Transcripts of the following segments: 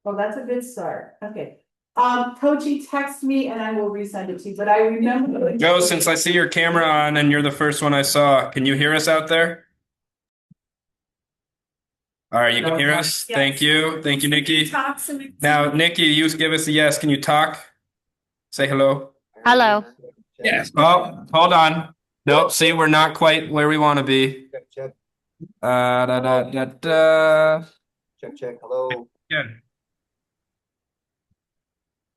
Well, that's a good start. Okay. Coachy, text me and I will resend it to you, but I remember. Joe, since I see your camera on and you're the first one I saw, can you hear us out there? All right, you can hear us? Yes. Thank you. Thank you, Nikki. Now, Nikki, you give us a yes. Can you talk? Say hello. Hello. Yes. Oh, hold on. Nope. See, we're not quite where we want to be. Check, check, Da, da, da, da. check, check. Hello. Again.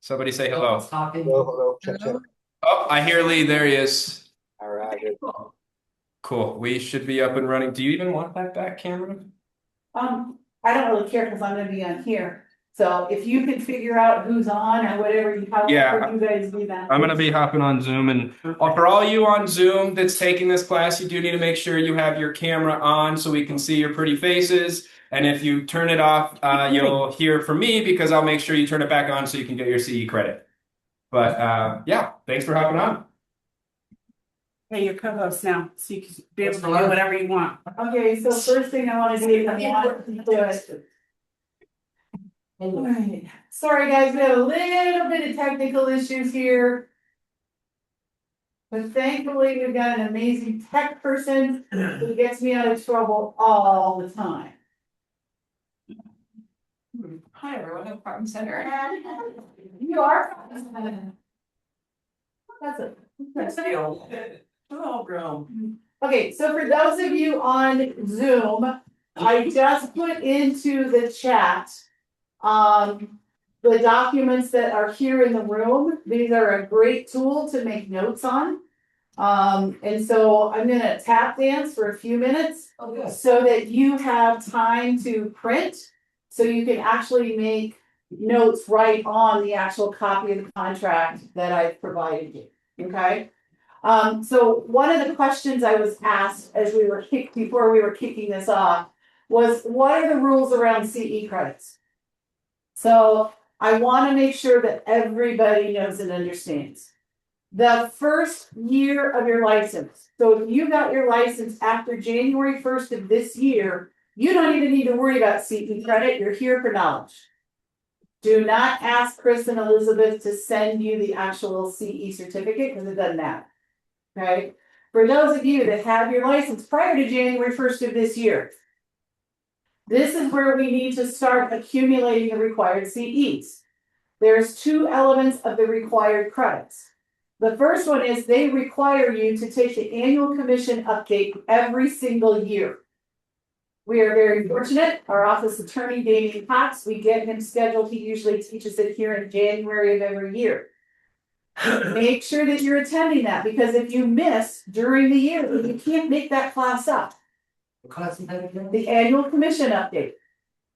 Somebody say hello. Hello, hello. Check, check. Oh, I hear Lee. There he is. All right. Good. Cool. We should be up and running. Do you even want that back camera? I don't really care because I'm gonna be on here. So if you can figure out who's on or whatever, Yeah. however you guys do that. I'm going to be hopping on Zoom, and for all you on Zoom that's taking this class, you do need to make sure you have your camera on so we can see your pretty faces. And if you turn it off, you'll hear from me because I'll make sure you turn it back on so you can get your CE credit. But yeah, thanks for hopping on. Hey, you're co-host now, so you can be able to do whatever you want. Okay, so first thing I want to do is I want to do it. All right, sorry guys, we had a little bit of technical issues here. But thankfully, we've got an amazing tech person who gets me out of trouble all the time. Hi, everyone, at Farm Center. You are. That's it. Oh, bro. Okay, so for those of you on Zoom, I just put into the chat the documents that are here in the room. These are a great tool to make notes on. And so I'm gonna tap dance for a few minutes so that you have time to print, so you can actually make notes right on the actual copy of the contract that I've provided you, okay? So one of the questions I was asked as we were before we were kicking this off was, what are the rules around CE credits? So I want to make sure that everybody knows and understands. The first year of your license. So if you got your license after January 1st of this year, you don't even need to worry about CE credit. You're here for knowledge. Do not ask Chris and Elizabeth to send you the actual CE certificate because it doesn't matter. Okay. For those of you that have your license prior to January 1st of this year, this is where we need to start accumulating the required CEs. There's two elements of the required credits. The first one is they require you to take the annual commission update every single year. We are very fortunate. Our office attorney, Damien Cox, we get him scheduled. He usually teaches it here in January of every year. Make sure that you're attending that, because if you miss during the year, you can't make that class up. The annual commission update.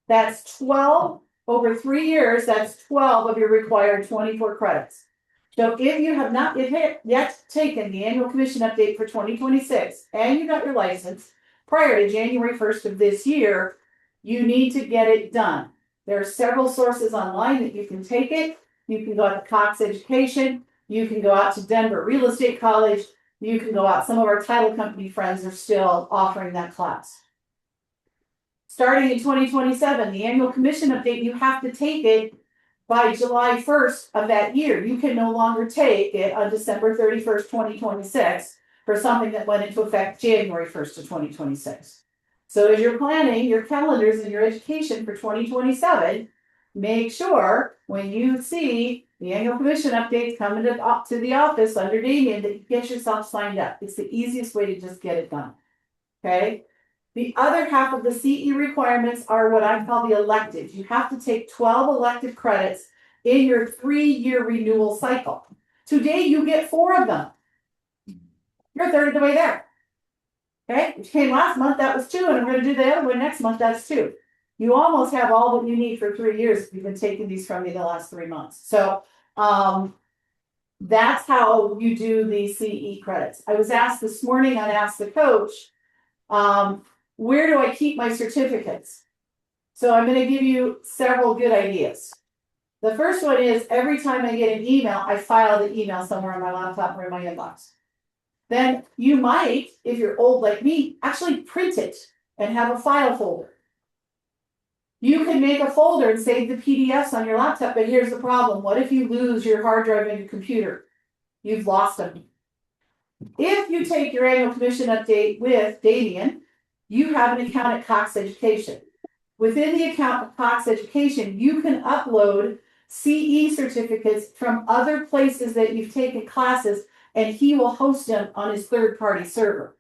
That's 12 over 3 years. That's 12 of your required 24 credits. So if you have not yet taken the annual commission update for 2026 and you got your license prior to January 1st of this year, you need to get it done. There are several sources online that you can take it. You can go out to Cox Education. You can go out to Denver Real Estate College. You can go out. Some of our title company friends are still offering that class. Starting in 2027, the annual commission update, you have to take it by July 1st of that year. You can no longer take it on December 31st, 2026 for something that went into effect January 1st of 2026. So as you're planning your calendars and your education for 2027, make sure when you see the annual commission updates coming to the office under Damien that you get yourself signed up. It's the easiest way to just get it done. Okay. The other half of the CE requirements are what I call the electives. You have to take 12 elective credits in your 3-year renewal cycle. Today, you get 4 of them. You're a third of the way there. Okay, which came last month, that was 2, and I'm going to do the other one next month, that's 2. You almost have all that you need for 3 years if you've been taking these from me the last 3 months. So that's how you do the CE credits. I was asked this morning, I asked the coach, where do I keep my certificates? So I'm going to give you several good ideas. The first one is every time I get an email, I file the email somewhere on my laptop or in my inbox. Then you might, if you're old like me, actually print it and have a file folder. You can make a folder and save the PDFs on your laptop, but here's the problem. What if you lose your hard drive and your computer? You've lost them. If you take your annual commission update with Damien, you have an account at Cox Education. Within the account of Cox Education, you can upload CE certificates from other places that you've taken classes, and he will host them on his third-party server.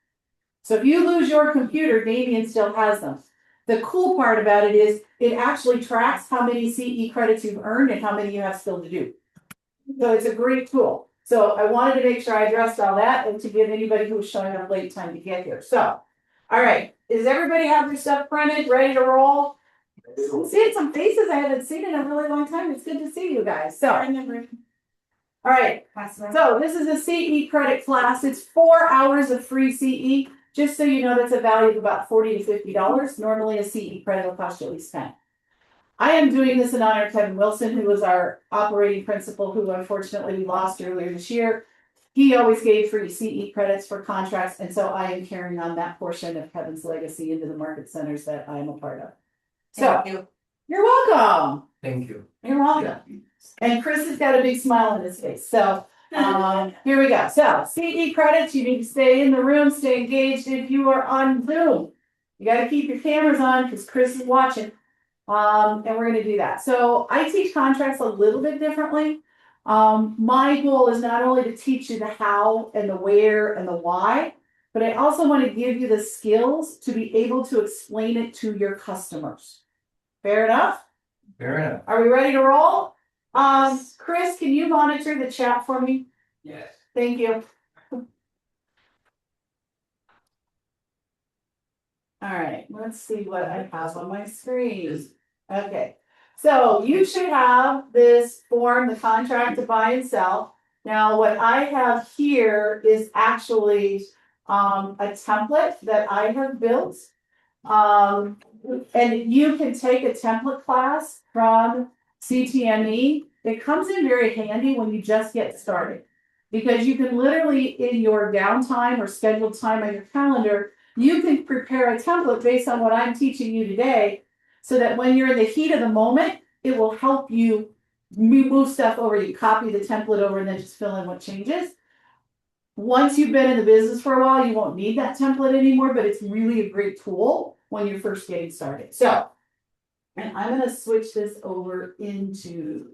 So if you lose your computer, Damien still has them. The cool part about it is it actually tracks how many CE credits you've earned and how many you have still to do. So it's a great tool. So I wanted to make sure I addressed all that and to give anybody who was showing up late time to get here. So, all right, does everybody have their stuff printed, ready to roll? I'm seeing some faces I haven't seen in a really long time. It's good to see you guys. So, all right. So this is a CE credit class. It's 4 hours of free CE. Just so you know, that's a value of about $40 to $50. Normally a CE credit will cost you at least 10. I am doing this in honor of Kevin Wilson, who was our operating principal, who unfortunately we lost earlier this year. He always gave free CE credits for contracts, and so I am carrying on that portion of Kevin's legacy into the market centers that I am a part of. So, you're welcome. Thank you. You're welcome. And Chris has got a big smile on his face. So, here we go. So, CE credits, you need to stay in the room, stay engaged if you are on Zoom. You got to keep your cameras on because Chris is watching. And we're going to do that. So, I teach contracts a little bit differently. My goal is not only to teach you the how and the where and the why, but I also want to give you the skills to be able to explain it to your customers. Fair enough? Fair enough. Are we ready to roll? Chris, can you monitor the chat for me? Yes. Thank you. All right, let's see what I have on my screen. Okay, so you should have this form, the contract to buy and sell. Now, what I have here is actually a template that I have built. And you can take a template class from CTME. It comes in very handy when you just get started because you can literally in your downtime or scheduled time on your calendar, you can prepare a template based on what I'm teaching you today so that when you're in the heat of the moment, it will help you move stuff over. You copy the template over and then just fill in what changes. Once you've been in the business for a while, you won't need that template anymore, but it's really a great tool when you're first getting started. So, and I'm going to switch this over into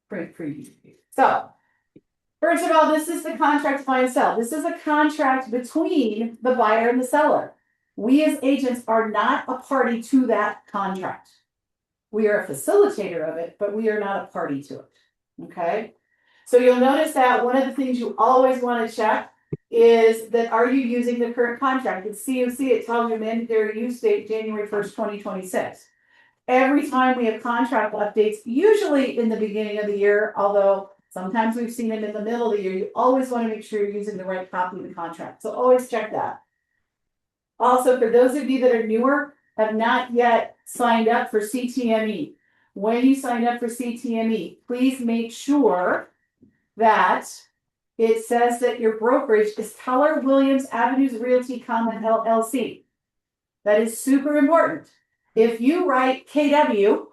print preview. So, first of all, this is the contract to buy and sell. This is a contract between the buyer and the seller. We as agents are not a party to that contract. We are a facilitator of it, but we are not a party to it. Okay? So you'll notice that one of the things you always want to check is that are you using the current contract? It's COC, it tells you mandatory use date January 1st, 2026. Every time we have contract updates, usually in the beginning of the year, although sometimes we've seen it in the middle of the year, you always want to make sure you're using the right copy of the contract. So always check that. Also, for those of you that are newer, have not yet signed up for CTME. When you sign up for CTME, please make sure that it says that your brokerage is Keller Williams Avenues Realty Common LLC. That is super important. If you write KW,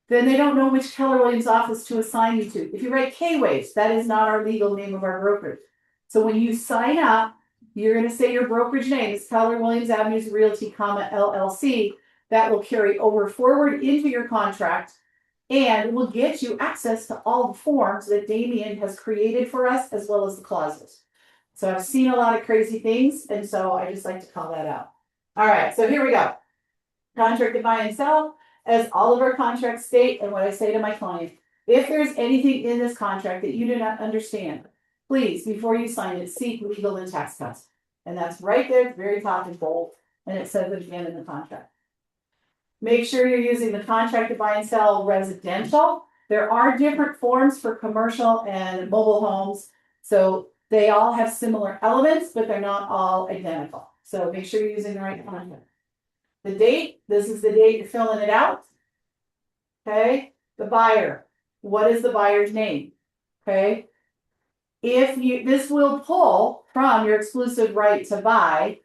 then they don't know which Keller Williams office to assign you to. If you write K-Waves, that is not our legal name of our brokerage. So when you sign up, you're going to say your brokerage name is Keller Williams Avenues Realty, LLC. That will carry over forward into your contract and will get you access to all the forms that Damien has created for us, as well as the clauses. So I've seen a lot of crazy things, and so I just like to call that out. All right, so here we go. Contract to buy and sell, as all of our contracts state, and what I say to my client, if there's anything in this contract that you do not understand, please, before you sign it, seek legal and tax counsel. And that's right there at the very top in bold, and it says it again in the contract. Make sure you're using the contract to buy and sell residential. There are different forms for commercial and mobile homes. So they all have similar elements, but they're not all identical. So make sure you're using the right contract. The date, this is the date you're filling it out. Okay. The buyer, what is the buyer's name? Okay. This will pull from your exclusive right to buy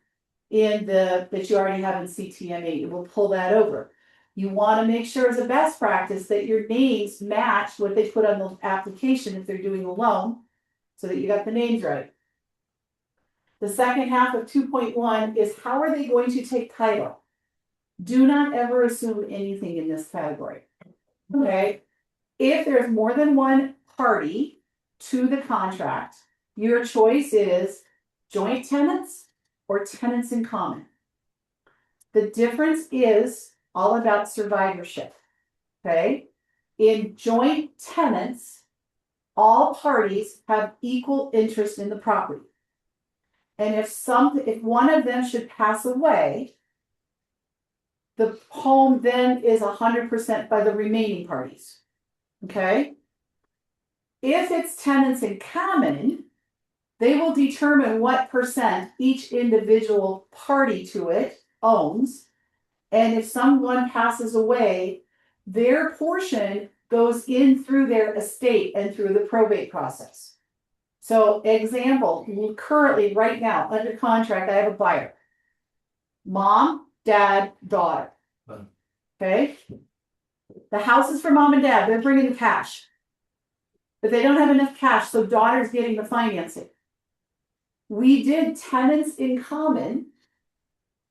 in that you already have in CTME. It will pull that over. You want to make sure as a best practice that your names match what they put on the application if they're doing a loan, so that you got the names right. The second half of 2.1 is how are they going to take title? Do not ever assume anything in this category. Okay? If there's more than one party to the contract, your choice is joint tenants or tenants in common. The difference is all about survivorship. Okay? In joint tenants, all parties have equal interest in the property. And if one of them should pass away, the home then is 100% by the remaining parties. Okay? If it's tenants in common, they will determine what percent each individual party to it owns. And if someone passes away, their portion goes in through their estate and through the probate process. So, example, currently, right now, under contract, I have a buyer. Mom, dad, daughter. Okay? The house is for mom and dad. They're bringing the cash. But they don't have enough cash, so daughter's getting the financing. We did tenants in common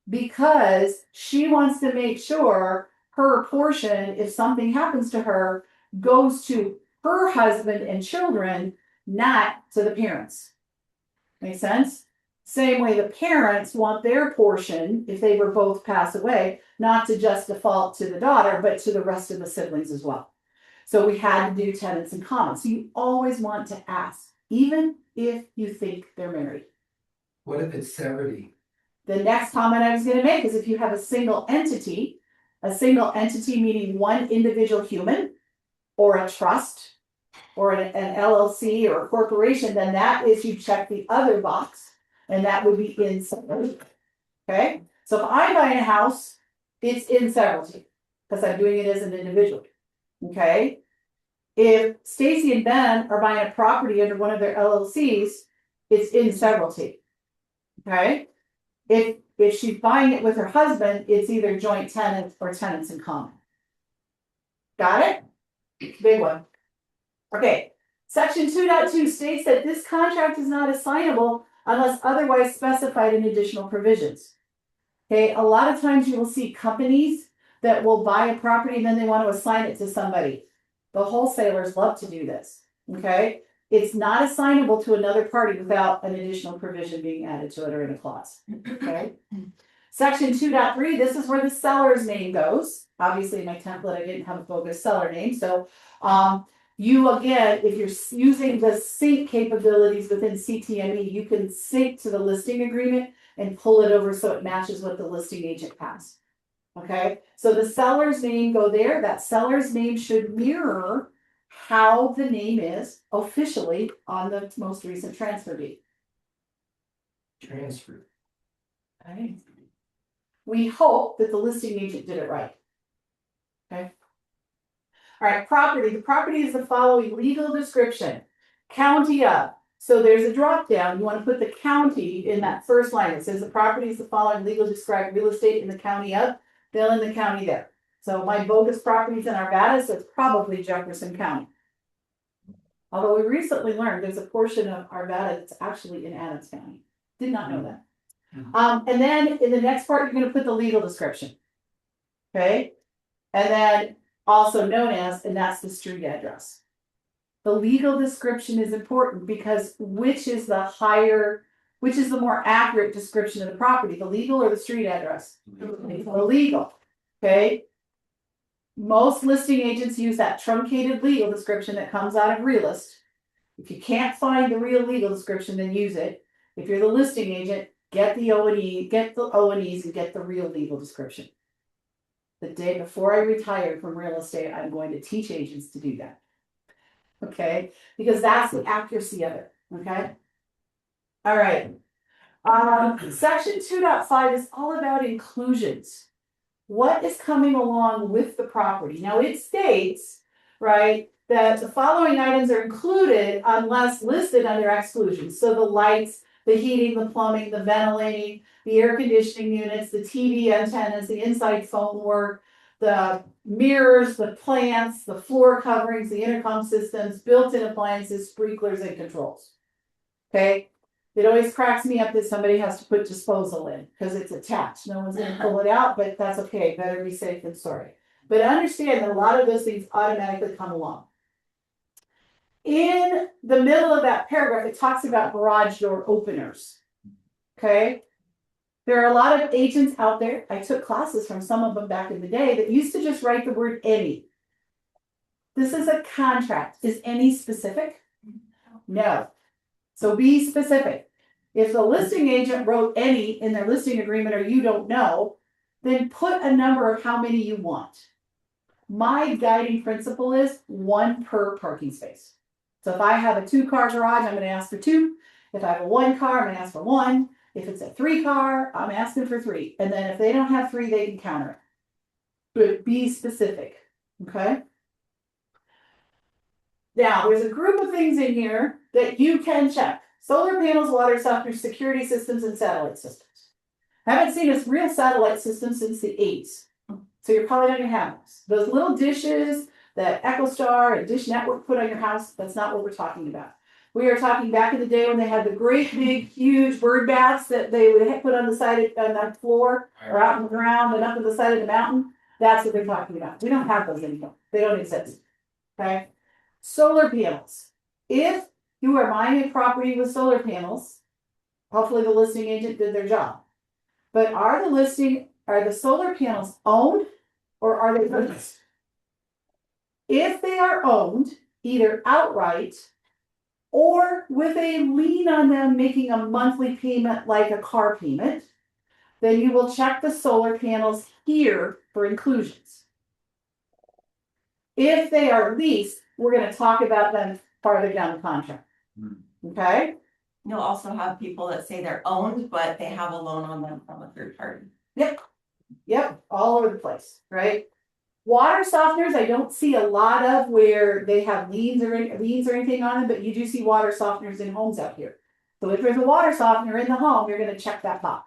because she wants to make sure her portion, if something happens to her, goes to her husband and children, not to the parents. Make sense? Same way the parents want their portion, if they were both pass away, not to just default to the daughter, but to the rest of the siblings as well. So we had to do tenants in common. So you always want to ask, even if you think they're married. What if it's severity? The next comment I was going to make is if you have a single entity meaning one individual human, or a trust, or an LLC or a corporation, then that is you check the other box, and that would be in severalty. Okay? So if I'm buying a house, it's in severalty, because I'm doing it as an individual. Okay? If Stacy and Ben are buying a property under one of their LLCs, it's in severalty. Okay? If she's buying it with her husband, it's either joint tenants or tenants in common. Got it? Big one. Okay. Section 2.2 states that this contract is not assignable unless otherwise specified in additional provisions. Okay, a lot of times you will see companies that will buy a property and then they want to assign it to somebody. The wholesalers love to do this. Okay, it's not assignable to another party without an additional provision being added to it or in a clause. Okay. Section 2.3, this is where the seller's name goes. Obviously, in my template, I didn't have a focused seller name. So, you again, if you're using the sync capabilities within CTME, you can sync to the listing agreement and pull it over so it matches what the listing agent has. Okay, so the seller's name go there. That seller's name should mirror how the name is officially on the most recent transfer deed. Transfer. Okay. We hope that the listing agent did it right. Okay. All right, property. The property is the following legal description. County of. So there's a drop down. You want to put the county in that first line. It says the property is the following legal described real estate in the county of. Fill in the county there. So my bogus properties in Arvada, so it's probably Jefferson County. Although we recently learned there's a portion of Arvada that's actually in Adams County. Did not know that. And then in the next part, you're going to put the legal description. Okay. And then also known as, and that's the street address. The legal description is important because which is the more accurate description of the property, the legal or the street address? The legal. Okay. Most listing agents use that truncated legal description that comes out of Realist. If you can't find the real legal description, then use it. If you're the listing agent, get the O&E, get the O&Es and get the real legal description. The day before I retire from real estate, I'm going to teach agents to do that. Okay, because that's the accuracy of it. Okay. All right. Section 2.5 is all about inclusions. What is coming along with the property? Now it states, right, that the following items are included unless listed under exclusions. So the lights, the heating, the plumbing, the ventilating, the air conditioning units, the TV antennas, the inside phone work, the mirrors, the plants, the floor coverings, the intercom systems, built-in appliances, sprinklers, and controls. Okay? It always cracks me up that somebody has to put disposal in because it's attached. No one's gonna pull it out, but that's okay. Better be safe than sorry. But understand that a lot of those things automatically come along. In the middle of that paragraph, it talks about garage door openers. Okay? There are a lot of agents out there. I took classes from some of them back in the day that used to just write the word any. This is a contract. Is any specific? No. So be specific. If the listing agent wrote any in their listing agreement or you don't know, then put a number of how many you want. My guiding principle is 1 per parking space. So if I have a 2-car garage, I'm going to ask for 2. If I have a 1 car, I'm going to ask for 1. If it's a 3-car, I'm asking for 3. And then if they don't have 3, they can counter it. But be specific. Okay? Now, there's a group of things in here that you can check. Solar panels, water softeners, security systems, and satellite systems. I haven't seen a real satellite system since the 80s. So you're probably not going to have those. Those little dishes that EchoStar and Dish Network put on your house, that's not what we're talking about. We are talking back in the day when they had the great big huge bird baths that they would put on the side of on the floor or out in the ground and up on the side of the mountain. That's what they're talking about. We don't have those anymore. They don't exist. Okay. Solar panels. If you are buying a property with solar panels, hopefully the listing agent did their job. But are the solar panels owned or are they purchased? If they are owned, either outright or with a lien on them making a monthly payment like a car payment, then you will check the solar panels here for inclusions. If they are leased, we're going to talk about them farther down the contract. Okay? You'll also have people that say they're owned, but they have a loan on them from a third party. Yep, all over the place, right? Water softeners, I don't see a lot of where they have liens or anything on them, but you do see water softeners in homes out here. So if there's a water softener in the home, you're going to check that box.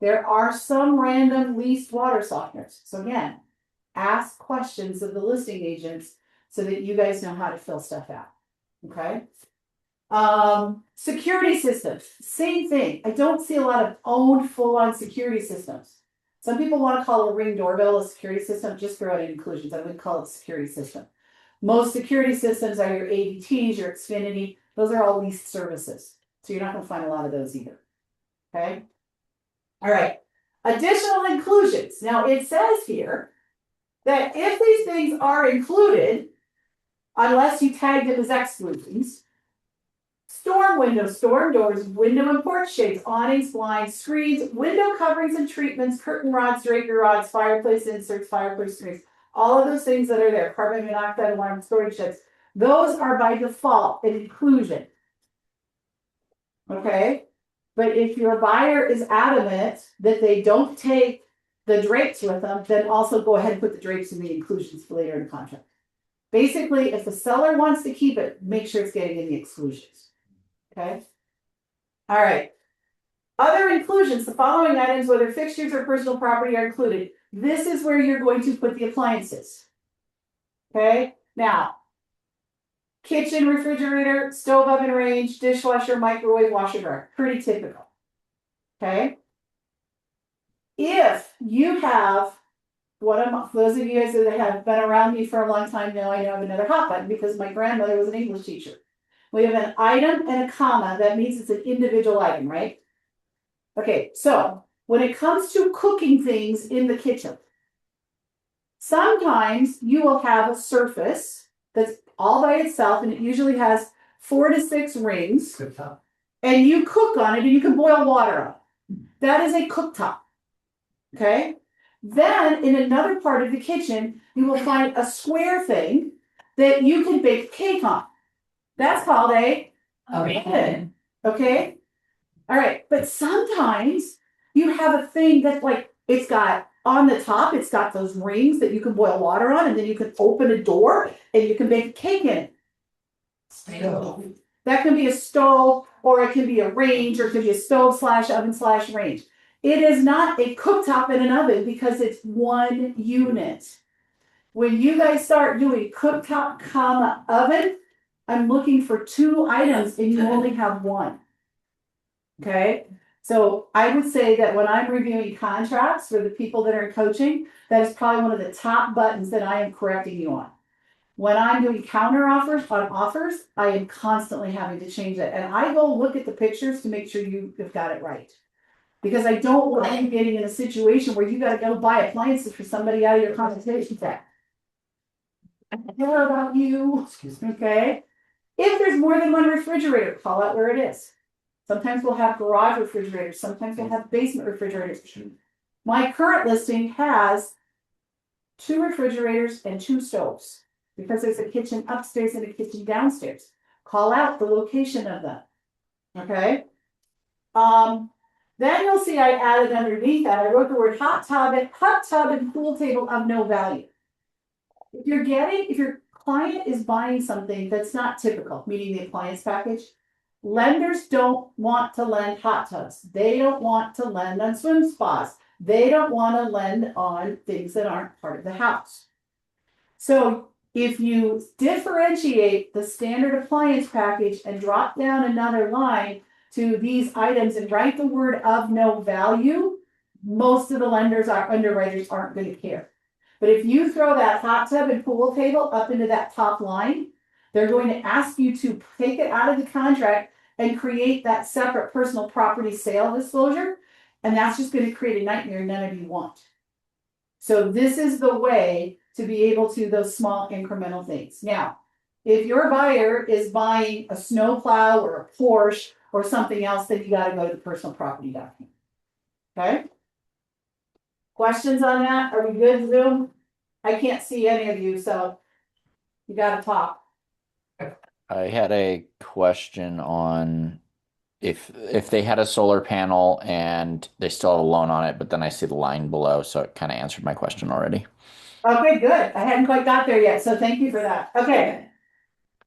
There are some random leased water softeners. So again, ask questions of the listing agents so that you guys know how to fill stuff out. Okay? Security systems, same thing. I don't see a lot of owned full-on security systems. Some people want to call a Ring doorbell a security system. Just throw out inclusions. I wouldn't call it a security system. Most security systems are your ADTs, your Xfinity. Those are all leased services. So you're not going to find a lot of those either. Okay? All right. Additional inclusions. Now it says here that if these things are included, unless you tag them as exclusions, storm windows, storm doors, window and porch shades, awnings, blinds, screens, window coverings and treatments, curtain rods, draper rods, fireplace inserts, fireplace screens, all of those things that are there, carbon monoxide alarm storage sheds, those are by default an inclusion. Okay? But if your buyer is adamant that they don't take the drapes with them, then also go ahead and put the drapes in the inclusions for later in the contract. Basically, if the seller wants to keep it, make sure it's getting in the exclusions. Okay. All right. Other inclusions, the following items, whether fixtures or personal property, are included. This is where you're going to put the appliances. Okay. Now, kitchen, refrigerator, stove, oven, range, dishwasher, microwave, washer, dryer. Pretty typical. Okay. If you have, those of you guys that have been around me for a long time know I have another hot button because my grandmother was an English teacher. We have an item and a comma. That means it's an individual item, right? Okay, so when it comes to cooking things in the kitchen, sometimes you will have a surface that's all by itself, and it usually has 4 to 6 rings, and you cook on it, and you can boil water on it. That is a cooktop. Okay? Then, in another part of the kitchen, you will find a square thing that you can bake cake on. That's called a oven. Okay? All right. But sometimes you have a thing that's like, it's got on the top, it's got those rings that you can boil water on, and then you can open a door and you can bake a cake in it. That can be a stove, or it can be a range, or it can be a stove / oven / range. It is not a cooktop and an oven because it's one unit. When you guys start doing cooktop, comma, oven, I'm looking for 2 items and you only have 1. Okay, so I would say that when I'm reviewing contracts for the people that are in coaching, that is probably one of the top buttons that I am correcting you on. When I'm doing counter offers on offers, I am constantly having to change it. And I go look at the pictures to make sure you have got it right. Because I don't want you getting in a situation where you gotta go buy appliances for somebody out of your compensation set. I care about you, Excuse me. okay? If there's more than 1 refrigerator, call out where it is. Sometimes we'll have garage refrigerators, sometimes we'll have basement refrigerators. My current listing has 2 refrigerators and 2 stoves. Because there's a kitchen upstairs and a kitchen downstairs. Call out the location of them. Okay? Then you'll see I added underneath that, I wrote the word hot tub and pool table of no value. If your client is buying something that's not typical, meaning the appliance package, lenders don't want to lend hot tubs. They don't want to lend on swim spas. They don't want to lend on things that aren't part of the house. So if you differentiate the standard appliance package and drop down another line to these items and write the word of no value, most of the underwriters aren't going to care. But if you throw that hot tub and pool table up into that top line, they're going to ask you to take it out of the contract and create that separate personal property sale disclosure. And that's just going to create a nightmare none of you want. So this is the way to be able to those small incremental things. Now, if your buyer is buying a snowplow or a Porsche or something else, then you got to go to the personal property document. Okay? Questions on that? Are we good, Zoom? I can't see any of you, so you got to talk. I had a question on if they had a solar panel and they still have a loan on it, but then I see the line below, so it kind of answered my question already. Okay, good. I hadn't quite got there yet, so thank you for that. Okay.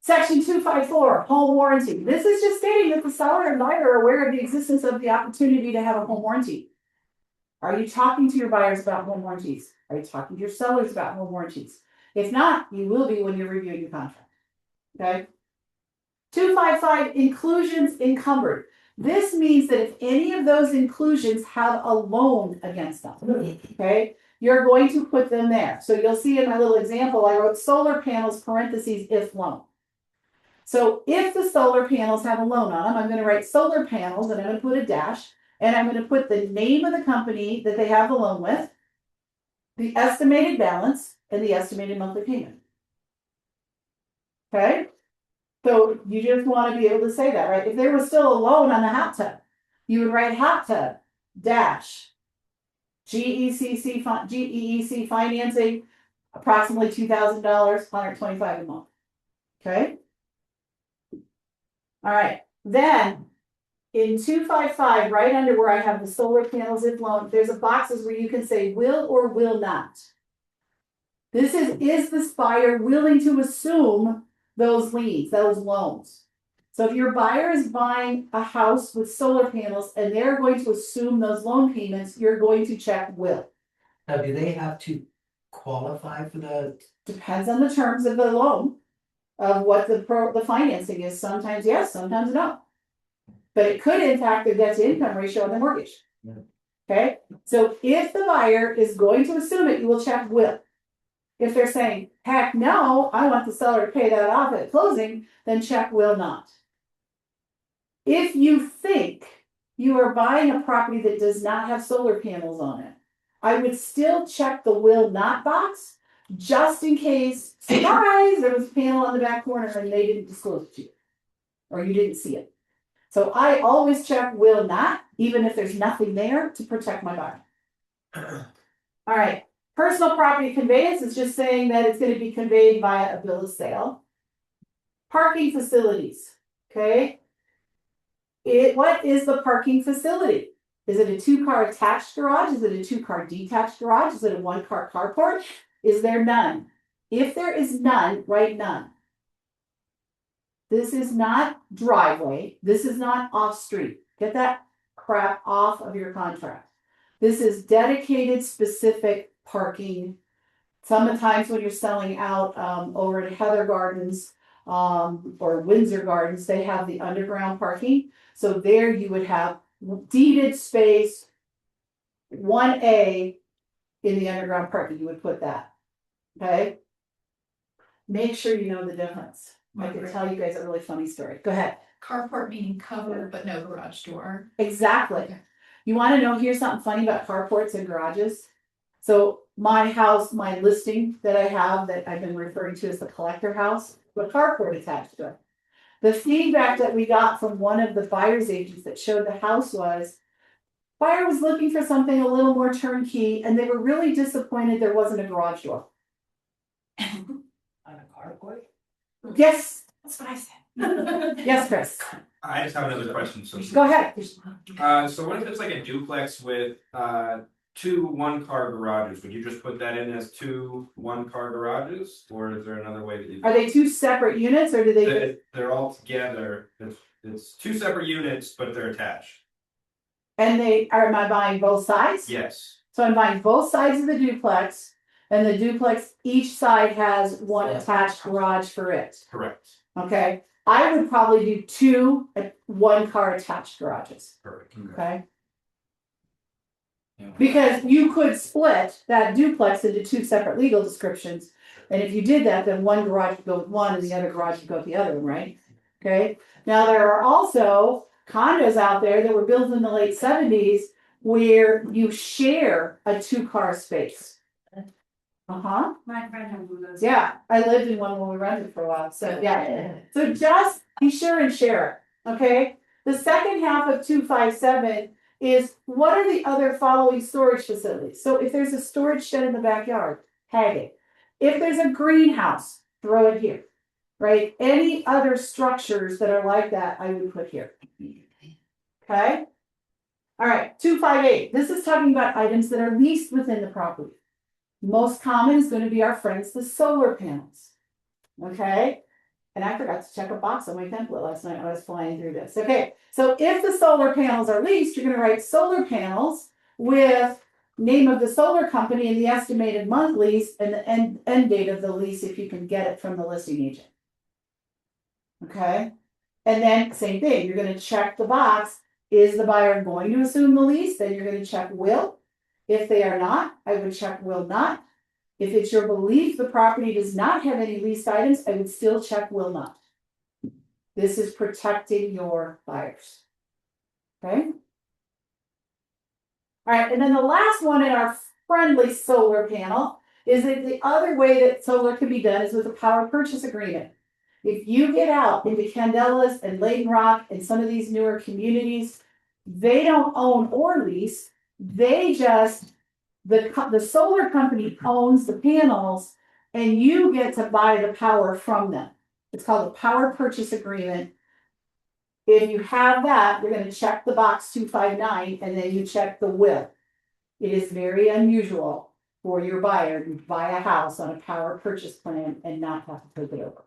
Section 254, home warranty. This is just stating that the seller and buyer are aware of the existence of the opportunity to have a home warranty. Are you talking to your buyers about home warranties? Are you talking to your sellers about home warranties? If not, you will be when you're reviewing your contract. Okay. 255, inclusions encumbered. This means that if any of those inclusions have a loan against them, okay, you're going to put them there. So you'll see in my little example, I wrote solar panels, parentheses, if loan. So if the solar panels have a loan on them, I'm going to write solar panels and I'm going to put a dash and I'm going to put the name of the company that they have the loan with, the estimated balance, and the estimated monthly payment. Okay? So you just want to be able to say that, right? If there was still a loan on the hot tub, you would write hot tub dash GEEC financing, approximately $2,000, $125 a month. Okay. All right. Then in 255, right under where I have the solar panels if loan, there's a boxes where you can say will or will not. This is this buyer willing to assume those liens, those loans? So if your buyer is buying a house with solar panels and they're going to assume those loan payments, you're going to check will. Now, do they have to qualify for the? Depends on the terms of the loan, of what the financing is. Sometimes yes, sometimes no. But it could impact the debt to income ratio on the mortgage. Yeah. Okay, so if the buyer is going to assume it, you will check will. If they're saying, heck no, I want the seller to pay that off at closing, then check will not. If you think you are buying a property that does not have solar panels on it, I would still check the will not box, just in case, surprise, there was a panel on the back corner and they didn't disclose it to you, or you didn't see it. So I always check will not, even if there's nothing there, to protect my buyer. All right. Personal property conveyance is just saying that it's going to be conveyed via a bill of sale. Parking facilities. Okay. What is the parking facility? Is it a 2-car attached garage? Is it a 2-car detached garage? Is it a 1-car carport? Is there none? If there is none, write none. This is not driveway. This is not off street. Get that crap off of your contract. This is dedicated specific parking. Sometimes when you're selling out, over at Heather Gardens, or Windsor Gardens, they have the underground parking. So there you would have deeded space, 1A in the underground parking, you would put that. Okay? Make sure you know the difference. I could tell you guys a really funny story. Go ahead. Carport meaning cover, but no garage door. Exactly. You want to know, here's something funny about carports and garages. So my house, my listing that I have that I've been referring to as the collector house, with carport attached to it. The feedback that we got from one of the buyer's agents that showed the house was, buyer was looking for something a little more turnkey, and they were really disappointed there wasn't a garage door. On a carport? Yes, That's what I said. yes, Chris. I just have another question. So, Go ahead. so what if it's like a duplex with two one-car garages? Would you just put that in as two one-car garages, or is there another way that you? Are they two separate units or do they? They're all together. It's two separate units, but they're attached. And am I buying both sides? Yes. So I'm buying both sides of the duplex, and the duplex, each side has one attached garage for it. Correct. Okay, I would probably do two one car attached garages. Perfect. Okay. Because you could split that duplex into two separate legal descriptions. And if you did that, then one garage would go with one and the other garage would go with the other one, right? Okay. Now there are also condos out there that were built in the late 70s where you share a 2-car space. Uh-huh. My friend had one of those. Yeah, I lived in one when we rented for a while. So yeah. So just be sure and share it. Okay. The second half of 257 is, what are the other following storage facilities? So if there's a storage shed in the backyard, tag it. If there's a greenhouse, throw it here, right? Any other structures that are like that, I would put here. Okay? All right, 258. This is talking about items that are leased within the property. Most common is going to be our friends, the solar panels. Okay? And I forgot to check a box on my template last night when I was flying through this. Okay, so if the solar panels are leased, you're going to write solar panels with name of the solar company and the estimated month lease and the end date of the lease if you can get it from the listing agent. Okay, and then same thing, you're going to check the box. Is the buyer going to assume the lease? Then you're going to check will. If they are not, I would check will not. If it's your belief the property does not have any leased items, I would still check will not. This is protecting your buyers. Okay? All right, and then the last one in our friendly solar panel is that the other way that solar can be done is with a power purchase agreement. If you get out into Candelas and Layton Rock and some of these newer communities, they don't own or lease, they just the solar company owns the panels and you get to buy the power from them. It's called a power purchase agreement. If you have that, you're going to check the box 259 and then you check the will. It is very unusual for your buyer to buy a house on a power purchase plan and not have to take it over.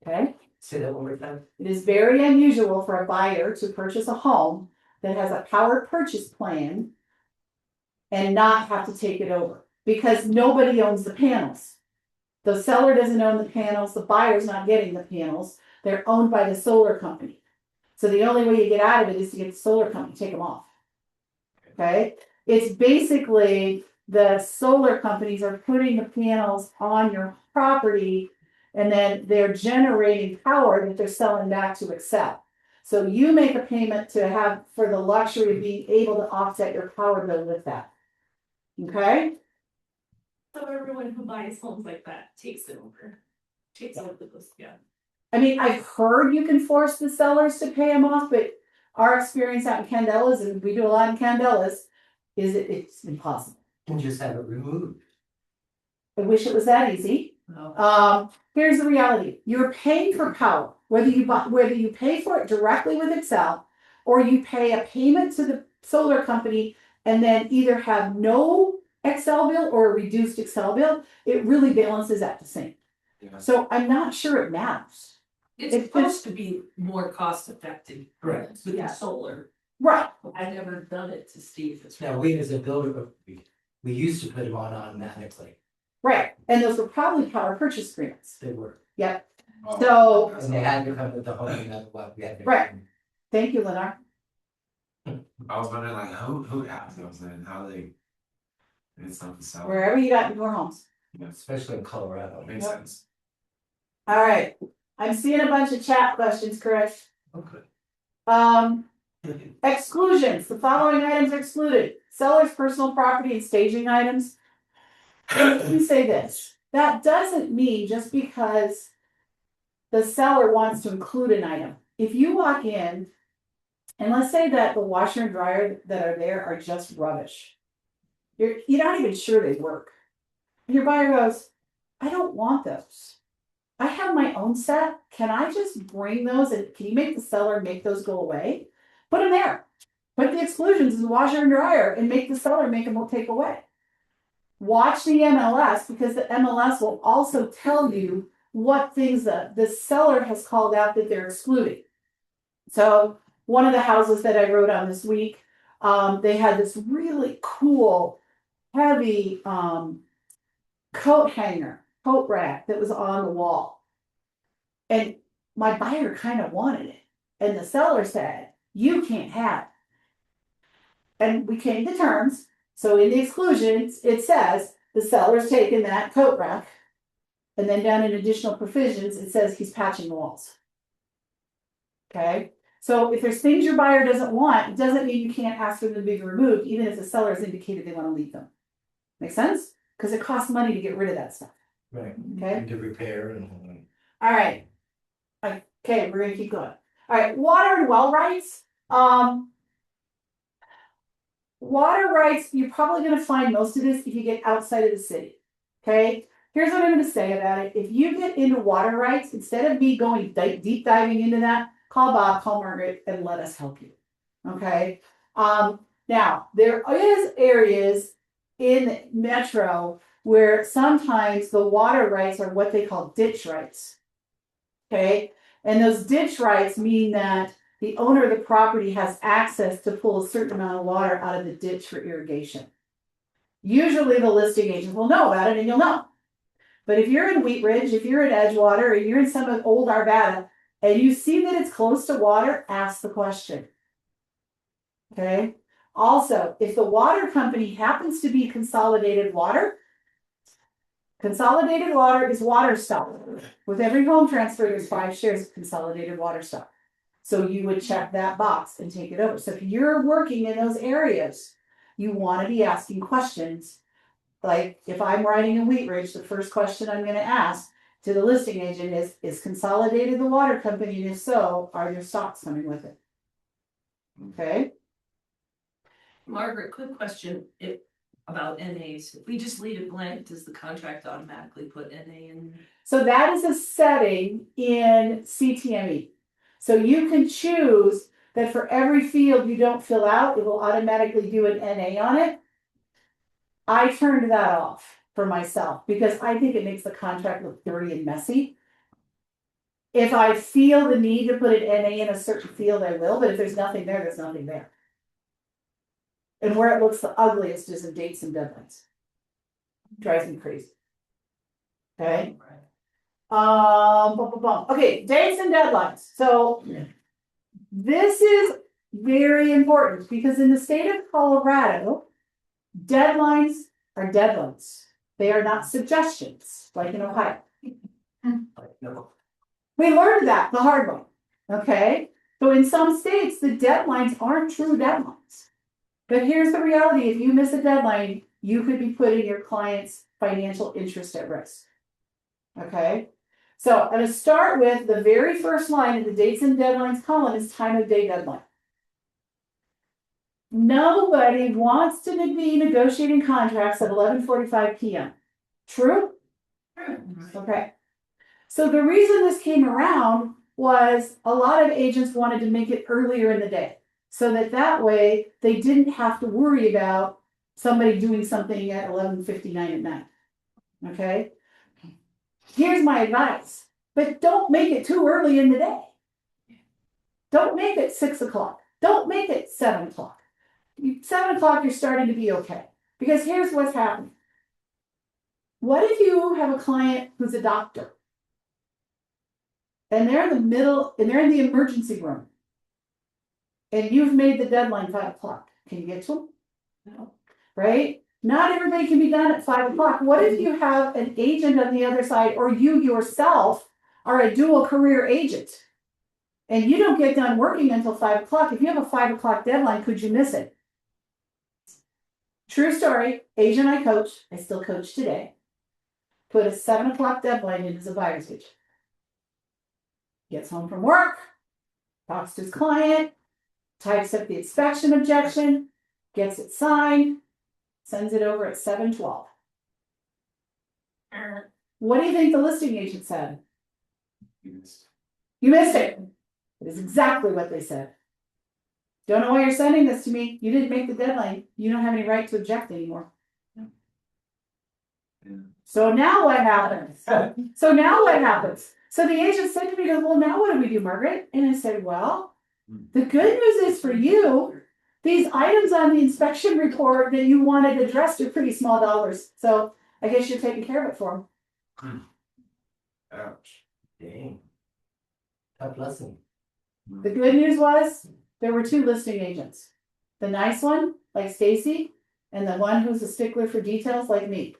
Okay? Say that one more time. It is very unusual for a buyer to purchase a home that has a power purchase plan and not have to take it over because nobody owns the panels. The seller doesn't own the panels, the buyer's not getting the panels, they're owned by the solar company. So the only way you get out of it is to get the solar company to take them off. Okay? It's basically the solar companies are putting the panels on your property and then they're generating power that they're selling back to Excel. So you make a payment to have for the luxury of being able to offset your power bill with that. Okay? So everyone who buys homes like that takes it over. Takes over this, yeah. I mean, I've heard you can force the sellers to pay them off, but our experience out in Candelas, and we do a lot in Candelas, is it's impossible. And just have it removed. I wish it was that easy. Here's the reality. You're paying for power, whether you pay for it directly with Excel or you pay a payment to the solar company and then either have no Excel bill or a reduced Excel bill, it really balances out the same. Yeah. So I'm not sure it matters. It's supposed to be more cost effective. Correct. With the solar. Right, I never done it to Steve. Now, we as a builder, we used to put them on automatically. right, and those were probably power purchase agreements, They were. yep, so, And they had to come with the whole, no matter what, we had to. Right. thank you, Lennar. I was wondering like who has those and how they. It's something so. Wherever you got your homes. Especially in Colorado. Makes Yep. sense. All right, I'm seeing a bunch of chat questions, Chris. Okay. Exclusions, the following items are excluded, seller's personal property and staging items. And let me say this, that doesn't mean just because the seller wants to include an item. If you walk in, and let's say that the washer and dryer that are there are just rubbish. You're not even sure they work. And your buyer goes, I don't want those. I have my own set. Can I just bring those and can you make the seller make those go away? Put them there. Put the exclusions in the washer and dryer and make the seller make them take away. Watch the MLS because the MLS will also tell you what things the seller has called out that they're excluding. So one of the houses that I wrote on this week, they had this really cool, heavy coat hanger, coat rack that was on the wall. And my buyer kind of wanted it. And the seller said, you can't have it. And we came to terms. So in the exclusions, it says the seller's taken that coat rack. And then down in additional provisions, it says he's patching the walls. Okay. So if there's things your buyer doesn't want, it doesn't mean you can't ask for them to be removed, even if the seller has indicated they want to leave them. Make sense? Because it costs money to get rid of that stuff. Right. Okay. And to repair and. All right. Okay, we're gonna keep going. All right, water and well rights. Water rights, you're probably gonna find most of this if you get outside of the city. Okay, here's what I'm gonna say about it. If you get into water rights, instead of me going deep diving into that, call Bob, call Margaret, and let us help you. Okay. Now there is areas in Metro where sometimes the water rights are what they call ditch rights. Okay, and those ditch rights mean that the owner of the property has access to pull a certain amount of water out of the ditch for irrigation. Usually the listing agent will know about it and you'll know. But if you're in Wheat Ridge, if you're in Edgewater, or you're in some of old Arvada, and you see that it's close to water, ask the question. Okay. Also, if the water company happens to be Consolidated Water is water stock. With every home transfer, there's 5 shares of Consolidated Water stock. So you would check that box and take it over. So if you're working in those areas, you want to be asking questions. Like if I'm writing in Wheat Ridge, the first question I'm going to ask to the listing agent is Consolidated the water company? And if so, are there stocks coming with it? Okay. Margaret, quick question about NAs. If we just leave it blank, does the contract automatically put NA in? So that is a setting in CTME. So you can choose that for every field you don't fill out, it will automatically do an NA on it. I turned that off for myself because I think it makes the contract look dirty and messy. If I feel the need to put an NA in a certain field, I will, but if there's nothing there, there's nothing there. And where it looks the ugliest is in dates and deadlines. Drives me crazy. Okay. Okay, dates and deadlines. So this is very important because in the state of Colorado, deadlines are deadlines. They are not suggestions, like in Ohio. No. We learned that the hard way. Okay. So in some states, the deadlines aren't true deadlines. But here's the reality. If you miss a deadline, you could be putting your client's financial interest at risk. Okay. So I'm going to start with the very first line in the dates and deadlines column is time of day deadline. Nobody wants to be negotiating contracts at 11:45 p.m. True? Okay. So the reason this came around was a lot of agents wanted to make it earlier in the day so that way they didn't have to worry about somebody doing something at 11:59 at night. Okay. Here's my advice, but don't make it too early in the day. Don't make it 6 o'clock. Don't make it 7 o'clock. 7 o'clock, you're starting to be okay. Because here's what's happening. What if you have a client who's a doctor? And they're in the middle, and they're in the emergency room. And you've made the deadline 5 o'clock. Can you get to them? No. Right? Not everybody can be done at 5 o'clock. What if you have an agent on the other side, or you yourself are a dual career agent? And you don't get done working until 5 o'clock. If you have a 5 o'clock deadline, could you miss it? True story. Agent I coached, I still coach today, put a 7 o'clock deadline in as a buyer's agent. Gets home from work, talks to his client, types up the inspection objection, gets it signed, sends it over at 7:12. What do you think the listing agent said? You missed it. It is exactly what they said. Don't know why you're sending this to me. You didn't make the deadline. You don't have any right to object anymore. So now what happens? So the agent said to me, well, now what do we do, Margaret? And I said, well, the good news is for you, these items on the inspection report that you wanted addressed are pretty small dollars. So I guess you're taking care of it for them. Ouch. Dang. Tough lesson. The good news was there were 2 listing agents. The nice one, like Stacy, and the one who's a stickler for details, like me.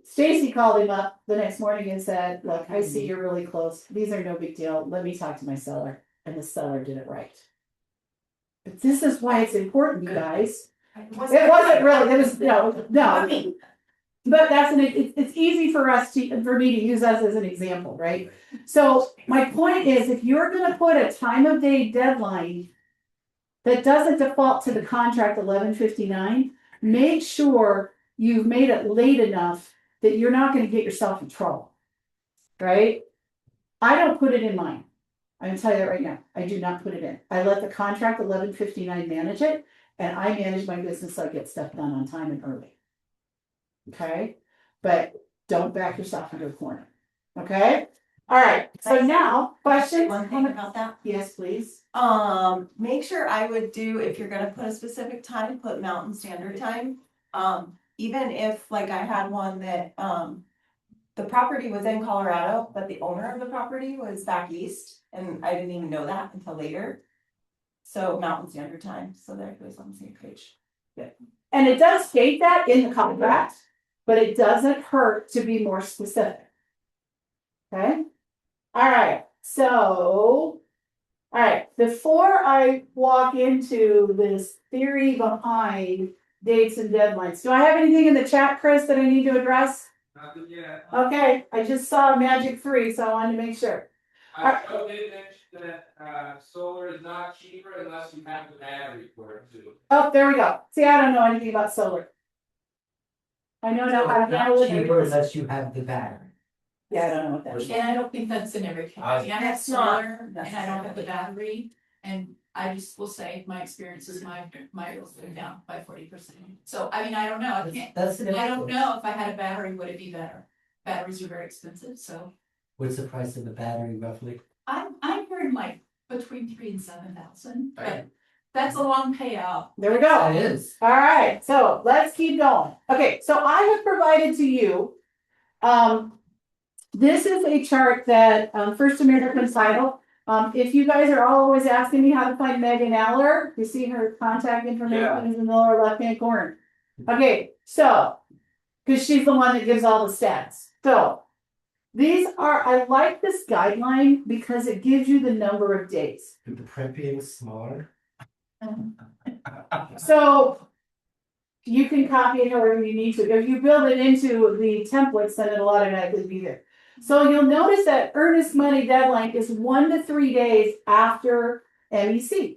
Stacy called him up the next morning and said, look, I see you're really close. These are no big deal. Let me talk to my seller. And the seller did it right. But this is why it's important, you guys. It wasn't really, it was, no. But it's easy for me to use us as an example, right? So my point is, if you're gonna put a time of day deadline that doesn't default to the contract 11:59, make sure you've made it late enough that you're not gonna get yourself in trouble, right? I don't put it in mine. I'm gonna tell you that right now. I do not put it in. I let the contract 11:59 manage it, and I manage my business so I get stuff done on time and early. Okay, but don't back yourself into a corner. Okay, all right. So now, questions? One thing about that. Yes, please. Make sure I would do, if you're gonna put a specific time, put Mountain Standard Time. Even if, like, I had one that, the property was in Colorado, but the owner of the property was back east, and I didn't even know that until later. So Mountain Standard Time, so there it goes on the same page. And it does state that in the contract, but it doesn't hurt to be more specific. Okay? All right. So, all right. Before I walk into this theory behind dates and deadlines, do I have anything in the chat, Chris, that I need to address? Nothing yet. Okay. I just saw Magic 3, so I wanted to make sure. I did mention that solar is not cheaper unless you have the battery for it too. Oh, there we go. See, I don't know anything about solar. I know now how to handle Not cheaper it. unless you have the battery. Yeah, I don't know what that is. And I don't think that's in every county. I have That's not solar and I don't have the battery. And I just will say, my experience is my bills go down by 40%. So, I mean, I don't know. I can't, That's the I don't difference. know if I had a battery, would it be better? Batteries are very expensive, so What's the price of the battery roughly? I'm hearing like between 3,000 and 7,000, but that's a long payout. There we That go. is. All right, so let's keep going. Okay, so I have provided to you, this is a chart that First American Title. If you guys are always asking me how to find Megan Aller, you see her contact information is in the lower left-hand corner. Okay, so, because she's the one that gives all the stats. So, these are, I like this guideline because it gives you the number of days. Could the print being smaller? So you can copy it however you need to. If you build it into the templates, then it'll automatically be there. So you'll notice that earnest money deadline is 1 to 3 days after MEC.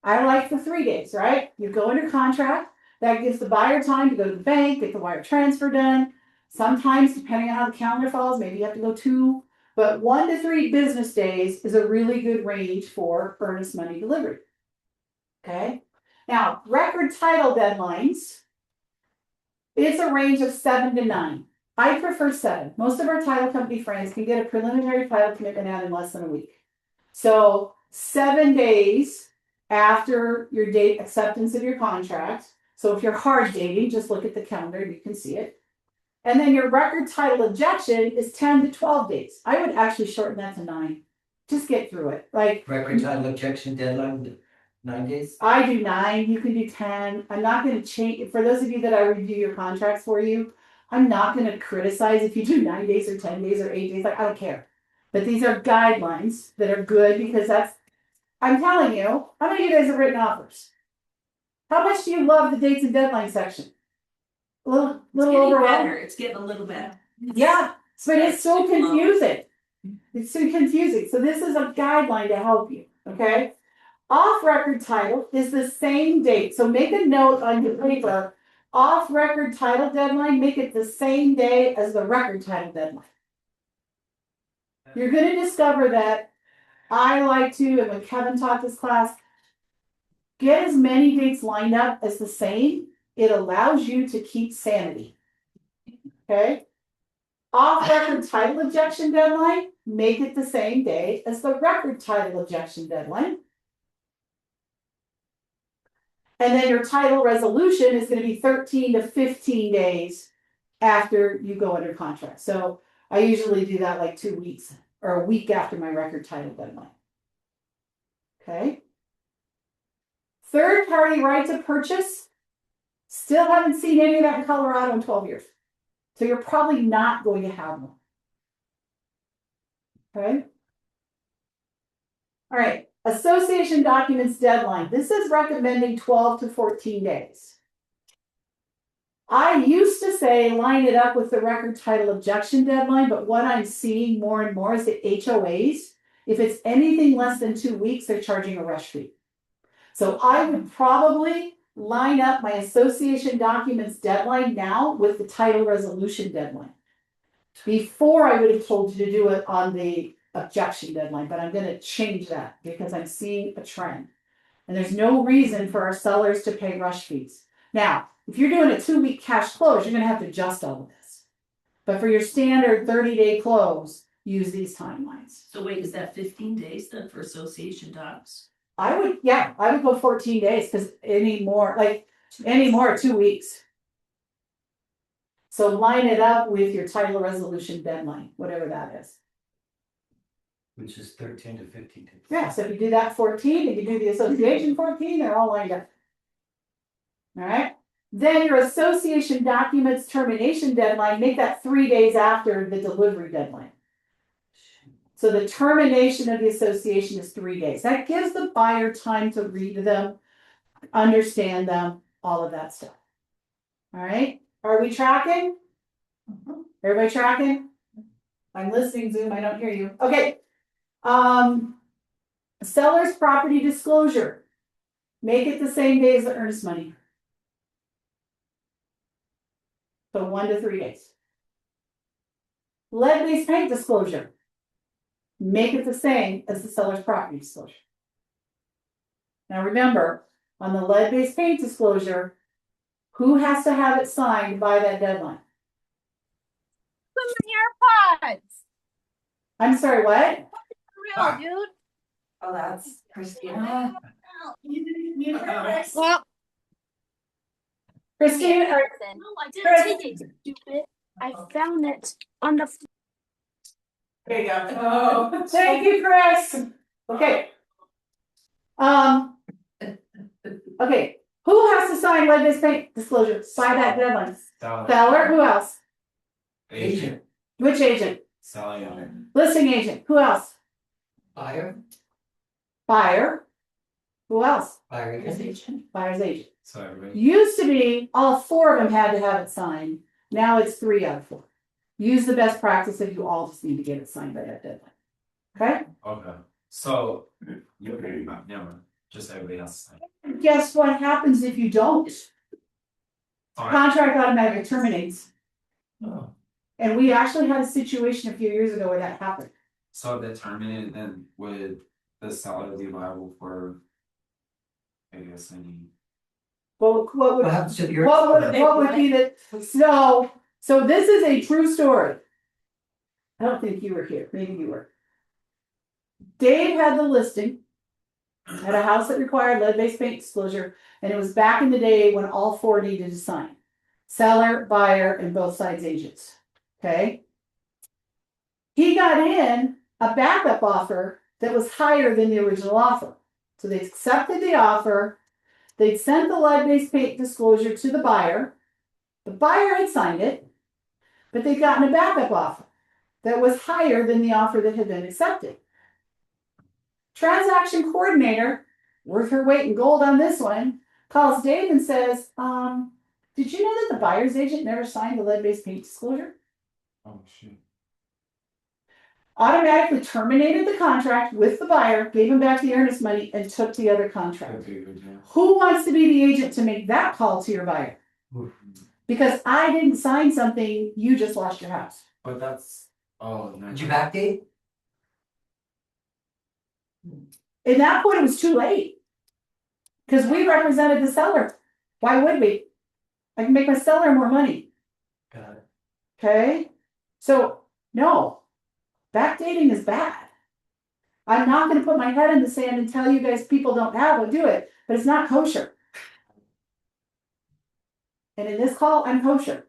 I like the 3 days, right? You go under contract. That gives the buyer time to go to the bank, get the wire transfer done. Sometimes, depending on how the calendar falls, maybe you have to go 2. But 1 to 3 business days is a really good range for earnest money delivery. Okay. Now, record title deadlines, it's a range of 7 to 9. I prefer 7. Most of our title company friends can get a preliminary title commitment out in less than a week. So 7 days after your date acceptance of your contract. So if you're hard dating, just look at the calendar, you can see it. And then your record title objection is 10 to 12 days. I would actually shorten that to 9. Just get through it. Like Record title objection deadline, 9 days? I do 9, you can do 10. I'm not going to change. For those of you that I review your contracts for you, I'm not going to criticize if you do 9 days or 10 days or 8 days. Like, I don't care. But these are guidelines that are good because I'm telling you, how many of you guys have written offers? How much do you love the dates and deadline section? A little overwhelmed? It's getting a little better. Yeah, but it's so confusing. It's so confusing. So this is a guideline to help you, okay? Off-record title is the same date. So make a note on your paper. Off-record title deadline, make it the same day as the record title deadline. You're going to discover that I like to, and when Kevin taught this class, get as many dates lined up as the same. It allows you to keep sanity. Okay? Off-record title objection deadline, make it the same day as the record title objection deadline. And then your title resolution is going to be 13 to 15 days after you go under contract. So I usually do that like 2 weeks or a week after my record title deadline. Okay. Third party right to purchase. Still haven't seen any of that in Colorado in 12 years. So you're probably not going to have one. Okay. All right. Association documents deadline. This is recommending 12 to 14 days. I used to say line it up with the record title objection deadline, but what I'm seeing more and more is the HOAs. If it's anything less than 2 weeks, they're charging a rush fee. So I would probably line up my association documents deadline now with the title resolution deadline. Before I would have told you to do it on the objection deadline, but I'm going to change that because I'm seeing a trend. And there's no reason for our sellers to pay rush fees. Now, if you're doing a 2-week cash close, you're going to have to adjust all of this. But for your standard 30-day close, use these timelines. So wait, is that 15 days then for association docs? I would go 14 days because any more 2 weeks. So line it up with your title resolution deadline, whatever that is. Which is 13 to 15 days. Yeah, so if you do that 14, and you do the association 14, they're all lined up. All right. Then your association documents termination deadline, make that 3 days after the delivery deadline. So the termination of the association is 3 days. That gives the buyer time to read them, understand them, all of that stuff. All right. Are we tracking? Everybody tracking? I'm listening, Zoom. I don't hear you. Okay. Seller's property disclosure. Make it the same day as the earnest money. So 1 to 3 days. Lead-based paint disclosure. Make it the same as the seller's property disclosure. Now remember, on the lead-based paint disclosure, who has to have it signed by that deadline? AirPods. I'm sorry, what? Real, dude. Oh, that's Christina. Well, Christine, no, I didn't take it, stupid. I found it on the. there you go. Oh, thank you, Chris. Okay. Okay. Who has to sign lead-based paint disclosure by that deadline? Seller. Who else? Agent. Which agent? Selling owner. Listing agent. Who else? Buyer? Buyer. Who else? Buyer's agent. Buyer's agent. So everybody. Used to be all 4 of them had to have it signed. Now it's 3 out of 4. Use the best practice if you all just need to get it signed by that deadline. Okay? Okay. So you agree, never. Just everybody else. Guess what happens if you don't? Fine. Contract automatically terminates. Oh. And we actually had a situation a few years ago where that happened. So if they terminate, then would the seller be liable for, I guess, any? Well, what would happens to your? what would be the so this is a true story. I don't think you were here. Maybe you were. Dave had the listing. Had a house that required lead-based paint disclosure, and it was back in the day when all four needed to sign. Seller, buyer, and both sides agents. Okay? He got in a backup offer that was higher than the original offer. So they accepted the offer. They sent the lead-based paint disclosure to the buyer. The buyer had signed it, but they'd gotten a backup offer that was higher than the offer that had been accepted. Transaction coordinator, worth her weight in gold on this one, calls Dave and says, did you know that the buyer's agent never signed the lead-based paint disclosure? Oh, shoot. Automatically terminated the contract with the buyer, gave him back the earnest money, and took the other contract. Okay, good job. Who wants to be the agent to make that call to your buyer? Because I didn't sign something, you just lost your house. But that's, oh, no. Did you backdate? At that point, it was too late. Because we represented the seller. Why would we? I can make my seller more money. Got it. Okay? So, no. Backdating is bad. I'm not going to put my head in the sand and tell you guys people don't have it, do it. But it's not kosher. And in this call, I'm kosher.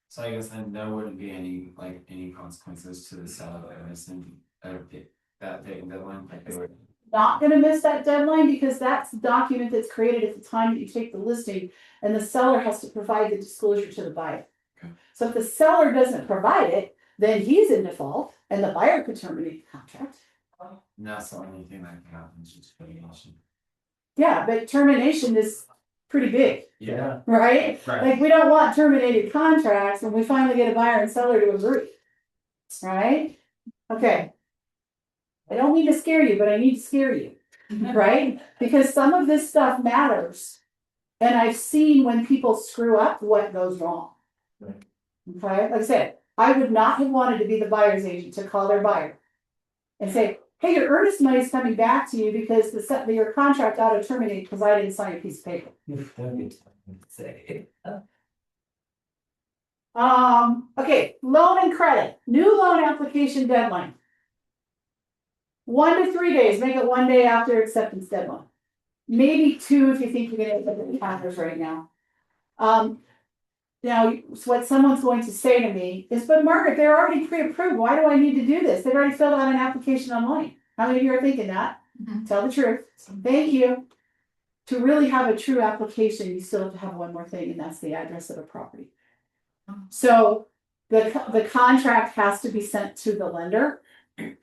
So I guess then there wouldn't be any consequences to the seller that missing that date and deadline, like they would. Not going to miss that deadline because that's the document that's created at the time that you take the listing, and the seller has to provide the disclosure to the buyer. Okay. So if the seller doesn't provide it, then he's in default, and the buyer could terminate the contract. And that's the only thing that can happen is just termination. Yeah, but termination is pretty big, Yeah. right? Right. Like we don't want terminated contracts when we finally get a buyer and seller to agree, right? Okay. I don't mean to scare you, but I need to scare you, right? Because some of this stuff matters. And I've seen when people screw up what goes wrong. Right. Okay, like I said, I would not have wanted to be the buyer's agent to call their buyer and say, hey, your earnest money is coming back to you because your contract auto terminated because I didn't sign a piece of paper. Okay, loan and credit, new loan application deadline. 1 to 3 days, make it 1 day after acceptance deadline. Maybe 2 if you think you're gonna get the calendars right now. Now, what someone's going to say to me is, but Margaret, they're already pre-approved. Why do I need to do this? They've already filled out an application online. How many of you are thinking that? Mhm. Tell the truth. Thank you. To really have a true application, you still have to have one more thing, and that's the address of the property. So the contract has to be sent to the lender.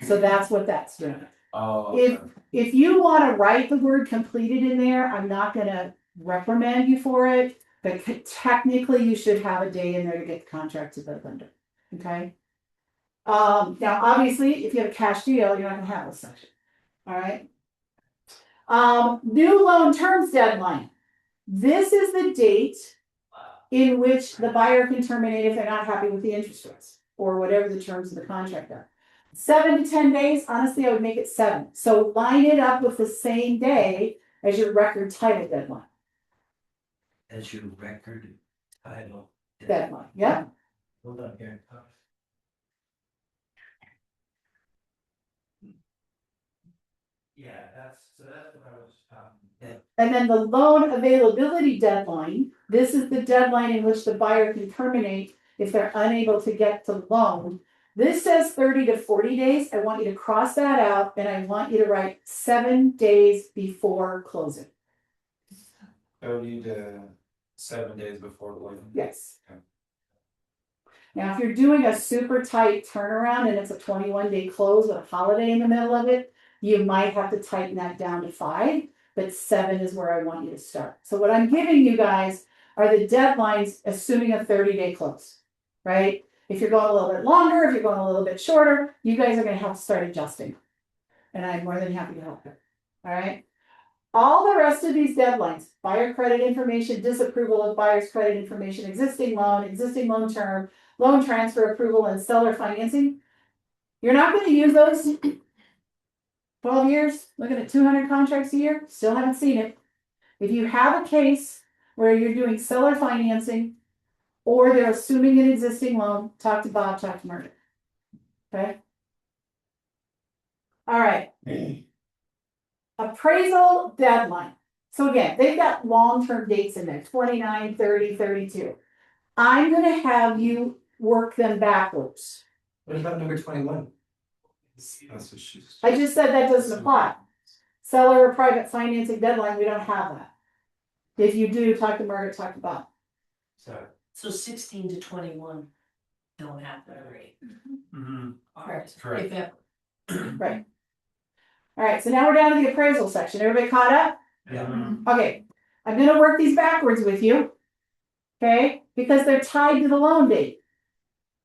So that's what that's doing. Oh. If you want to write the word completed in there, I'm not gonna reprimand you for it, but technically you should have a day in there to get the contract to the lender. Okay. Now obviously, if you have a cash deal, you're not gonna have this section. All right. New loan terms deadline. This is the date in which the buyer can terminate if they're not happy with the interest rates or whatever the terms of the contract are. 7 to 10 days, honestly, I would make it 7. So line it up with the same day as your record title deadline. As your record title. Deadline, yeah. Hold on here. Yeah, that's what I was talking. And then the loan availability deadline, this is the deadline in which the buyer can terminate if they're unable to get the loan. This says 30 to 40 days. I want you to cross that out and I want you to write 7 days before closing. 30 to 7 days before closing. Yes. Okay. Now, if you're doing a super tight turnaround and it's a 21-day close with a holiday in the middle of it, you might have to tighten that down to 5, but 7 is where I want you to start. So what I'm giving you guys are the deadlines, assuming a 30-day close, right? If you're going a little bit longer, if you're going a little bit shorter, you guys are going to have to start adjusting. And I'm more than happy to help you. All right. All the rest of these deadlines, buyer credit information, disapproval of buyer's credit information, existing loan term, loan transfer approval, and seller financing. You're not going to use those 12 years, looking at 200 contracts a year, still haven't seen it. If you have a case where you're doing seller financing, or they're assuming an existing loan, talk to Bob, talk to Margaret. Okay? All right. appraisal deadline. So again, they've got long-term dates in there, 29, 30, 32. I'm gonna have you work them backwards. What about number 21? That's what she's. I just said that doesn't apply. Seller or private financing deadline, we don't have that. If you do, talk to Margaret, talk to Bob. Sorry. So 16 to 21 don't have that rate. Mm-hmm. Correct. Correct. If ever. Right. All right, so now we're down to the appraisal section. Everybody caught up? Yeah. Okay, I'm gonna work these backwards with you. Okay, because they're tied to the loan date.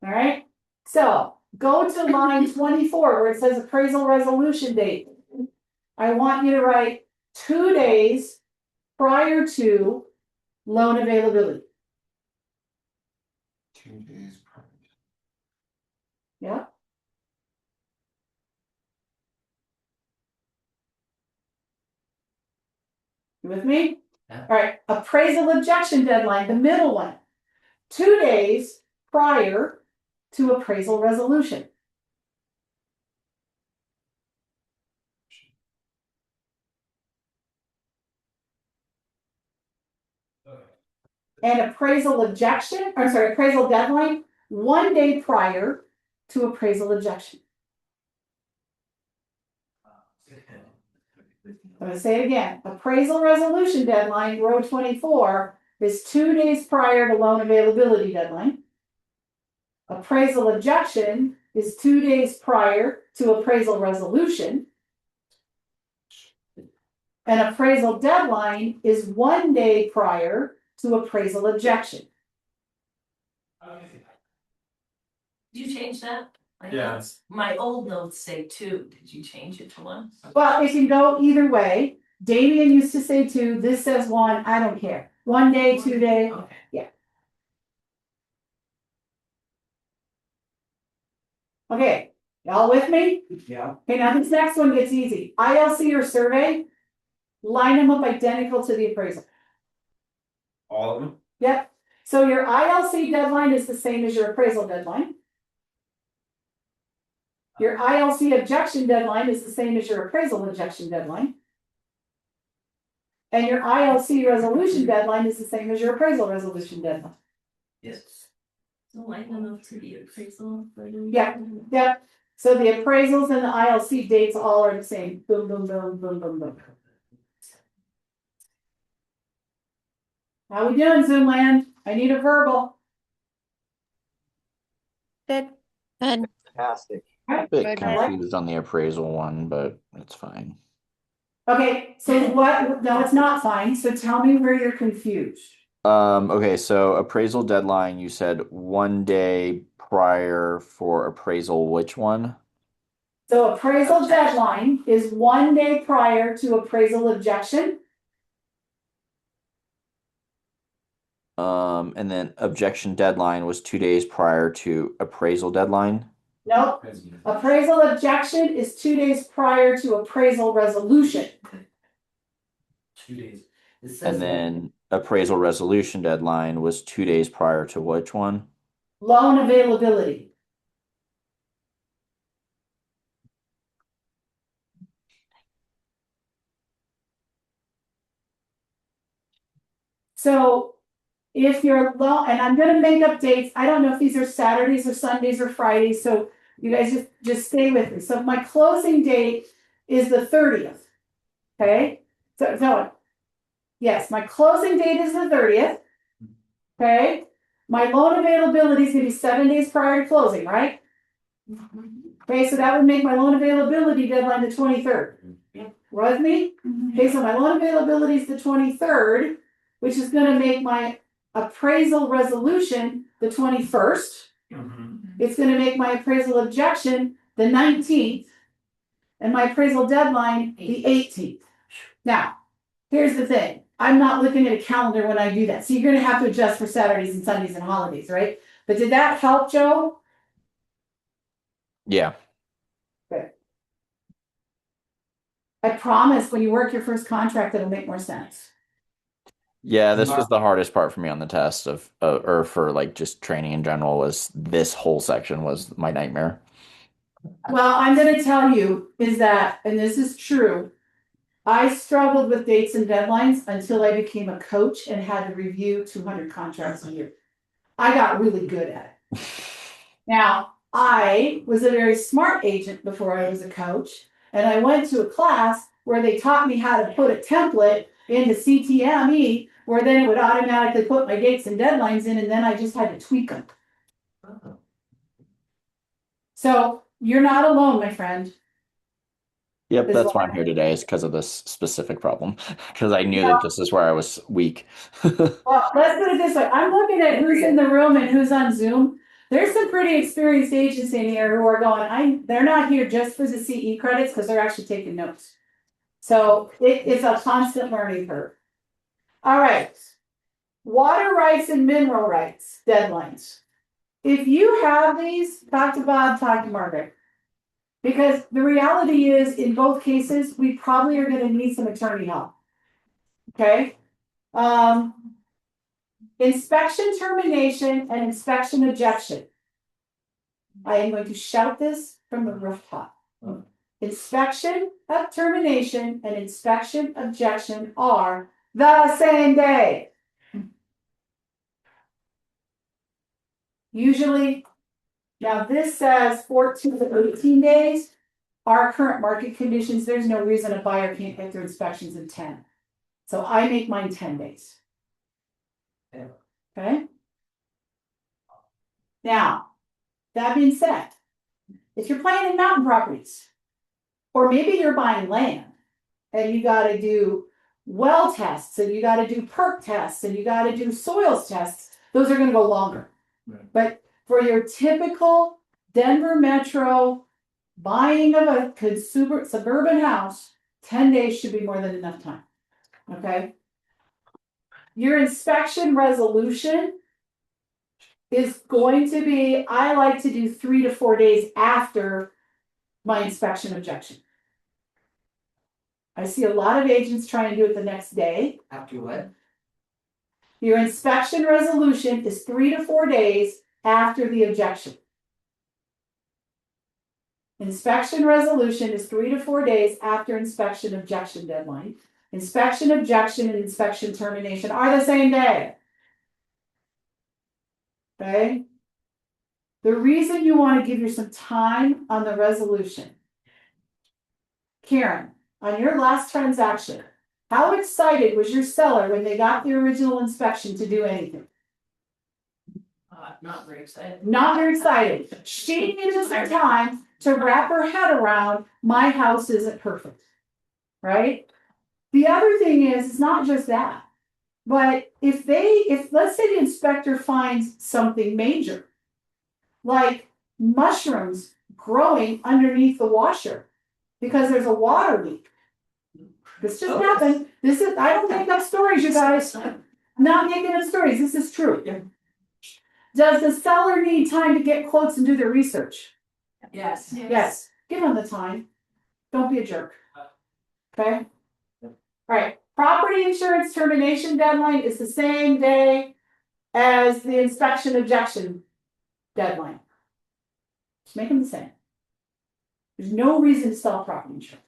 All right, so go to line 24 where it says appraisal resolution date. I want you to write 2 days prior to loan availability. 2 days prior. Yeah. You with me? Yeah. All right, appraisal objection deadline, the middle one. 2 days prior to appraisal resolution. And appraisal objection, or sorry, appraisal deadline, 1 day prior to appraisal objection. I'm gonna say it again, appraisal resolution deadline, row 24, is 2 days prior to loan availability deadline. Appraisal objection is 2 days prior to appraisal resolution. An appraisal deadline is 1 day prior to appraisal objection. Did you change that? I Yeah. know my old notes say 2. Did you change it to 1? Well, it can go either way. Damien used to say 2, this says 1, I don't care. 1 day, 2 day, Okay. yeah. Okay, y'all with me? Yeah. Okay, now this next one gets easy. ILC or survey, line them up identical to the appraisal. All of them? Yep, so your ILC deadline is the same as your appraisal deadline. Your ILC objection deadline is the same as your appraisal objection deadline. And your ILC resolution deadline is the same as your appraisal resolution deadline. Yes. So line them up to the appraisal. Yeah, yeah. So the appraisals and the ILC dates all are the same. Boom, boom, boom, boom, boom, boom. How we doing, Zoom land? I need a verbal. Fantastic. A bit confused on the appraisal one, but it's fine. Okay, so what? No, it's not fine. So tell me where you're confused. Okay, so appraisal deadline, you said 1 day prior for appraisal, which one? So appraisal deadline is 1 day prior to appraisal objection. And then objection deadline was 2 days prior to appraisal deadline. Nope. Appraisal objection is 2 days prior to appraisal resolution. 2 days. It says And then appraisal resolution deadline was 2 days prior to which one? Loan availability. So if you're low, and I'm gonna make up dates, I don't know if these are Saturdays or Sundays or Fridays, so you guys just stay with me. So my closing date is the 30th. Okay, so yes, my closing date is the 30th. Okay, my loan availability is gonna be 7 days prior to closing, right? Okay, so that would make my loan availability deadline the 23rd. With me? Okay, so my loan availability is the 23rd, which is gonna make my appraisal resolution the 21st. It's gonna make my appraisal objection the 19th. And my appraisal deadline the 18th. Now, here's the thing. I'm not looking at a calendar when I do that. So you're gonna have to adjust for Saturdays and Sundays and holidays, right? But did that help, Joe? Yeah. I promise when you work your first contract, it'll make more sense. Yeah, this was the hardest part for me on the test of, or for like just training in general, was this whole section was my nightmare. Well, I'm gonna tell you is that, and this is true, I struggled with dates and deadlines until I became a coach and had to review 200 contracts a year. I got really good at it. Now, I was a very smart agent before I was a coach, and I went to a class where they taught me how to put a template into CTME, where then it would automatically put my dates and deadlines in, and then I just had to tweak them. So you're not alone, my friend. Yep, Is that's why- why I'm here today is because of this specific problem. Because I knew that this is where I was weak. Well, let's put it this way. I'm looking at who's in the room and who's on Zoom. There's some pretty experienced agents in here who are going, they're not here just for the CE credits because they're actually taking notes. So it's a constant learning curve. All right. Water rights and mineral rights deadlines. If you have these, talk to Bob, talk to Margaret. Because the reality is, in both cases, we probably are going to need some attorney help. Okay? Inspection termination and inspection objection. I am going to shout this from the rooftop. Inspection of termination and inspection objection are the same day. Usually, now this says 14 to 18 days. Our current market conditions, there's no reason a buyer can't get their inspections in 10. So I make mine 10 days. Okay? Now, that being said, if you're playing in mountain properties, or maybe you're buying land, and you got to do well tests, and you got to do perk tests, and you got to do soils tests, those are going to go longer. Right. But for your typical Denver Metro buying of a consumer suburban house, 10 days should be more than enough time. Okay? Your inspection resolution is going to be, I like to do 3 to 4 days after my inspection objection. I see a lot of agents try and do it the next day. After what? Your inspection resolution is 3 to 4 days after the objection. Inspection resolution is 3 to 4 days after inspection objection deadline. Inspection objection and inspection termination are the same day. Okay? The reason you want to give you some time on the resolution. Karen, on your last transaction, how excited was your seller when they got the original inspection to do anything? Not very excited. Not very excited. She needed some time to wrap her head around my house isn't perfect. Right? The other thing is, it's not just that. But if let's say the inspector finds something major, like mushrooms growing underneath the washer because there's a water leak. This just happened. I don't make up stories, you guys. I'm not making up stories. This is true. Does the seller need time to get quotes and do their research? Yes. Yes. Give them the time. Don't be a jerk. Okay? All right. Property insurance termination deadline is the same day as the inspection objection deadline. Just make them the same. There's no reason to sell property insurance.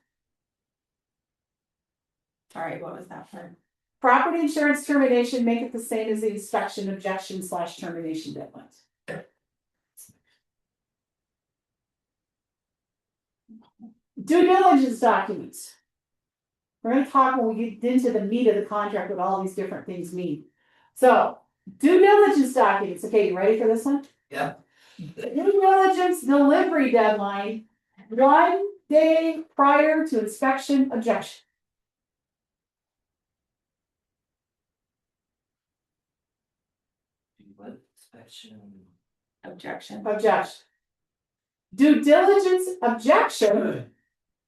All right, what was that for? Property insurance termination, make it the same as the inspection objection / termination deadlines. Due diligence documents. We're going to talk when we get into the meat of the contract what all these different things mean. So, due diligence documents. Okay, you ready for this one? Yeah. Due diligence delivery deadline 1 day prior to inspection objection. What inspection? Objection. Objection. Due diligence objection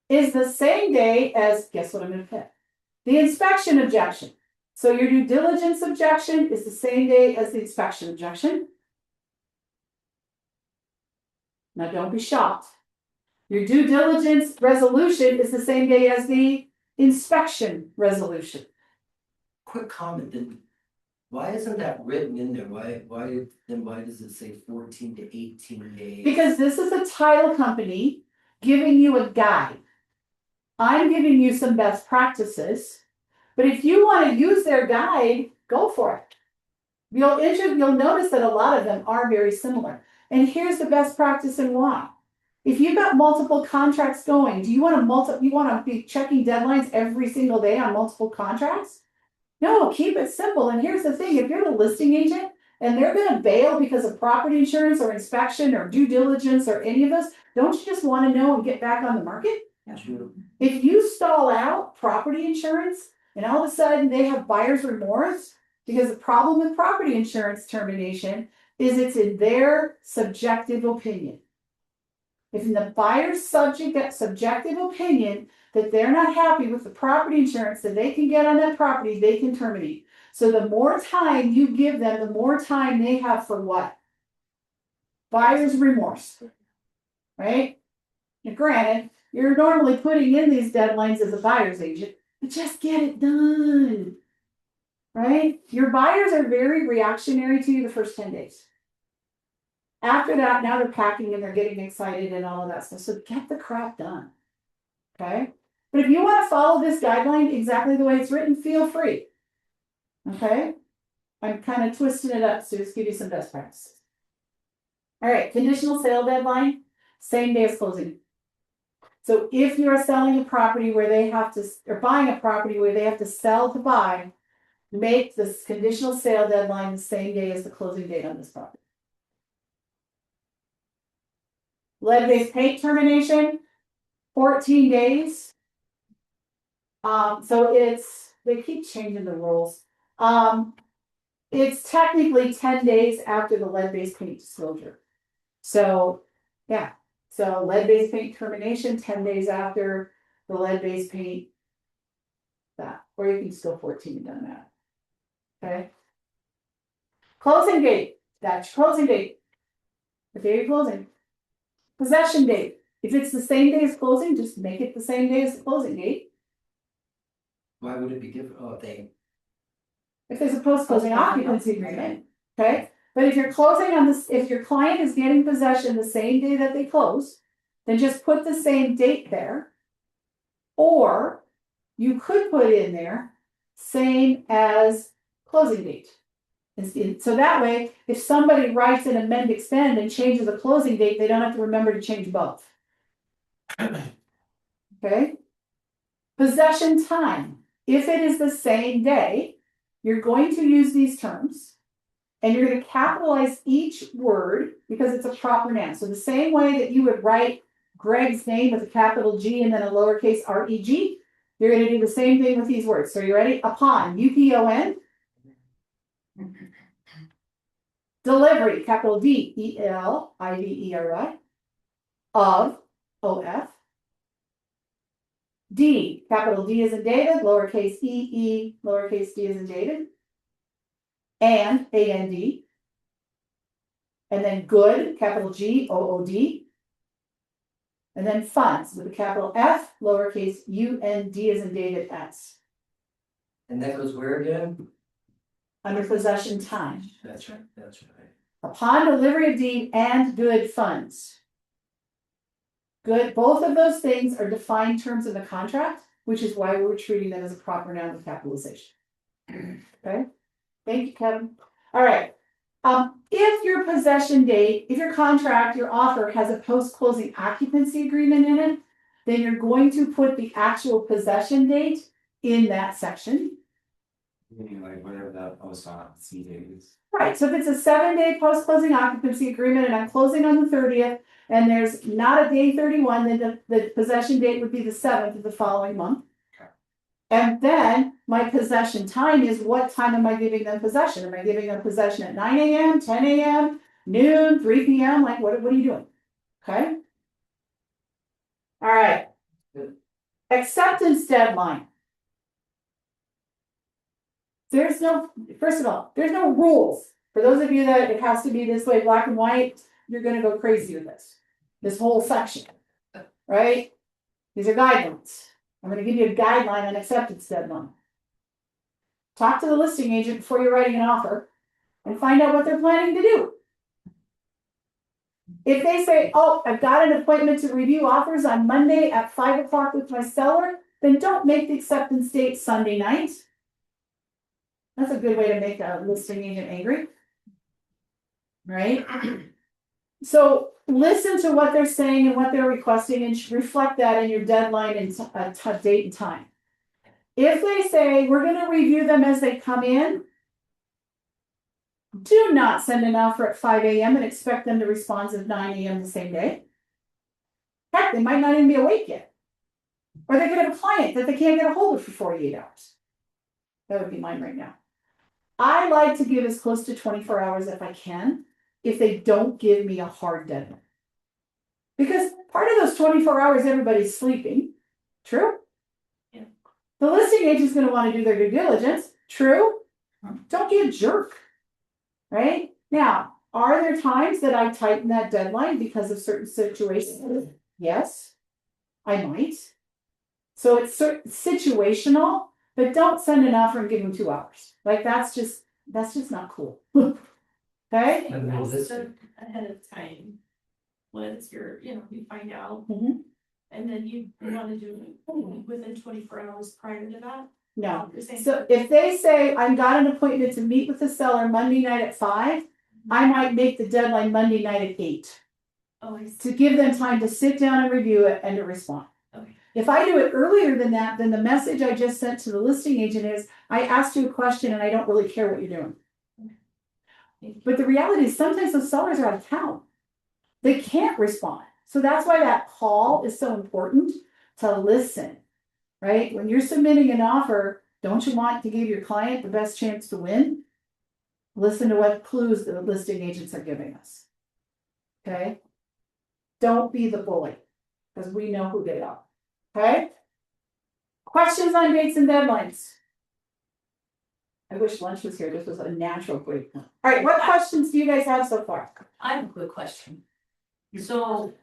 is the same day as, guess what I'm going to pick? The inspection objection. So your due diligence objection is the same day as the inspection objection. Now don't be shocked. Your due diligence resolution is the same day as the inspection resolution. Quick comment then. Why isn't that written in there? Why does it say 14 to 18 days? Because this is a title company giving you a guide. I'm giving you some best practices, but if you want to use their guide, go for it. You'll notice that a lot of them are very similar. And here's the best practice and why. If you've got multiple contracts going, do you want to be checking deadlines every single day on multiple contracts? No, keep it simple. And here's the thing, if you're the listing agent and they're gonna bail because of property insurance or inspection or due diligence or any of this, don't you just want to know and get back on the market? True. If you stall out property insurance and all of a sudden they have buyer's remorse, because the problem with property insurance termination is it's in their subjective opinion. If in the buyer's subjective opinion that they're not happy with the property insurance that they can get on that property, they can terminate. So the more time you give them, the more time they have for what? Buyer's remorse, right? Now, granted, you're normally putting in these deadlines as a buyer's agent, but just get it done, right? Your buyers are very reactionary to you the first 10 days. After that, now they're packing and they're getting excited and all of that stuff. So get the crap done. Okay. But if you want to follow this guideline exactly the way it's written, feel free. Okay. I'm kind of twisting it up so just give you some best practices. All right. Conditional sale deadline, same day as closing. So if you're selling a property where they have to, or buying a property where they have to sell to buy, make this conditional sale deadline the same day as the closing date on this property. Lead-based paint termination, 14 days. So they keep changing the rules. It's technically 10 days after the lead-based paint disclosure. So, yeah. So lead-based paint termination, 10 days after the lead-based paint that, or you can still 14 and done that. Okay. Closing date, that's your closing date. The day of closing. Possession date. If it's the same day as closing, just make it the same day as the closing date. Why would it be different? Oh, If there's a post-closing occupancy agreement, okay? But if you're closing on this, if your client is getting possession the same day that they close, then just put the same date there. Or you could put in there, same as closing date. So that way, if somebody writes an amend extend and changes the closing date, they don't have to remember to change both. Okay? Possession time. If it is the same day, you're going to use these terms and you're going to capitalize each word because it's a proper noun. So the same way that you would write Greg's name with a capital G and then a lowercase R-E-G, you're going to do the same thing with these words. So you ready? Upon, U-P-O-N. Delivery, capital D-E-L-I-V-E-R-Y. Of, O-F. D, capital D as in David, lowercase e, lowercase d as in David. And, A-N-D. And then good, capital G, O-O-D. And then funds with a capital F, lowercase U-N-D as in David, S. and that goes where again? Under possession time. That's right. Upon delivery of deed and good funds. Good, both of those things are defined terms in the contract, which is why we're treating them as a proper noun with capitalization. Okay, thank you, Kevin. All right. If your possession date, if your contract, your offer has a post-closing occupancy agreement in it, then you're going to put the actual possession date in that section. Meaning like whatever that post occupancy date is. Right, so if it's a 7-day post-closing occupancy agreement and I'm closing on the 30th and there's not a day 31, then the possession date would be the 7th of the following month. Okay. And then my possession time is what time am I giving them possession? Am I giving them possession at 9 a.m., 10 a.m., noon, 3 p.m.? Like what are you doing? Okay. All right. Acceptance deadline. First of all, there's no rules. For those of you that it has to be this way, black and white, you're going to go crazy with this whole section, right? These are guidelines. I'm going to give you a guideline on acceptance deadline. Talk to the listing agent before you're writing an offer and find out what they're planning to do. If they say, oh, I've got an appointment to review offers on Monday at 5 o'clock with my seller, then don't make the acceptance date Sunday night. That's a good way to make a listing agent angry. Right? So listen to what they're saying and what they're requesting and reflect that in your deadline and date and time. If they say, we're gonna review them as they come in, do not send an offer at 5 a.m. and expect them to respond at 9 a.m. the same day. Heck, they might not even be awake yet. Or they could have a client that they can't get a hold of for 48 hours. That would be mine right now. I like to give as close to 24 hours if I can, if they don't give me a hard deadline. Because part of those 24 hours, everybody's sleeping. True? Yeah. The listing agent's going to want to do their due diligence. True? Don't be a jerk. Right? Now, are there times that I tighten that deadline because of certain situations? Yes, I might. So it's situational, but don't send an offer and give them 2 hours. Like that's just not cool. Okay? And then this- Ahead of time. When it's you find out. Mhm. And then you want to do it within 24 hours prior to that? No. You're saying- So if they say, I've got an appointment to meet with the seller Monday night at 5, I might make the deadline Monday night at 8 Oh, I see. to give them time to sit down and review it and to respond. Okay. If I do it earlier than that, then the message I just sent to the listing agent is, I asked you a question and I don't really care what you're doing. But the reality is sometimes those sellers are out of town. They can't respond. So that's why that call is so important, to listen, right? When you're submitting an offer, don't you want to give your client the best chance to win? Listen to what clues the listing agents are giving us. Okay? Don't be the bully, because we know who they are. Okay? Questions on dates and deadlines? I wish lunch was here. This was a natural break. All right, what questions do you guys have so far? I have a quick question. So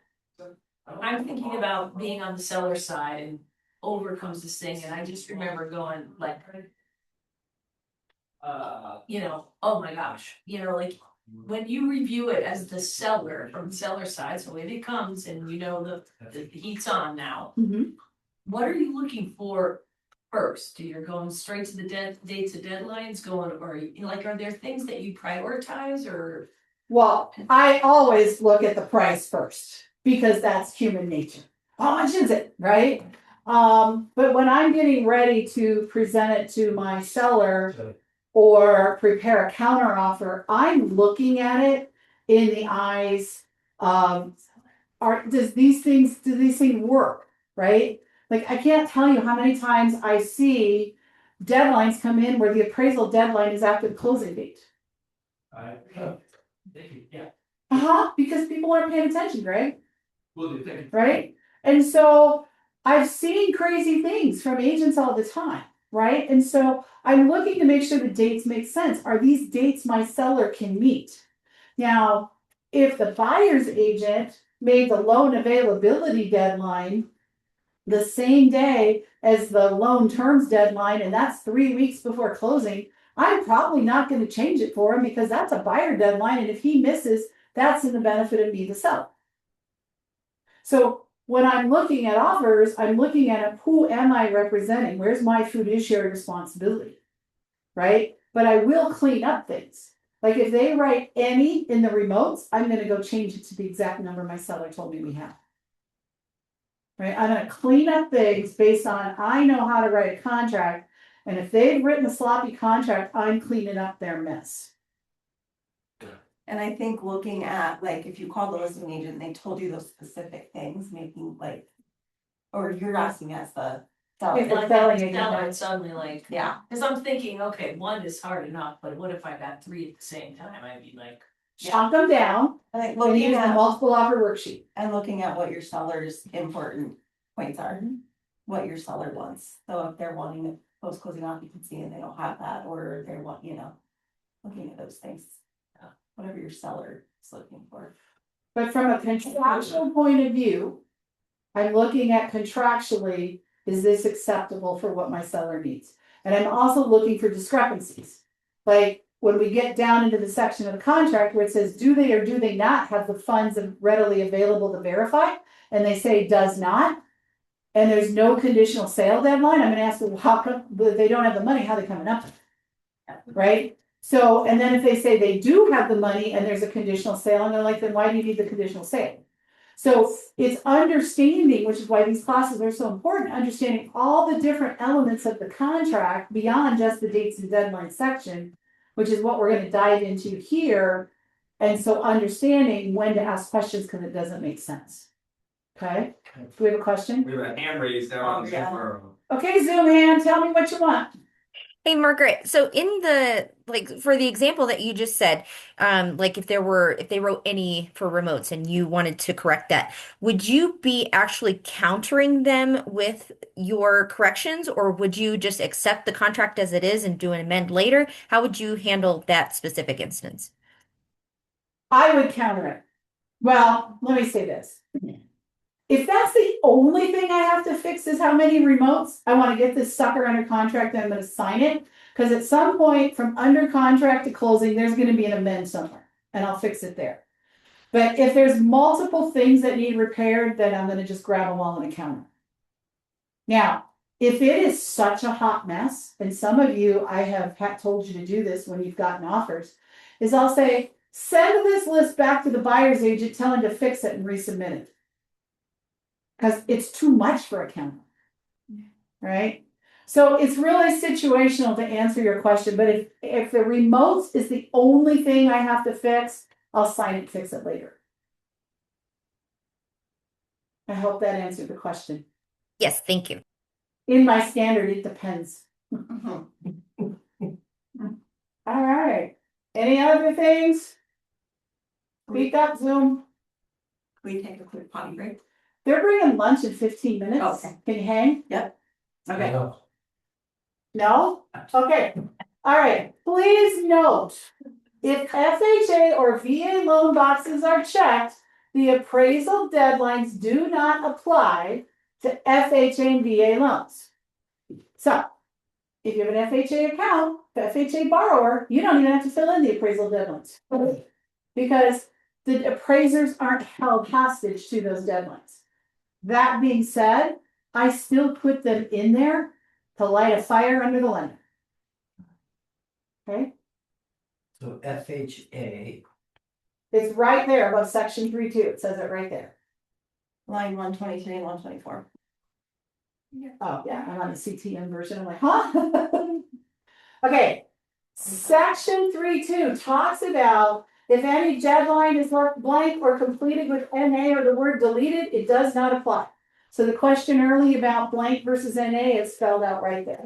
I'm thinking about being on the seller side and over comes this thing and I just remember going like, oh my gosh, like when you review it as the seller from the seller side, so when it comes and the heat's on now, what are you looking for first? You're going straight to the dates and deadlines are there things that you prioritize or? Well, I always look at the price first because that's human nature. How much is it, right? But when I'm getting ready to present it to my seller or prepare a counter offer, I'm looking at it in the eyes of, do these things work, right? Like I can't tell you how many times I see deadlines come in where the appraisal deadline is after the closing date. Yeah. Because people aren't paying attention, Greg. Right? And so I've seen crazy things from agents all the time, right? And so I'm looking to make sure the dates make sense. Are these dates my seller can meet? Now, if the buyer's agent made the loan availability deadline the same day as the loan terms deadline, and that's 3 weeks before closing, I'm probably not going to change it for him because that's a buyer deadline. And if he misses, that's in the benefit of me, the seller. So when I'm looking at offers, I'm looking at who am I representing? Where's my fiduciary responsibility? Right? But I will clean up things. Like if they write any in the remotes, I'm going to go change it to the exact number my seller told me we have. Right? I'm going to clean up things based on I know how to write a contract. And if they've written a sloppy contract, I'm cleaning up their mess. And I think looking at, like, if you call the listing agent, and they told you those specific things, making like, or you're asking as the seller. If Like selling that agent seller knows. suddenly like, Yeah, because I'm thinking, okay, one is hard enough, but what if I got 3 at the same time? I'd be like, Chunk them down I think and looking use the at, multiple offer worksheet. and looking at what your seller's important points are, what your seller wants. So if they're wanting a post-closing occupancy and they don't have that, or they want, looking at those things. Whatever your seller is looking for. But from a contractual point of view, I'm looking at contractually, is this acceptable for what my seller needs? And I'm also looking for discrepancies. Like when we get down into the section of the contract where it says, do they or do they not have the funds readily available to verify? And they say does not, and there's no conditional sale deadline, I'm gonna ask, well, how come, if they don't have the money, how are they coming up with it? Right? So, and then if they say they do have the money and there's a conditional sale, and they're like, then why do you need the conditional sale? So it's understanding, which is why these classes are so important, understanding all the different elements of the contract beyond just the dates and deadlines section, which is what we're gonna dive into here. And so understanding when to ask questions because it doesn't make sense. Okay, do we have a question? We have a hand raised down. Okay, Zoom hand, tell me what you want. Hey Margaret, so in the like for the example that you just said, like if they wrote any for remotes and you wanted to correct that, would you be actually countering them with your corrections, or would you just accept the contract as it is and do an amend later? How would you handle that specific instance? I would counter it. Well, let me say this. If that's the only thing I have to fix is how many remotes, I want to get this sucker under contract and I'm going to sign it. Because at some point from under contract to closing, there's going to be an amend somewhere and I'll fix it there. But if there's multiple things that need repaired, then I'm going to just grab them all in a counter. Now, if it is such a hot mess, and some of you, I have told you to do this when you've gotten offers, is I'll say, send this list back to the buyer's agent, tell him to fix it and resubmit it. Because it's too much for a counter, right? So it's really situational to answer your question, but if the remotes is the only thing I have to fix, I'll sign it and fix it later. I hope that answered the question. Yes, thank you. In my standard, it depends. All right. Any other things? Speak up, Zoom. Can we take a quick potty break? They're bringing lunch in 15 minutes. Okay. Can you hang? Yep. Okay. No? Okay. All right. Please note, if FHA or VA loan boxes are checked, the appraisal deadlines do not apply to FHA and VA loans. So, if you have an FHA account, FHA borrower, you don't even have to fill in the appraisal deadlines. Because the appraisers aren't held hostage to those deadlines. That being said, I still put them in there to light a fire under the lender. Okay? So FHA, It's right there above section 3.2. It says it right there. Line 123 and 124. Oh, yeah, I'm on the CTM version. I'm like, huh? Okay. Section 3.2 talks about if any deadline is left blank or completed with NA or the word deleted, it does not apply. So the question early about blank versus NA is spelled out right there.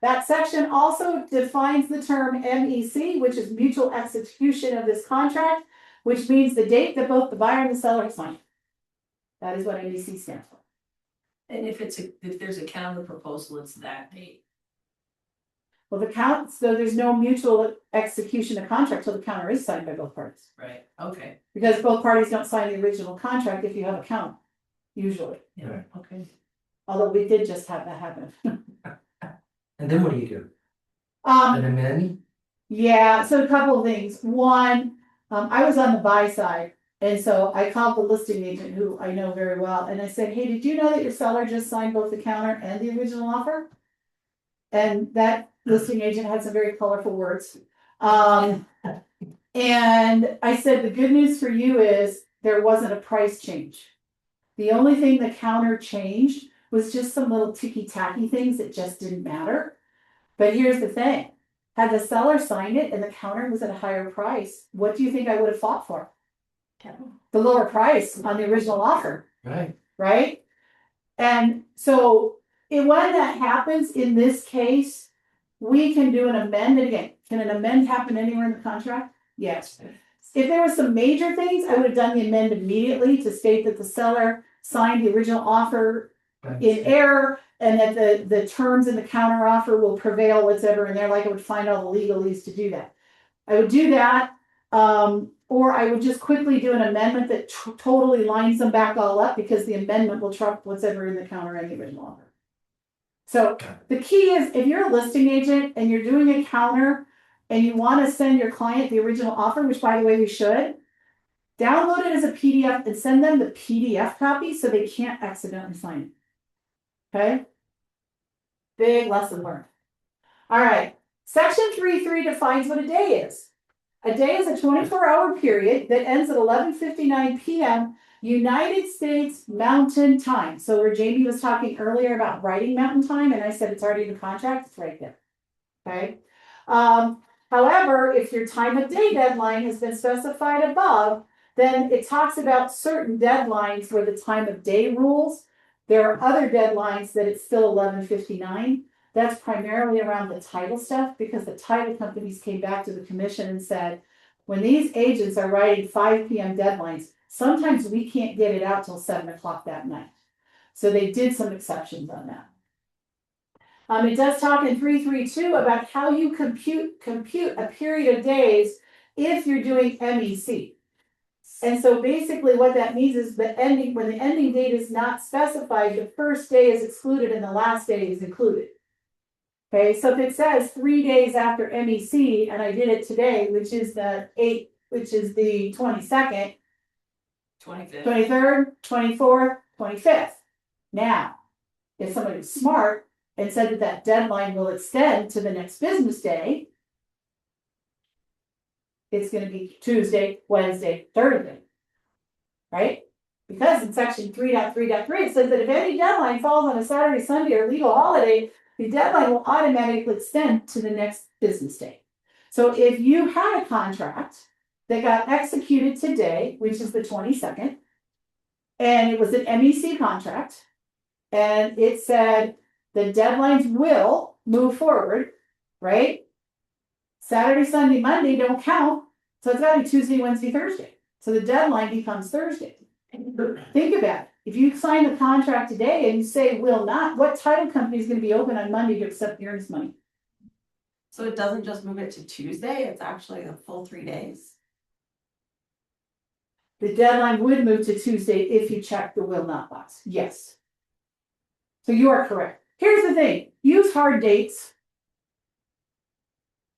That section also defines the term MEC, which is mutual execution of this contract, which means the date that both the buyer and the seller sign. That is what MEC stands for. And if there's a counter proposal, it's that date. Well, so there's no mutual execution of contract till the counter is signed by both parties. Right, okay, Because both parties don't sign the original contract if you have a counter, usually. yeah, okay. Although we did just have that happen. and then what do you do? An amend? Yeah, so a couple of things. One, I was on the buy side. And so I called the listing agent who I know very well. And I said, hey, did you know that your seller just signed both the counter and the original offer? And that listing agent had some very colorful words. And I said, the good news for you is there wasn't a price change. The only thing the counter changed was just some little ticky-tacky things that just didn't matter. But here's the thing. Had the seller signed it and the counter was at a higher price, what do you think I would have fought for? The lower price on the original offer. Right. Right? And so when that happens in this case, we can do an amend. And again, can an amend happen anywhere in the contract? Yes. If there were some major things, I would have done the amend immediately to state that the seller signed the original offer in error and that the terms in the counter offer will prevail, whatever in there. Like I would find all the legalese to do that. I would do that. Or I would just quickly do an amendment that totally lines them back all up because the amendment will trump whatever in the counter and the original offer. So the key is if you're a listing agent and you're doing a counter and you want to send your client the original offer, which by the way, we should, download it as a PDF and send them the PDF copy so they can't accidentally sign it. Okay? Big lesson learned. All right. Section 3.3 defines what a day is. A day is a 24-hour period that ends at 11:59 p.m. United States Mountain Time. So where Jamie was talking earlier about writing Mountain Time, and I said it's already in the contract, it's right there. Okay. However, if your time of day deadline has been specified above, then it talks about certain deadlines where the time of day rules. There are other deadlines that it's still 11:59. That's primarily around the title stuff because the title companies came back to the commission and said, when these agents are writing 5 p.m. deadlines, sometimes we can't get it out till 7 o'clock that night. So they did some exceptions on that. It does talk in 332 about how you compute a period of days if you're doing MEC. And so basically what that means is when the ending date is not specified, the first day is excluded and the last day is included. Okay, so if it says 3 days after MEC, and I did it today, which is the 22nd, 25th. 23rd, 24th, 25th. Now, if somebody's smart and said that deadline will extend to the next business day, it's going to be Tuesday, Wednesday, Thursday, right? Because in section 3.3.3, it says that if any deadline falls on a Saturday, Sunday, or legal holiday, the deadline will automatically extend to the next business day. So if you had a contract that got executed today, which is the 22nd, and it was an MEC contract, and it said the deadlines will move forward, right? Saturday, Sunday, Monday don't count, so it's got to be Tuesday, Wednesday, Thursday. So the deadline becomes Thursday. Think about it. If you sign the contract today and you say will not, what title company is going to be open on Monday to accept the earnest money? So it doesn't just move it to Tuesday, it's actually a full 3 days. The deadline would move to Tuesday if you check the will not box. Yes. So you are correct. Here's the thing. Use hard dates.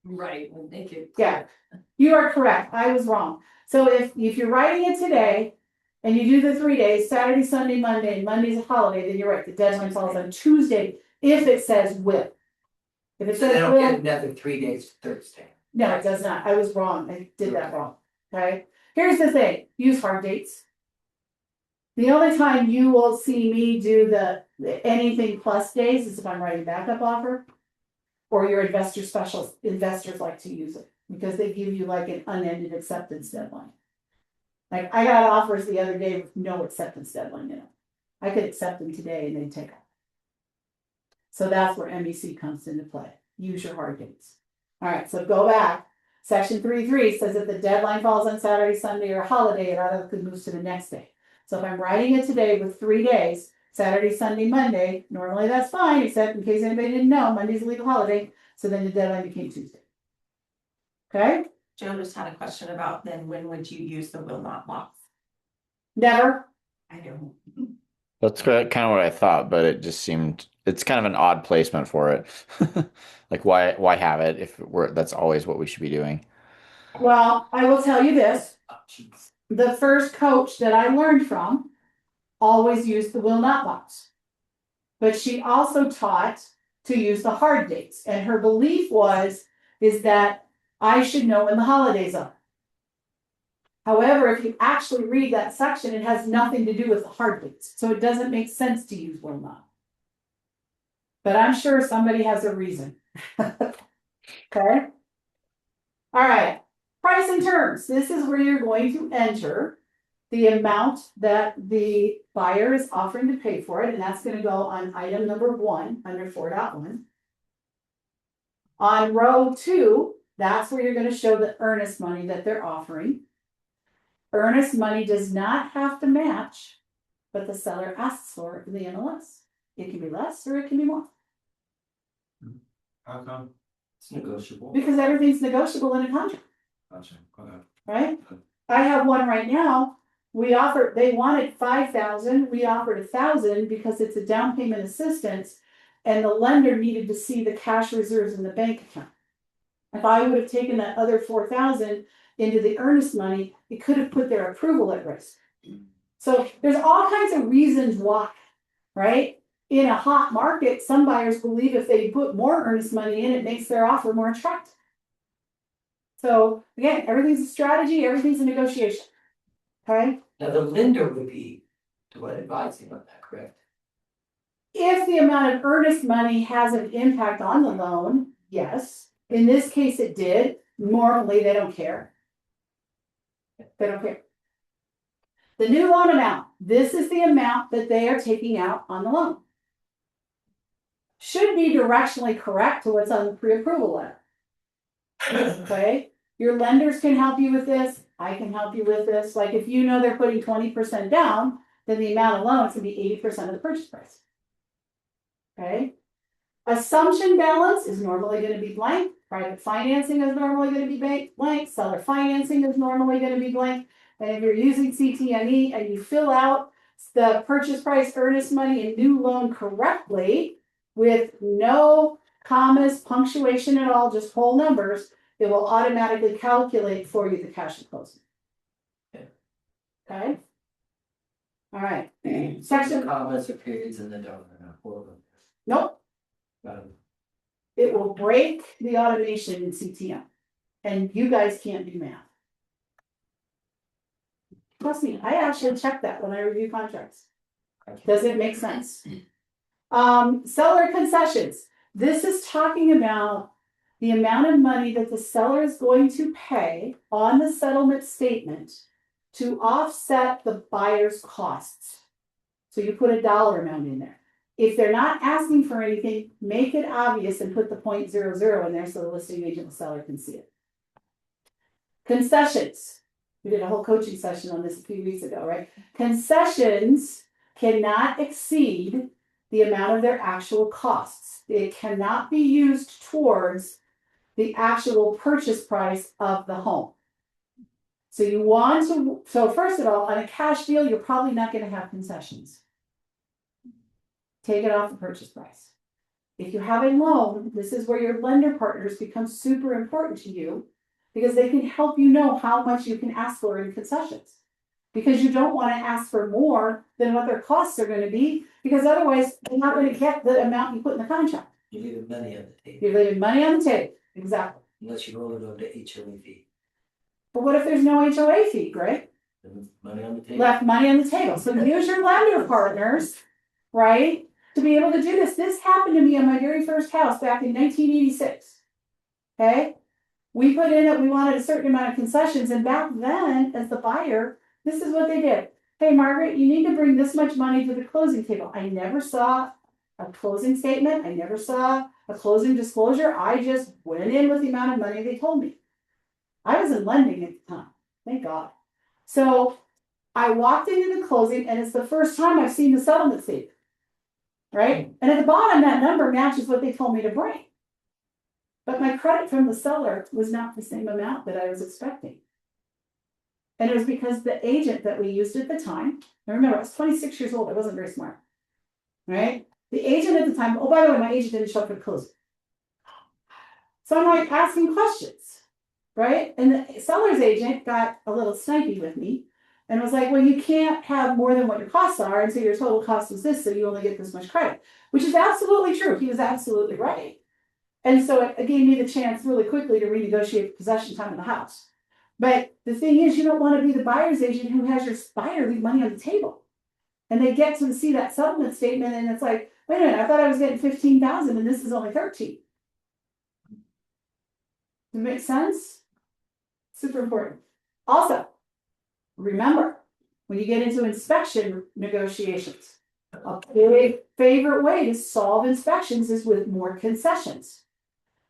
Right, we'll make it. Yeah, you are correct. I was wrong. So if you're writing it today and you do the 3 days, Saturday, Sunday, Monday, and Monday's a holiday, then you're right. The deadline falls on Tuesday if it says will. If it So they says don't will, get another 3 days to Thursday. no, it does not. I was wrong. I did that wrong. Okay. Here's the thing. Use hard dates. The only time you will see me do the anything plus days is if I'm writing backup offer, or your investors like to use it because they give you like an unended acceptance deadline. Like I got offers the other day with no acceptance deadline in it. I could accept them today and they'd take them. So that's where MEC comes into play. Use your hard dates. All right, so go back. Section 3.3 says that the deadline falls on Saturday, Sunday, or holiday, it automatically moves to the next day. So if I'm writing it today with 3 days, Saturday, Sunday, Monday, normally that's fine, except in case anybody didn't know, Monday's a legal holiday, so then the deadline became Tuesday. Okay? Joe just had a question about then when would you use the will not box? Never. I don't. That's kind of what I thought, but it just seemed it's kind of an odd placement for it. Like why have it if that's always what we should be doing? Well, I will tell you this. Oh, jeez. The first coach that I learned from always used the will not box. But she also taught to use the hard dates. And her belief is that I should know when the holidays are. However, if you actually read that section, it has nothing to do with the hard dates. So it doesn't make sense to use will not. But I'm sure somebody has a reason. Okay. All right. Price and terms. This is where you're going to enter the amount that the buyer is offering to pay for it. And that's going to go on item number 1 under 4.1. On row 2, that's where you're going to show the earnest money that they're offering. Earnest money does not have to match what the seller asks for in the MLS. It can be less or it can be more. How come? It's negotiable. Because everything's negotiable in a contract, Gotcha, okay. right? I have one right now. They wanted 5,000. We offered 1,000 because it's a down payment assistance and the lender needed to see the cash reserves in the bank account. If I would have taken that other 4,000 into the earnest money, it could have put their approval at risk. So there's all kinds of reasons why, right? In a hot market, some buyers believe if they put more earnest money in, it makes their offer more attractive. So again, everything's a strategy, everything's a negotiation. Okay? Now, the lender would be the one advising on that, correct? If the amount of earnest money has an impact on the loan, yes. In this case, it did. Normally, they don't care. They don't care. The new loan amount, this is the amount that they are taking out on the loan. Should be directionally correct to what's on the pre-approval letter. Okay? Your lenders can help you with this. I can help you with this. Like if you know they're putting 20% down, then the amount of loan is going to be 80% of the purchase price. Okay? Assumption balance is normally going to be blank. Private financing is normally going to be blank. Seller financing is normally going to be blank. And if you're using CTME and you fill out the purchase price, earnest money, and new loan correctly with no commas, punctuation at all, just whole numbers, it will automatically calculate for you the cash at closing. Okay? All right. Section comments or periods in the dollar. Nope. Got it. It will break the automation in CTM. And you guys can't do math. Trust me, I actually check that when I review contracts. Does it make sense? Seller concessions. This is talking about the amount of money that the seller is going to pay on the settlement statement to offset the buyer's costs. So you put a dollar amount in there. If they're not asking for anything, make it obvious and put the 0.00 in there so the listing agent or seller can see it. Concessions. We did a whole coaching session on this a few weeks ago, right? Concessions cannot exceed the amount of their actual costs. It cannot be used towards the actual purchase price of the home. So you want to, so first of all, on a cash deal, you're probably not going to have concessions. Take it off the purchase price. If you have a loan, this is where your lender partners become super important to you because they can help you know how much you can ask for in concessions. Because you don't want to ask for more than what their costs are going to be, because otherwise they're not going to get the amount you put in the contract. You're leaving money on the table. You're leaving money on the table. Exactly. Unless you roll it over to HOA fee. But what if there's no HOA fee, Greg? Then money on the table. Left money on the table. So use your lender partners, right, to be able to do this. This happened to me on my very first house back in 1986. Okay? We put in that we wanted a certain amount of concessions, and back then, as the buyer, this is what they did. Hey, Margaret, you need to bring this much money to the closing table. I never saw a closing statement. I never saw a closing disclosure. I just went in with the amount of money they told me. I was in lending at the time. Thank God. So I walked into the closing, and it's the first time I've seen the settlement statement. Right? And at the bottom, that number matches what they told me to bring. But my credit from the seller was not the same amount that I was expecting. And it was because the agent that we used at the time, and remember, I was 26 years old, I wasn't very smart. Right? The agent at the time, oh, by the way, my agent didn't show up for the closing. So I'm like asking questions, right? And the seller's agent got a little snipey with me and was like, well, you can't have more than what your costs are. And so your total cost is this, so you only get this much credit, which is absolutely true. He was absolutely right. And so it gave me the chance really quickly to renegotiate the possession time of the house. But the thing is, you don't want to be the buyer's agent who has your buyer leave money on the table. And they get to see that settlement statement and it's like, wait a minute, I thought I was getting 15,000 and this is only 13. Does it make sense? Super important. Also, remember, when you get into inspection negotiations, a big favorite way to solve inspections is with more concessions.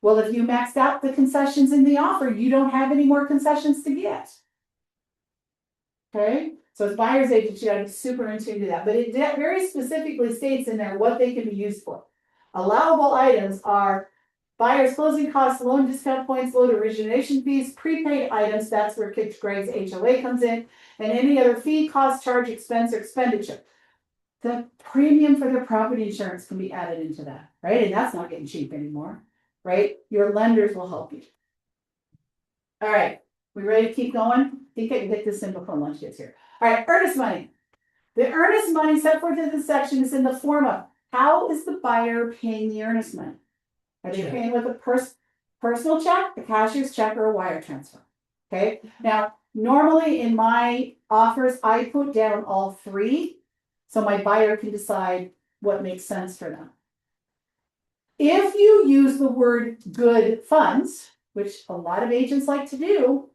Well, if you maxed out the concessions in the offer, you don't have any more concessions to get. Okay? So as buyer's agents, you gotta be super in tune to that. But it very specifically states in there what they can be used for. Allowable items are buyer's closing costs, loan discount points, loan origination fees, prepaid items, that's where Greg's HOA comes in, and any other fee, cost, charge, expense, or expenditure. The premium for their property insurance can be added into that, right? And that's not getting cheap anymore. Right? Your lenders will help you. All right, we ready to keep going? I think I can get this in before lunch gets here. All right, earnest money. The earnest money set forth in this section is in the form of, how is the buyer paying the earnest money? Are they paying with a personal check, a cashier's check, or a wire transfer? Okay, now, normally in my offers, I put down all three, so my buyer can decide what makes sense for them. If you use the word good funds, which a lot of agents like to do,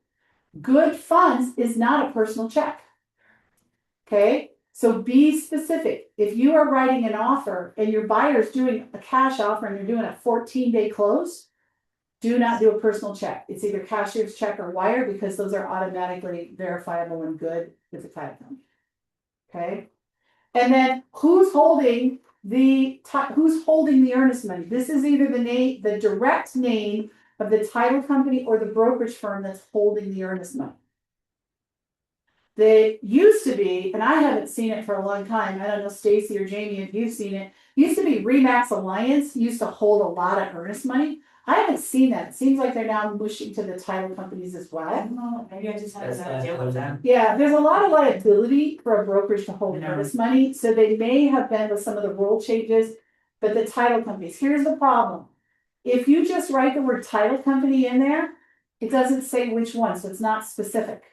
good funds is not a personal check. Okay, so be specific. If you are writing an offer and your buyer is doing a cash offer and you're doing a 14-day close, do not do a personal check. It's either cashier's check or wire, because those are automatically verifiable and good with the title company. Okay, and then who's holding the earnest money? This is either the direct name of the title company or the brokerage firm that's holding the earnest money. They used to be, and I haven't seen it for a long time. I don't know, Stacy or Jamie, if you've seen it. Used to be Remax Alliance used to hold a lot of earnest money. I haven't seen that. It seems like they're now pushing to the title companies as well. Maybe I just haven't had to deal with that. Yeah, there's a lot of liability for a brokerage to hold earnest money, so they may have been with some of the rule changes, but the title companies, here's the problem. If you just write the word title company in there, it doesn't say which one, so it's not specific.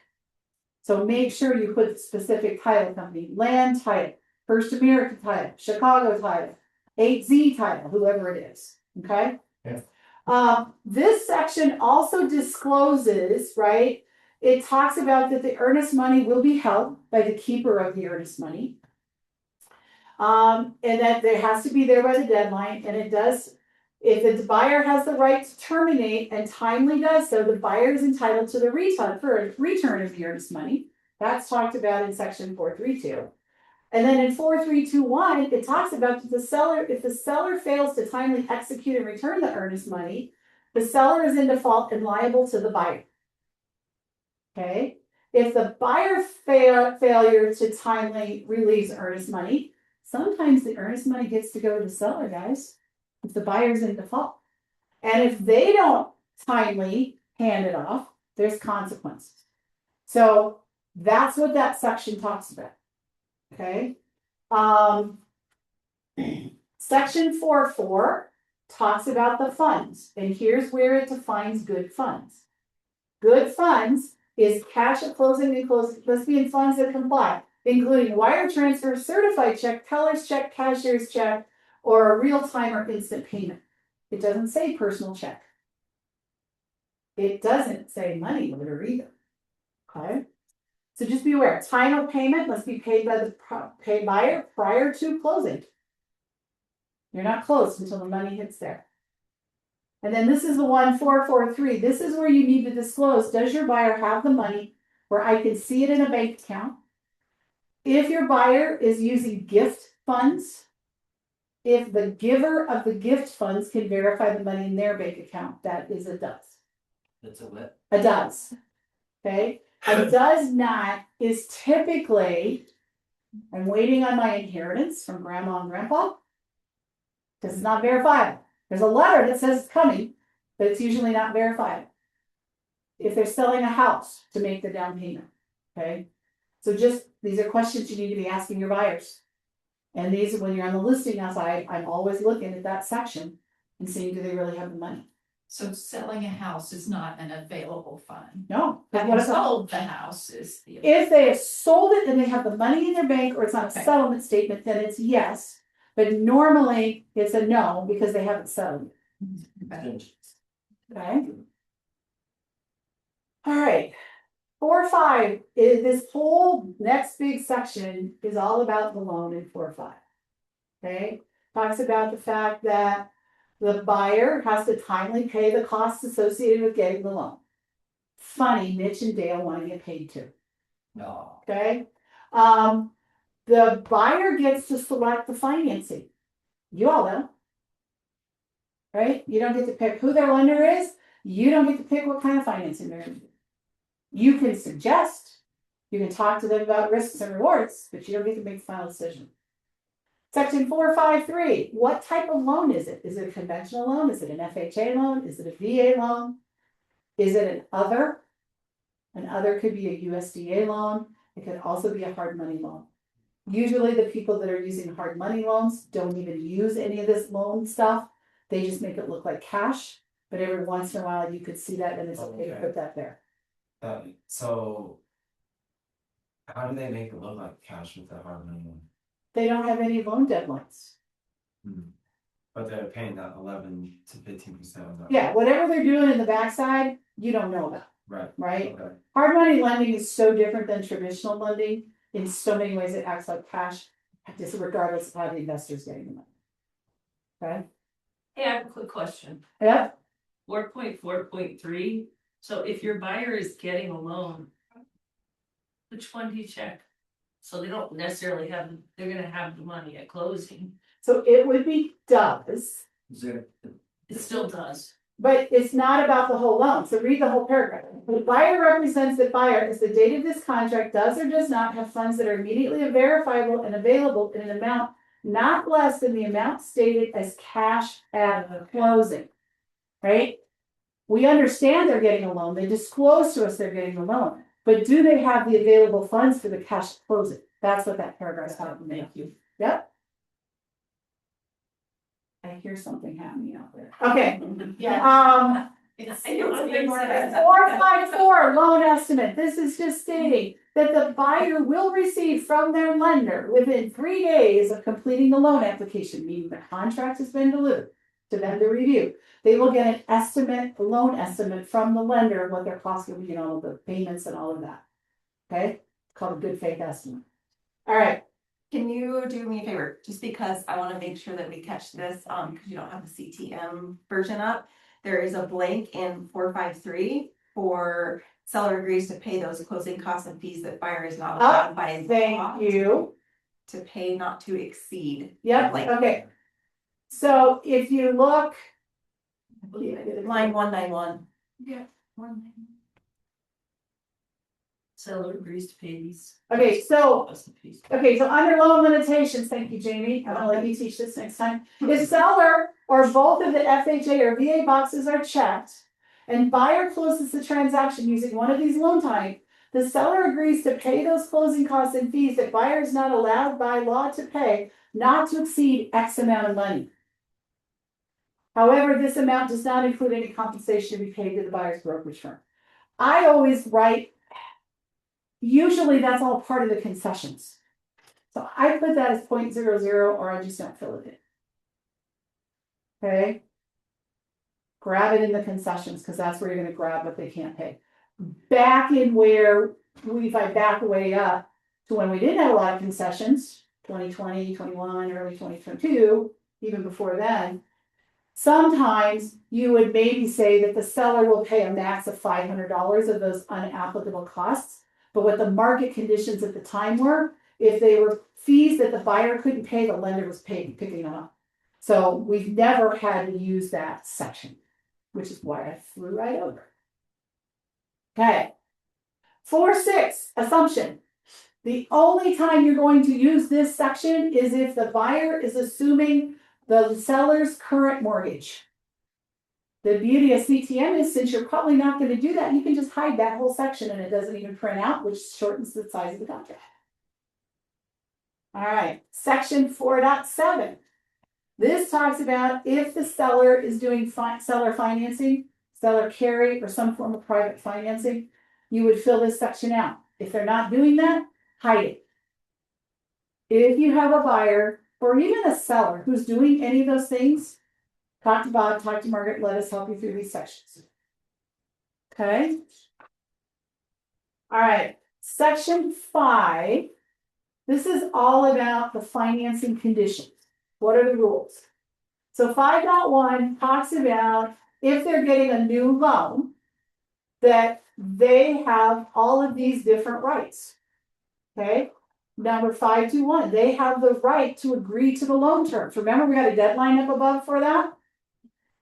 So make sure you put specific title company, Land Title, First American Title, Chicago Title, 8Z Title, whoever it is, okay? Yeah. This section also discloses, right? It talks about that the earnest money will be held by the keeper of the earnest money. And that there has to be there by the deadline, and it does, if the buyer has the right to terminate and timely does so, the buyer is entitled to the return of the earnest money. That's talked about in section 432. And then in 4321, it talks about if the seller fails to timely execute and return the earnest money, the seller is in default and liable to the buyer. Okay. If the buyer failure to timely release earnest money, sometimes the earnest money gets to go to the seller, guys, if the buyer's in default. And if they don't timely hand it off, there's consequences. So that's what that section talks about. Okay. Section 4.4 talks about the funds, and here's where it defines good funds. Good funds is cash at closing and closing must be in funds that comply, including wire transfer, certified check, teller's check, cashier's check, or a real-time or instant payment. It doesn't say personal check. It doesn't say money order either. Okay. So just be aware, title payment must be paid by the paid buyer prior to closing. You're not closed until the money hits there. And then this is the one 443. This is where you need to disclose, does your buyer have the money where I can see it in a bank account? If your buyer is using gift funds, if the giver of the gift funds can verify the money in their bank account, that is a does. That's a what? A does. Okay. A does not is typically, I'm waiting on my inheritance from grandma and grandpa, because it's not verifiable. There's a letter that says it's coming, but it's usually not verified. If they're selling a house to make the down payment, okay? So just, these are questions you need to be asking your buyers. And these, when you're on the listing outside, I'm always looking at that section and seeing, do they really have the money? So selling a house is not an available fund. No. Having sold the house is the. If they have sold it and they have the money in their bank, or it's on a Okay. settlement statement, then it's yes. But normally it's a no because they haven't settled it. Okay. All right. 4.5 is this whole next big section is all about the loan in 4.5. Okay. Talks about the fact that the buyer has to timely pay the costs associated with getting the loan. Funny, Mitch and Dale want to get paid too. No. Okay. The buyer gets to select the financing. You all know. Right? You don't get to pick who their lender is. You don't get to pick what kind of financing they're going to do. You can suggest, you can talk to them about risks and rewards, but you don't get to make the final decision. Section 453, what type of loan is it? Is it a conventional loan? Is it an FHA loan? Is it a VA loan? Is it an other Another could be a USDA loan. It could also be a hard money loan. Usually the people that are using hard money loans don't even use any of this loan stuff. They just make it look like cash, but every once in a while you could see that and it's okay to Okay. put that there. So how do they make it look like cash with the hard money one? They don't have any loan deadlines. But they're paying that 11 to 15% of that. Yeah, whatever they're doing in the backside, you don't know about, Right. right? Okay. Hard money lending is so different than traditional lending. In so many ways, it acts like cash, just regardless of how the investor's getting the money. Okay? Hey, I have a quick question. Yeah, 4.4.3, so if your buyer is getting a loan, which one do you check? So they don't necessarily have, they're gonna have the money at closing. so it would be does, Is there, It still does. but it's not about the whole loan. So read the whole paragraph. The buyer represents that buyer as the date of this contract does or does not have funds that are immediately verifiable and available in an amount not less than the amount stated as cash at closing. Right? We understand they're getting a loan. They disclose to us they're getting a loan. But do they have the available funds for the cash closing? That's what that paragraph is talking about. Thank you. Yep. I hear something happening out there. Okay. It's. 454 loan estimate. This is just stating that the buyer will receive from their lender within 3 days of completing the loan application, meaning the contract has been delivered to them to review. They will get an estimate, a loan estimate from the lender of what their costs will be and all of the payments and all of that. Okay, it's called a good faith estimate. All right. Can you do me a favor, just because I wanna make sure that we catch this, cause you don't have the CTM version up. There is a blank in 453 for seller agrees to pay those closing costs and fees that buyer is not allowed by law. Thank you. To pay not to exceed. Yep, Blank. okay. So if you look. Line 191. Yeah. Seller agrees to pay these. Okay, so costs and fees. Okay, so under loan limitations, thank you, Jamie, I'm gonna let you teach this next time. If seller or both of the FHA or VA boxes are checked and buyer closes the transaction using one of these loan types, the seller agrees to pay those closing costs and fees that buyer is not allowed by law to pay, not to exceed X amount of money. However, this amount does not include any compensation to be paid to the buyer's brokerage firm. I always write, usually that's all part of the concessions. So I put that as 0.00 or I just don't fill it in. Okay. Grab it in the concessions because that's where you're going to grab what they can't pay. Back in where if I back way up to when we didn't have a lot of concessions, 2020, 21, early 2022, even before then, sometimes you would maybe say that the seller will pay a max of $500 of those unapplicable costs. But what the market conditions at the time were, if they were fees that the buyer couldn't pay, the lender was picking them up. So we've never had to use that section, which is why I flew right over. Okay. 4.6, assumption. The only time you're going to use this section is if the buyer is assuming the seller's current mortgage. The beauty of CTM is since you're probably not going to do that, you can just hide that whole section and it doesn't even print out, which shortens the size of the contract. All right, section 4.7. This talks about if the seller is doing seller financing, seller carry, or some form of private financing, you would fill this section out. If they're not doing that, hide it. If you have a buyer or even a seller who's doing any of those things, talk to Bob, talk to Margaret, let us help you through these sections. Okay. All right, section 5. This is all about the financing conditions. What are the rules? So 5.1 talks about if they're getting a new loan, that they have all of these different rights. Okay. Number 5.2.1, they have the right to agree to the loan terms. Remember, we got a deadline up above for that.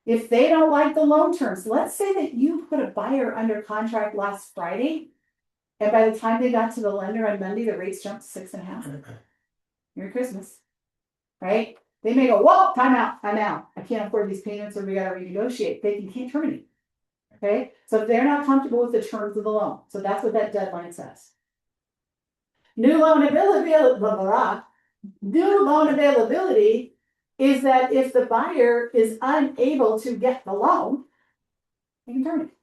If they don't like the loan terms, let's say that you put a buyer under contract last Friday, and by the time they got to the lender on Monday, the rates jumped to 6.5. Merry Christmas, right? They may go, whoa, time out, I'm out. I can't afford these payments, or we got to renegotiate. They can't terminate. Okay, so if they're not comfortable with the terms of the loan, so that's what that deadline says. New loan availability, blah, blah, blah. New loan availability is that if the buyer is unable to get the loan, they can terminate.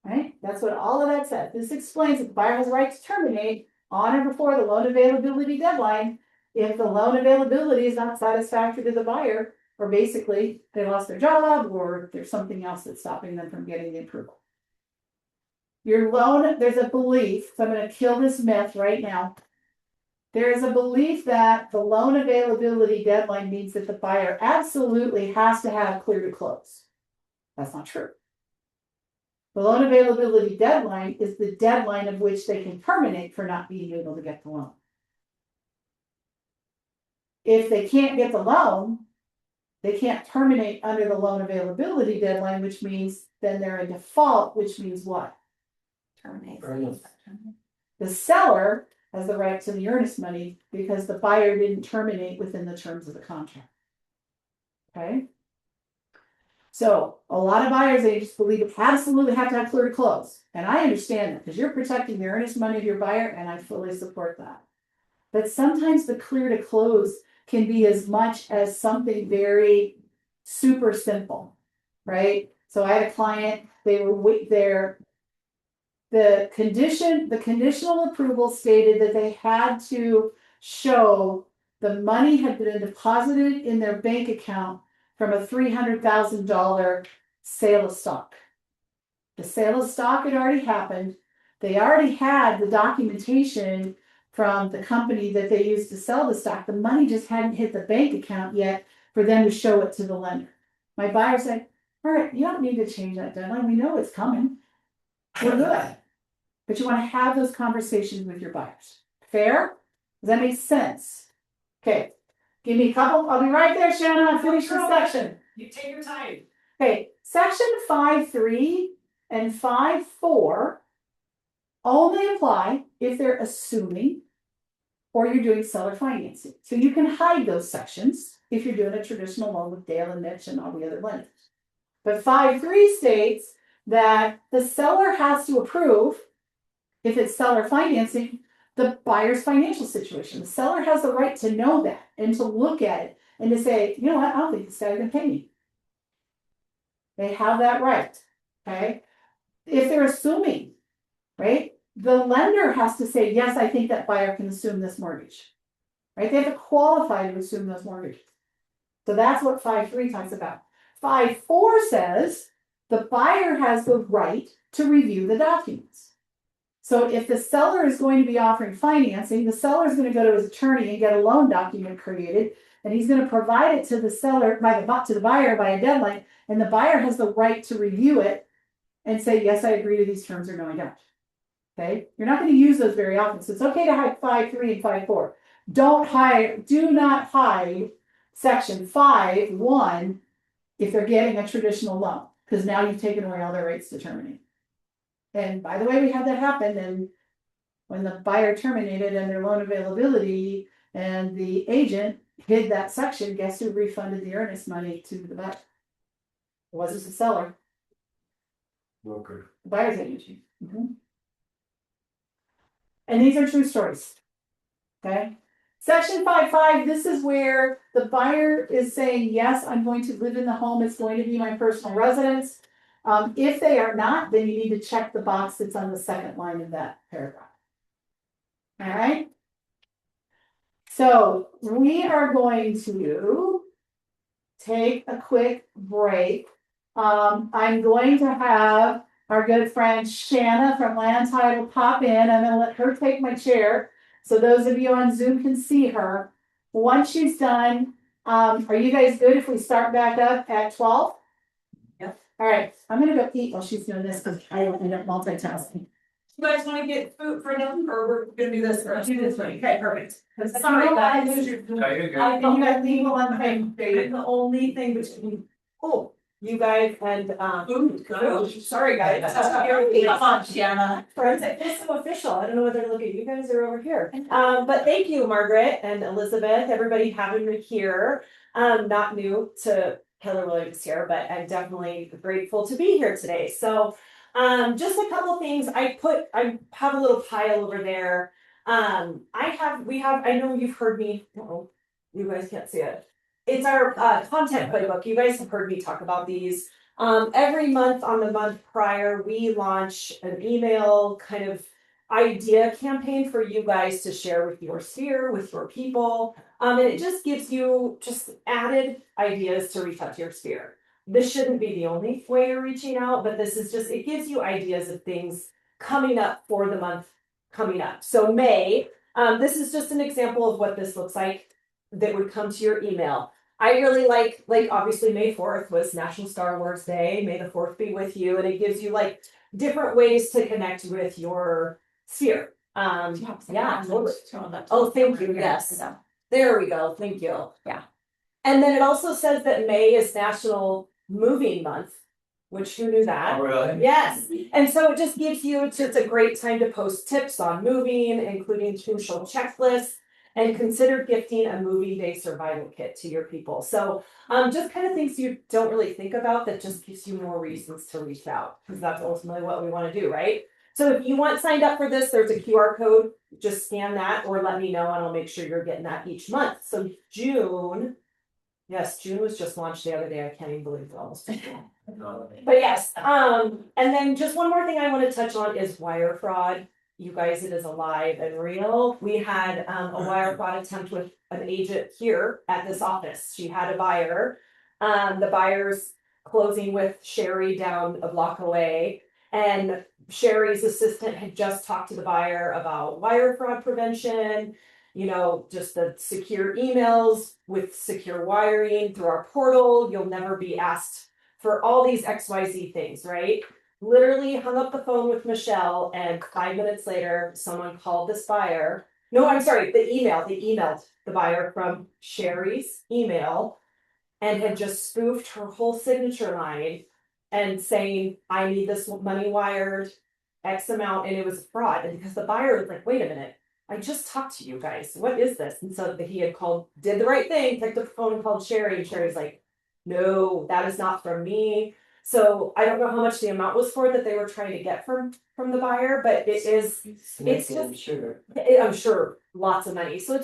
Right? That's what all of that said. This explains that the buyer has a right to terminate on or before the loan availability deadline if the loan availability is not satisfactory to the buyer, or basically they lost their job or there's something else that's stopping them from getting the approval. Your loan, there's a belief, so I'm going to kill this myth right now. There is a belief that the loan availability deadline means that the buyer absolutely has to have clear to close. That's not true. The loan availability deadline is the deadline of which they can terminate for not being able to get the loan. If they can't get the loan, they can't terminate under the loan availability deadline, which means then they're in default, which means what? Terminate. The seller has the right to the earnest money because the buyer didn't terminate within the terms of the contract. Okay? So a lot of buyers agents believe you absolutely have to have clear to close. And I understand that because you're protecting the earnest money of your buyer, and I fully support that. But sometimes the clear to close can be as much as something very super simple, right? So I had a client, they were there. The conditional approval stated that they had to show the money had been deposited in their bank account from a $300,000 sale of stock. The sale of stock had already happened. They already had the documentation from the company that they used to sell the stock. The money just hadn't hit the bank account yet for them to show it to the lender. My buyer said, all right, you don't need to change that deadline. We know it's coming. We're good. But you want to have those conversations with your buyers. Fair? Does that make sense? Okay. Give me a couple. I'll be right there, Shannon. I'll finish this section. You take your time. Okay. Section 5.3 and 5.4 only apply if they're assuming or you're doing seller financing. So you can hide those sections if you're doing a traditional loan with Dale and Mitch and all the other lenders. But 5.3 states that the seller has to approve, if it's seller financing, the buyer's financial situation. The seller has the right to know that and to look at it and to say, you know what, I don't think this guy's gonna pay me. They have that right. Okay. If they're assuming, right, the lender has to say, yes, I think that buyer can assume this mortgage. Right? They have to qualify to assume those mortgages. So that's what 5.3 talks about. 5.4 says the buyer has the right to review the documents. So if the seller is going to be offering financing, the seller is going to go to his attorney and get a loan document created, and he's going to provide it to the seller to the buyer by a deadline, and the buyer has the right to review it and say, yes, I agree to these terms, or no, I don't. Okay, you're not going to use those very often, so it's okay to hide 5.3 and 5.4. Do not hide section 5.1 if they're getting a traditional loan, because now you've taken away all their rights to terminate. And by the way, we had that happen, and when the buyer terminated and their loan availability and the agent hid that section, guess who refunded the earnest money to the buyer? It wasn't the seller. Broker. The buyer's agent. And these are true stories. Okay. Section 5.5, this is where the buyer is saying, yes, I'm going to live in the home. It's going to be my personal residence. If they are not, then you need to check the box that's on the second line of that paragraph. All right. So we are going to take a quick break. I'm going to have our good friend Shanna from Land Title pop in. I'm going to let her take my chair so those of you on Zoom can see her. Once she's done, are you guys good if we start back up at 12? Yep. All right, I'm going to go eat while she's doing this because I don't end up multitasking. You guys want to get food for them, or we're gonna do this first? Do this way. Okay, perfect. Sorry, guys. And you guys leave one thing. The only thing between, you guys and, Sorry, guys. Come on, Shanna. It's so official. I don't know whether to look at you guys or over here. But thank you, Margaret and Elizabeth, everybody having me here. Not new to Keller Williams here, but I'm definitely grateful to be here today. So, just a couple things. I have a little pile over there. I know you've heard me. Oh, you guys can't see it. It's our content playbook. You guys have heard me talk about these. Every month on the month prior, we launch an email kind of idea campaign for you guys to share with your sphere, with your people. And it just gives you just added ideas to reach out to your sphere. This shouldn't be the only way you're reaching out, but this is just, it gives you ideas of things coming up for the month coming up. So May, this is just an example of what this looks like that would come to your email. I really like obviously May 4th was National Star Wars Day. May the 4th be with you. And it gives you like different ways to connect with your sphere. Yeah, totally. Oh, thank you. Yes. There we go. Thank you. Yeah. And then it also says that May is National Moving Month, which who knew that? Oh, really? Yes. And so it just gives you, it's a great time to post tips on moving, including crucial checklists, and consider gifting a moving day survival kit to your people. So just kind of things you don't really think about that just gives you more reasons to reach out, because that's ultimately what we want to do, right? So if you want signed up for this, there's a QR code. Just scan that or let me know and I'll make sure you're getting that each month. So June was just launched the other day. I can't even believe it almost. But yes, and then just one more thing I want to touch on is wire fraud. You guys, it is alive and real. We had a wire fraud attempt with an agent here at this office. She had a buyer. The buyer's closing with Sherry down a block away. And Sherry's assistant had just talked to the buyer about wire fraud prevention, just the secure emails with secure wiring through our portal. You'll never be asked for all these XYZ things, right? Literally hung up the phone with Michelle, and 5 minutes later, someone called this buyer. No, I'm sorry, they emailed the buyer from Sherry's email and had just spoofed her whole signature line and saying, I need this money wired X amount, and it was fraud. And because the buyer was like, wait a minute, I just talked to you guys. What is this? And so he had did the right thing, picked up the phone and called Sherry, and Sherry's like, no, that is not from me. So I don't know how much the amount was for that they were trying to get from the buyer, but it's just, I'm sure lots of money. So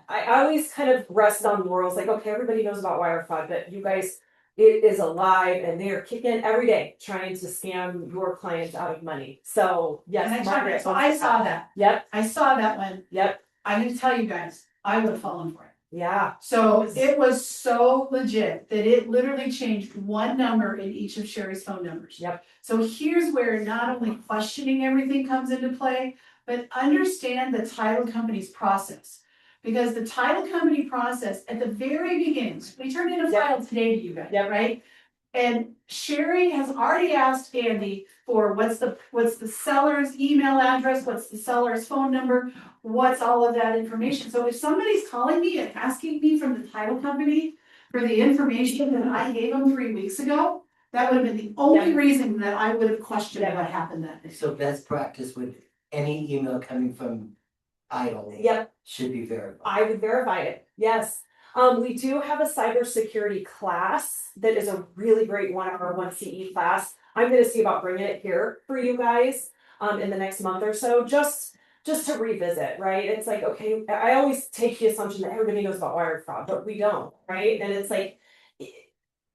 I always kind of rest on laurels, like, okay, everybody knows about wire fraud, but you guys, it is alive and they are kicking every day trying to scam your clients out of money. So yes, Margaret. So I saw that. Yep. I saw that one. Yep. I'm gonna tell you guys, I would have fallen for it. Yeah. So it was so legit that it literally changed one number in each of Sherry's phone numbers. Yep. So here's where not only questioning everything comes into play, but understand the title company's process. Because the title company process at the very beginning, we turned in a file today to you guys, right? And Sherry has already asked Andy for what's the seller's email address, what's the seller's phone number, what's all of that information. So if somebody's calling me and asking me from the title company for the information that I gave them 3 weeks ago, that would have been the only reason that I would have questioned what happened that day. So best practice with any email coming from Idle. Yep. Should be verified. I would verify it. Yes. We do have a cybersecurity class that is a really great one of our 1CE class. I'm going to see about bringing it here for you guys in the next month or so, just to revisit, right? It's like, okay, I always take the assumption that everybody knows about wire fraud, but we don't, right? And it's like,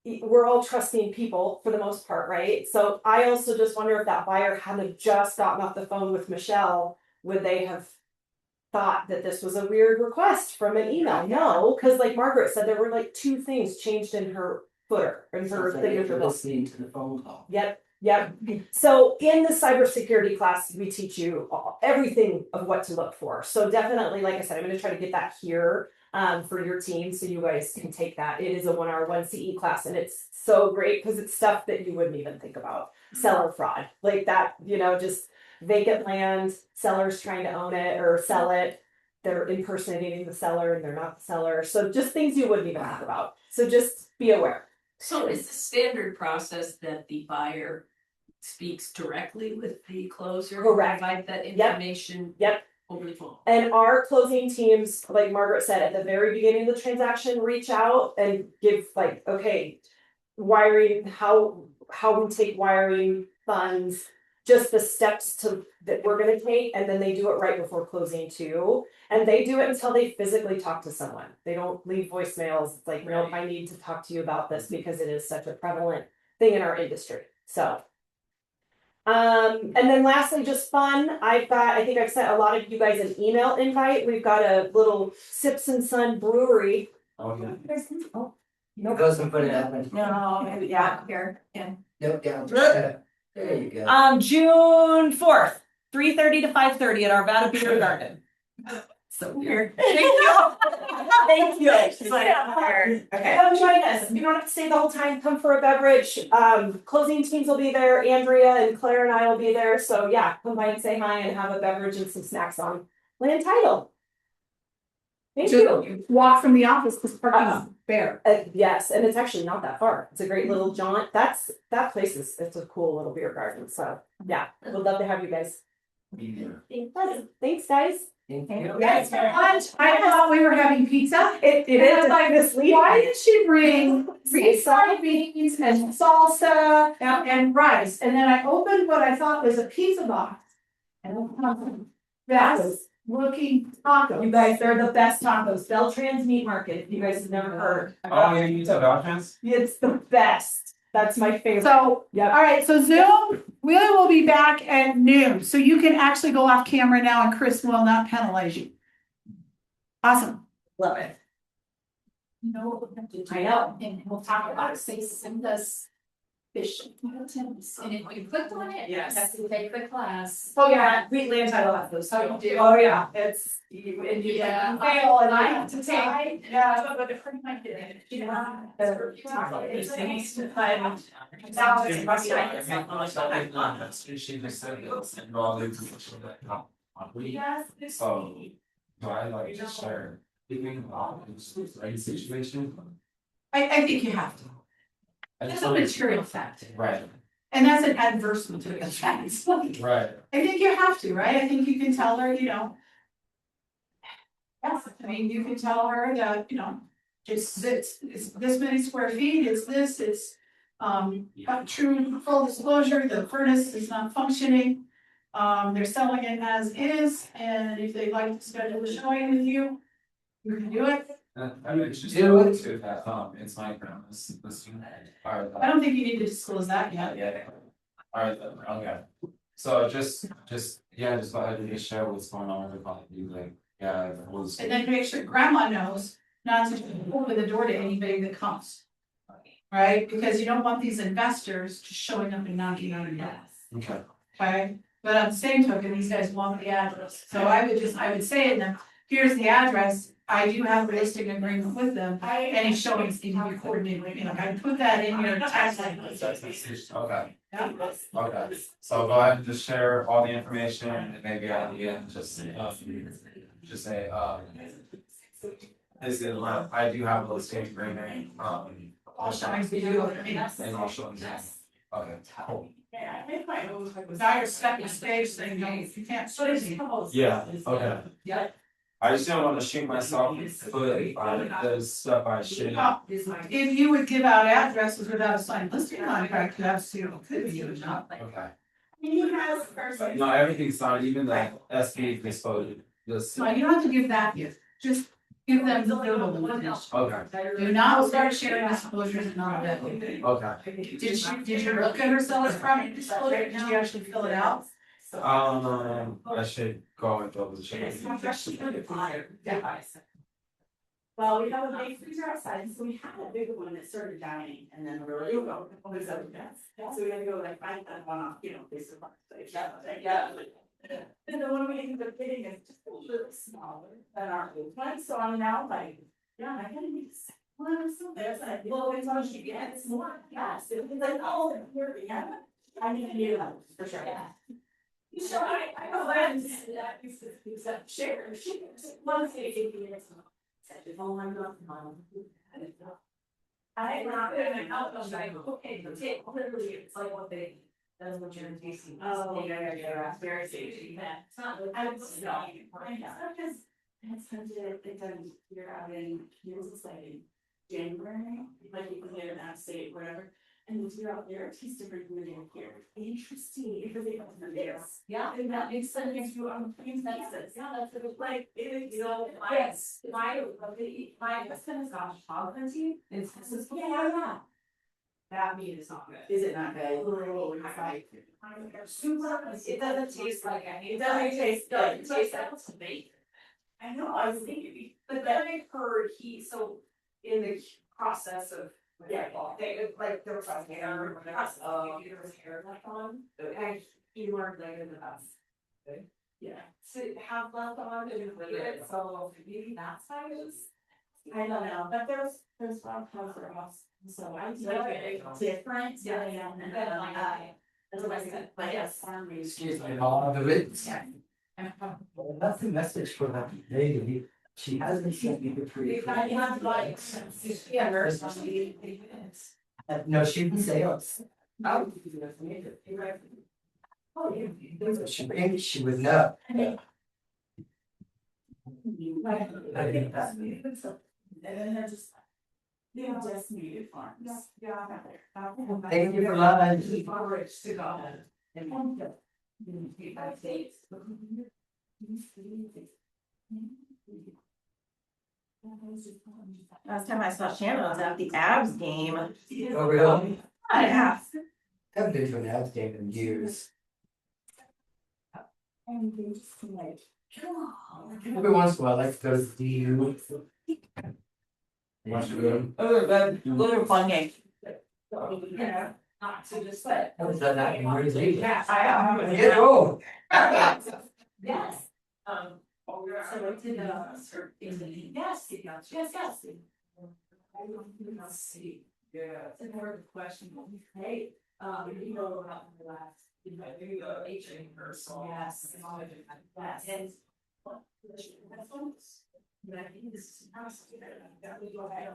we're all trusting people for the most part, right? So I also just wonder if that buyer hadn't just gotten off the phone with Michelle, would they have thought that this was a weird request from an email? No, because like Margaret said, there were like 2 things changed in her footer, in her signature. Listening to the phone call. Yep. So in the cybersecurity class, we teach you everything of what to look for. So definitely, like I said, I'm going to try to get that here for your team so you guys can take that. It is a 1-hour 1CE class, and it's so great because it's stuff that you wouldn't even think about. Seller fraud, like that, just vacant land, sellers trying to own it or sell it. They're impersonating the seller and they're not the seller. So just things you wouldn't even think about. So just be aware. So is the standard process that the buyer speaks directly with the closer? Correct. Provide that information? Yep. overly full. And our closing teams, like Margaret said, at the very beginning of the transaction, reach out and give like, okay, wiring, how we take wiring funds, just the steps that we're gonna take, and then they do it right before closing too. And they do it until they physically talk to someone. They don't leave voicemails. It's like, nope, I need to talk to you about this because it is such a prevalent thing in our industry. So. And then lastly, just fun. I think I've sent a lot of you guys an email invite. We've got a little Sips and Sun brewery. Oh, yeah. Oh, No. Goes and put it up and. No, yeah, here, yeah. Nope, down. There you go. June 4th, 3:30 to 5:30 at our Arvada Beer Garden. So weird. Thank you. Thank you. She's like, Okay. Come join us. You don't have to stay the whole time. Come for a beverage. Closing teams will be there. Andrea and Claire and I will be there. So yeah, come by and say hi and have a beverage and some snacks on land title. Thank you. Walk from the office because parking's bare. Yes, and it's actually not that far. It's a great little jaunt. That place is, it's a cool little beer garden. So yeah, would love to have you guys. Thanks, guys. Thank you. Yes, for lunch. I thought we were having pizza. It And is I'm like, misleading. why did she bring refried beans and salsa and rice? And then I opened what I thought was a pizza box. And that was looking tacos. You guys, they're the best tacos. Beltran's Meat Market. If you guys have never heard. Oh, yeah, you said Beltran's? It's the best. That's my favorite. So, Yep. all right, so Zoom, we will be back at noon. So you can actually go off camera now and Chris will not penalize you. Awesome. Love it. No, I know. and we'll talk about it. Say, send us fish. And if you clicked on it, Yes. that's to take the class. Oh yeah, we land title has those. Oh, you do? Oh yeah, it's you and you Yeah. fail and I have to take. Yeah. But if I did it, Yeah. She just said this and all the information that come on. So, do I like just share giving about any situation? I think you have to. That's a material fact. Right, And that's an adverse material fact. right. I think you have to, right? I think you can tell her, you know. Yes, I mean, you can tell her that, you know, it's this many square feet, it's this, it's. True full disclosure, the furnace is not functioning. They're selling it as is, and if they'd like to schedule a showing with you, you can do it. I mean, it's just to that, it's my premise, this. I don't think you need to disclose that yet. Yeah. Alright, okay. So just go ahead and just share what's going on with you, like, yeah, it was. And then make sure grandma knows not to open the door to anybody that comes. Right, because you don't want these investors just showing up and knocking on your door. Okay. Okay, but on the same token, these guys want the address, so I would say to them, here's the address. I do have a listing agreement with them, any showings need to be coordinated with me, like I put that in your tax language. Okay, Yeah. okay, so go ahead and just share all the information and maybe at the end, just say, this is, I do have a listing agreement, All showings we do. and I'll show them. Okay, cool. Yeah, I think my now you're stuck in stage saying, no, you can't. Yeah, okay. Yeah. I just don't wanna shoot myself in the foot on this stuff I should. If you would give out addresses without a signed listing contract, you absolutely could be doing that. Okay. You have. No, everything's signed, even the SP disposal, just. No, you don't have to give that yet, just give them the little information. Okay, Do not start sharing disclosures and all of that. okay. Did you look at her seller's property disclosure, did you actually fill it out? I should go and double check. Well, we have a big freezer outside, so we had a big one that started dying, and then we're like, oh, there's other deaths. So we had to go like find that one off, you know, based on. Yeah. And the one we ended up getting is just a little smaller than our old one, so I'm now like, yeah, I gotta need this. Well, so there's like, well, it's on GPS, it's more, yes, it was like, oh, here we have it. I need a new one, for sure, yeah. You sure, I know that is share, one thing. I'm not gonna help them, like, okay, the tape, literally, it's like what they That's what you're tasting. Oh, yeah. Very tasty. Yeah. It's not. I was not. Because it's hunted, they done here out in, here's this like in January, like you can live in that state, whatever. And the deer out there, it tastes different from the deer here. Interesting, because they don't have this. Yeah. And that makes sense if you makes sense. Yeah, that's a good Like, it, you know, Yes. my husband has gone hog hunting, and this is, yeah. That meat is not good. Is it not good? Oh, it's like. Super, it doesn't taste like, it doesn't taste good. It tastes like bacon. I know, I was thinking, but then I heard so in the process of. Yeah, they, like, there was like hair, there was hair left on, and he learned later than us. Yeah, so have left on and leave it, so maybe that's how it is. I don't know, but there's one for us, so I do it different, yeah, and then that's what I said, but yes. Excuse me, all of it. Yeah. Well, that's the message for that lady. She hasn't sent me the pre. Yeah, No, she didn't say us. Oh. She would know. And then just. They just needed farms. Yeah. Thank you for lunch. Courage to go. And. Last time I saw Shannon was at the Abs game. Oh, really? Yeah. Haven't been to an abs game in years. And they just like. Every once in a while, I like to go to the DU. Watch the room. Those are fun games. Yeah, not to just let. I was done that in years. Yeah, I have. Get old. Yes. So I did yes, yes. Let's see. Yeah. So more of the question, hey, you know about the last, aging person. Yes. Yes. And. That's one. And I think this is. That we go ahead.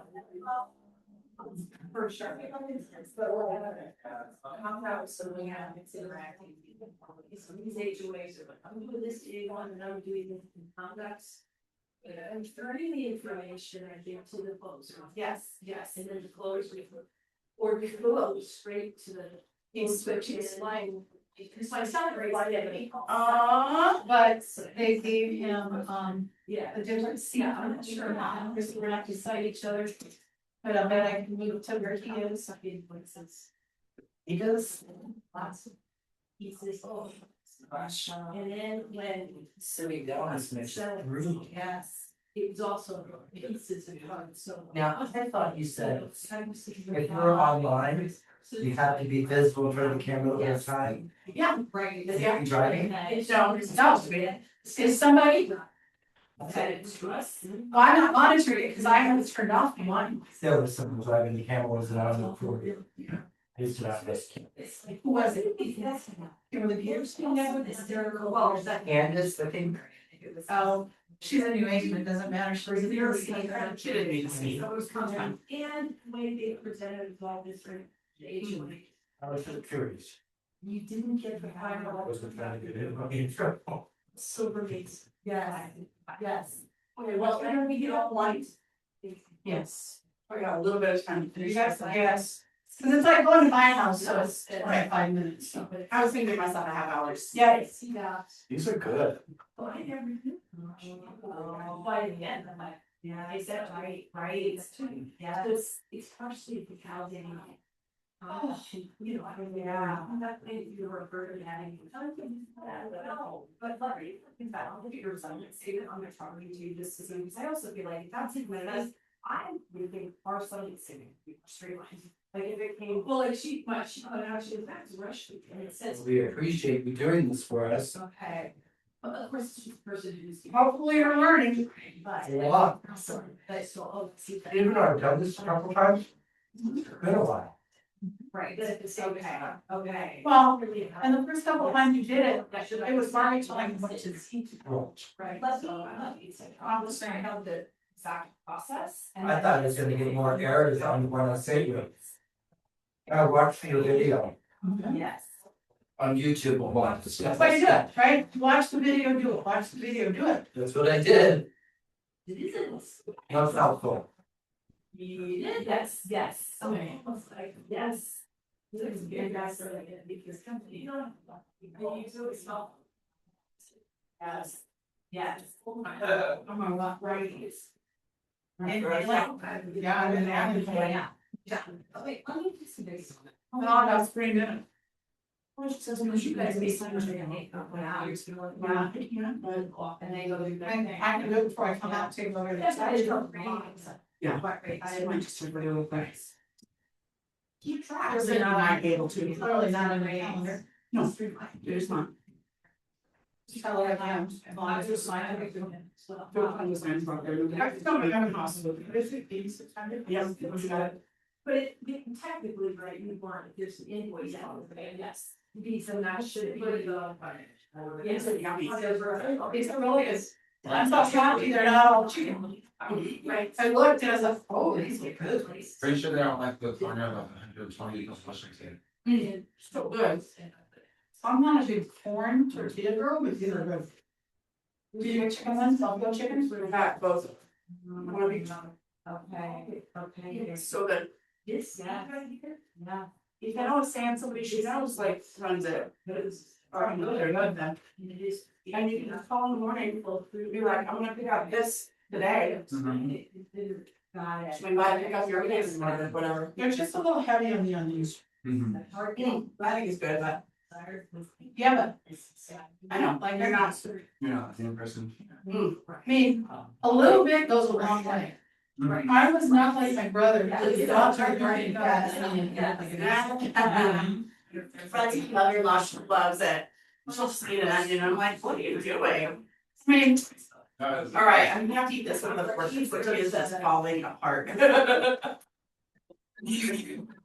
For sure. But whatever. How about so we have it's interacting. So these HOAs are like, I'm doing this to you one and I'm doing this in conducts. And turning the information, I think, to the closer. Yes, and then the closer. Or you go straight to the. He's switching line. Because my son right. But they gave him, Yeah. a different seat, I'm not sure how, because we're not beside each other. But I bet I can move to where he is. He does. He says, oh. And then when. Sitting down is makes it brutal. Yes. It was also pieces of hard, so. Now, I thought you said if you're online, you have to be visible for the camera the whole time. Yeah. Right. Yeah. Driving? Is somebody, Said it to us. well, I'm not monitoring it, because I have it turned off on mine. There was someone driving the camera wasn't on the floor. I used to not miss. Who was it? Kimberly Pierce? Candace, I think. Oh, she's a new agent, it doesn't matter, she's a new She didn't need to see. And when they presented all this for HOA, I was just curious. you didn't get the final. Wasn't trying to get in trouble. Silver gates. Yes. Okay, well, when we get all light. Yes. I got a little bit of time. Yes, yes. Cause it's like going to my house, so it's like 5 minutes, so. I was thinking to myself, I have hours. Yes. Yeah. These are good. Well, I never knew. By the end, I'm like, yeah, I said, right, yeah, it's partially the housing. You know, I mean, yeah, that you were burden having. But like, in fact, I'll look at your assignment, say that on the property too, just as I also feel like, that's it, when it is, I would think our son is sitting, straight line. Like if it came, well, like she actually, that's rush, and it says. We appreciate you doing this for us. Okay. But of course, she's the person who's. Hopefully you're learning. But. A lot. But so, oh, see. Even though I've done this a couple times, it's been a while. Right, but at the same time, okay. Well, and the first couple of times you did it, it was Margaret telling me what to see. Right. I'm just saying how the exact process. I thought it was gonna get more errors on the one I sent you. I watched your video. Yes. on YouTube a lot. That's why you do it, right? Watch the video, do it, watch the video, do it. That's what I did. How's helpful? Yes, yes. Okay. Yes. Because company. Yes. Yes. I'm gonna walk right. And Yeah, I'm in the Yeah. Wait, let me do some basic. Oh, that's pretty good. You guys be so much. Yeah. And they go do that. I can do it before I come out, take over. Yeah. I might just turn video with this. Keep track. Because they're not able to, clearly not in the calendar. No, there's not. Tell her I am. As long as it's fine, everything. I don't know, I'm possible. Is it 8600? Yes, it was good. But it technically, right, you want this invoice out of it, yes. So that should put it on. Yes, It's really is. I'm so happy they're not all chicken. Right. I looked and I was like, oh, these look good. Pretty sure they don't like the corner of 120 especially too. So good. I'm not a big corn tortilla girl, but these are good. Do you make chicken ones, buffalo chickens? We've got both. One of each. Okay, okay. It's so good. Yes, yeah. Yeah. You can always say somebody, she knows like runs it. Or no, they're good then. It is. And you can call in the morning, be like, I'm gonna pick up this today. Got it. Swing by, pick up your onions or whatever. They're just a little heavy on the onions. I think it's good, but. Yeah, but. I know, like they're not. You're not the same person. I mean, a little bit goes a long way. I was not like my brother. Francie loves it. She'll just eat an onion. I'm like, what are you doing? I mean, all right, I'm gonna have to eat this one of the first tortillas that's falling apart. Like,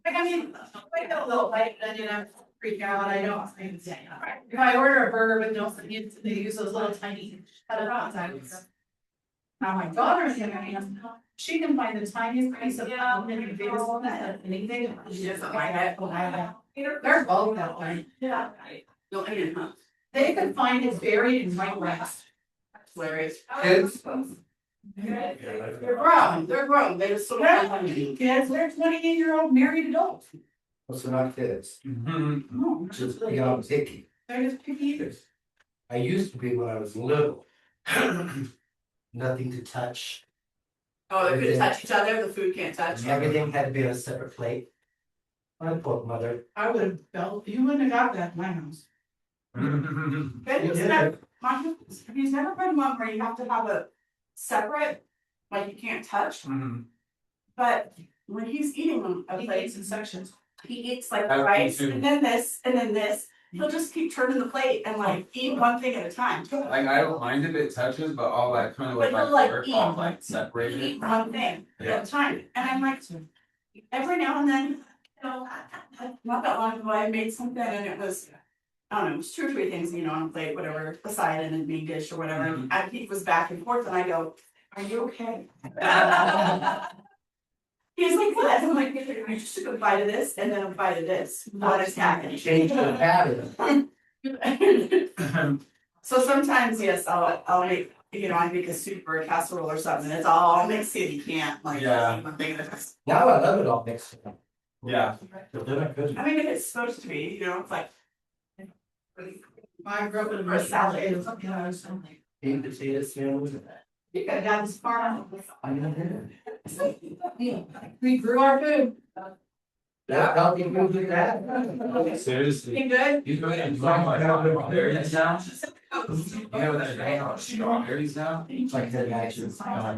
I mean, I got a little bite onion, I'm freak out, I know. If I order a burger with no onions, they use those little tiny cut onions. Now my daughter's in she can find the tiniest piece of onion, the biggest one that anything, she doesn't like it. They're both that way. Yeah. No onion, huh? They could find it buried in white rice. Hilarious. Kids. They're grown, they just sort of. Kids, they're 28-year-old married adults. Those are not kids. No, Just beyond picky. they're just picky eaters. I used to be when I was little. Nothing to touch. Oh, they're gonna touch each other, the food can't touch. Everything had to be on a separate plate. My poor mother. I would have felt, you wouldn't have got that in my house. Have you never been one where you have to have a separate, like you can't touch? But when he's eating them, he eats in sections. He eats like I rice too. and then this and then this. He'll just keep turning the plate and like eat one thing at a time. Like I don't mind if it touches, but all that kind of But like he'll, like, work eat. all like separated. Eat one thing at a time. And I'm like, every now and then, you know, not that long ago, I made something and it was, I don't know, it was 2 or 3 things, you know, on a plate, whatever, aside and a meat dish or whatever. And he was back and forth and I go, are you okay? He's like, what? I'm like, I just took a bite of this and then a bite of this. What is happening? Change the pattern. So sometimes, yes, I'll make, you know, I make a soup or a casserole or something, it's all mixed in, you can't, like. Yeah. Now I love it all mixed in. Yeah. But then I couldn't. I mean, if it's supposed to be, you know, it's like. I grew up in a salad, you know, something. Eat potatoes, sandwich. You could have got this far. I know. We grew our food. That healthy food like that. Seriously. You good? You go ahead and find my strawberries now. You know that they have strawberries now? It's like that action. I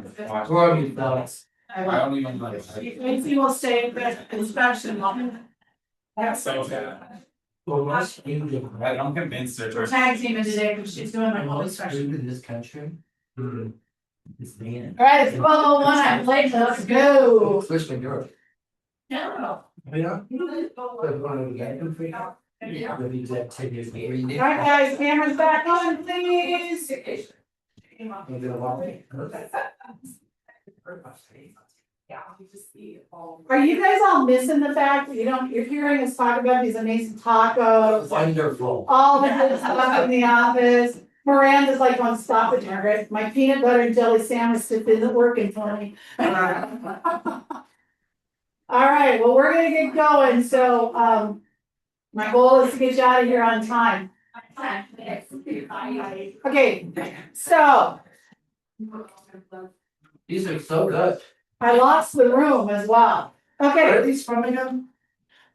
Or you fellas. don't even like. You will stay in the inspection. That's so bad. Well, what's you do? I'm convinced We're they're. tag teaming today, because she's doing my whole Most inspection. food in this country. It's man. All right, it's 12:01, I'm late, let's go. Especially Europe. Yeah. Yeah. But one of the guys who figured out. Yeah. The exact 10 years later. All right, guys, cameras back on, please. And then a lot. Yeah, you just see all. Are you guys all missing the fact that you're hearing us talk about these amazing tacos, Wonderful. all the good stuff in the office? Miranda's like, "Don't stop it, Margaret. My peanut butter and jelly sandwich just isn't working for me." All right, well, we're gonna get going, so, my goal is to get you out of here on time. Okay, so These are so good. I lost the room as well. Where are Okay, these from again?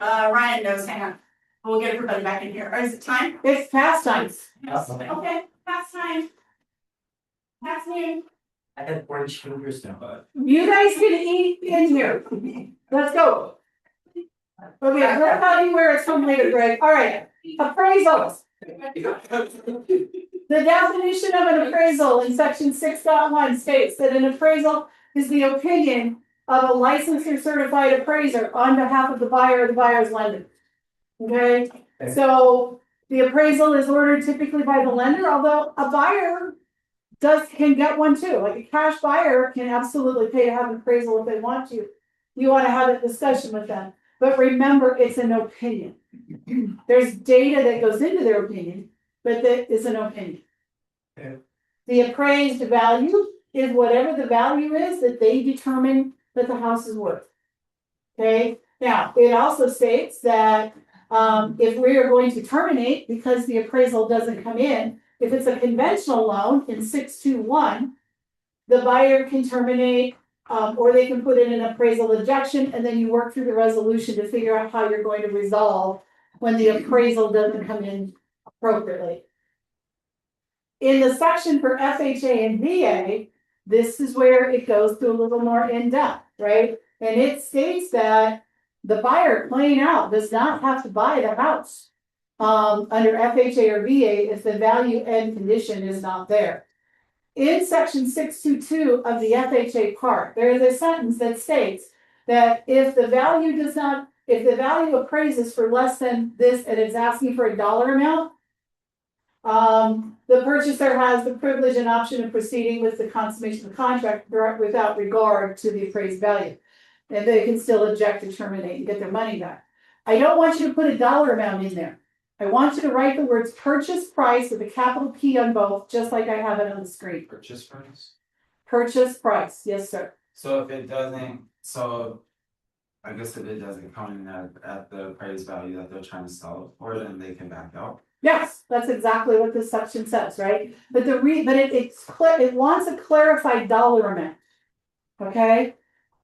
Ryan knows, hang on. We'll get everybody back in here. Or is it time? it's past time. Okay, that's time. That's me. I had orange fingers now, but. You guys can eat in here. Let's go. Okay, we'll tell you where it's from later, Greg. All right, appraisals. The definition of an appraisal in section 6.1 states that an appraisal is the opinion of a licensed or certified appraiser on behalf of the buyer or the buyer's lender. Okay, so the appraisal is ordered typically by the lender, although a buyer can get one too. Like a cash buyer can absolutely pay to have an appraisal if they want to. You want to have a discussion with them. But remember, it's an opinion. There's data that goes into their opinion, but that is an opinion. Okay. The appraised value is whatever the value is that they determine that the house is worth. Okay, now it also states that if we are going to terminate because the appraisal doesn't come in, if it's a conventional loan in 6.2.1, the buyer can terminate or they can put in an appraisal objection, and then you work through the resolution to figure out how you're going to resolve when the appraisal doesn't come in appropriately. In the section for FHA and VA, this is where it goes to a little more in depth, right? And it states that the buyer plain out does not have to buy the house under FHA or VA if the value and condition is not there. In section 6.2.2 of the FHA part, there is a sentence that states that if the value appraises for less than this and it's asking for a dollar amount, the purchaser has the privilege and option of proceeding with the consummation of the contract without regard to the appraised value. And they can still object to terminate and get their money back. I don't want you to put a dollar amount in there. I want you to write the words purchase price with a capital P on both, just like I have it on the screen. Purchase price? Purchase price, yes, sir. So if it doesn't, so I guess if it doesn't come in at the appraised value that they're trying to sell it for, then they can back out. Yes, that's exactly what this section says, right? But it wants a clarified dollar amount. Okay?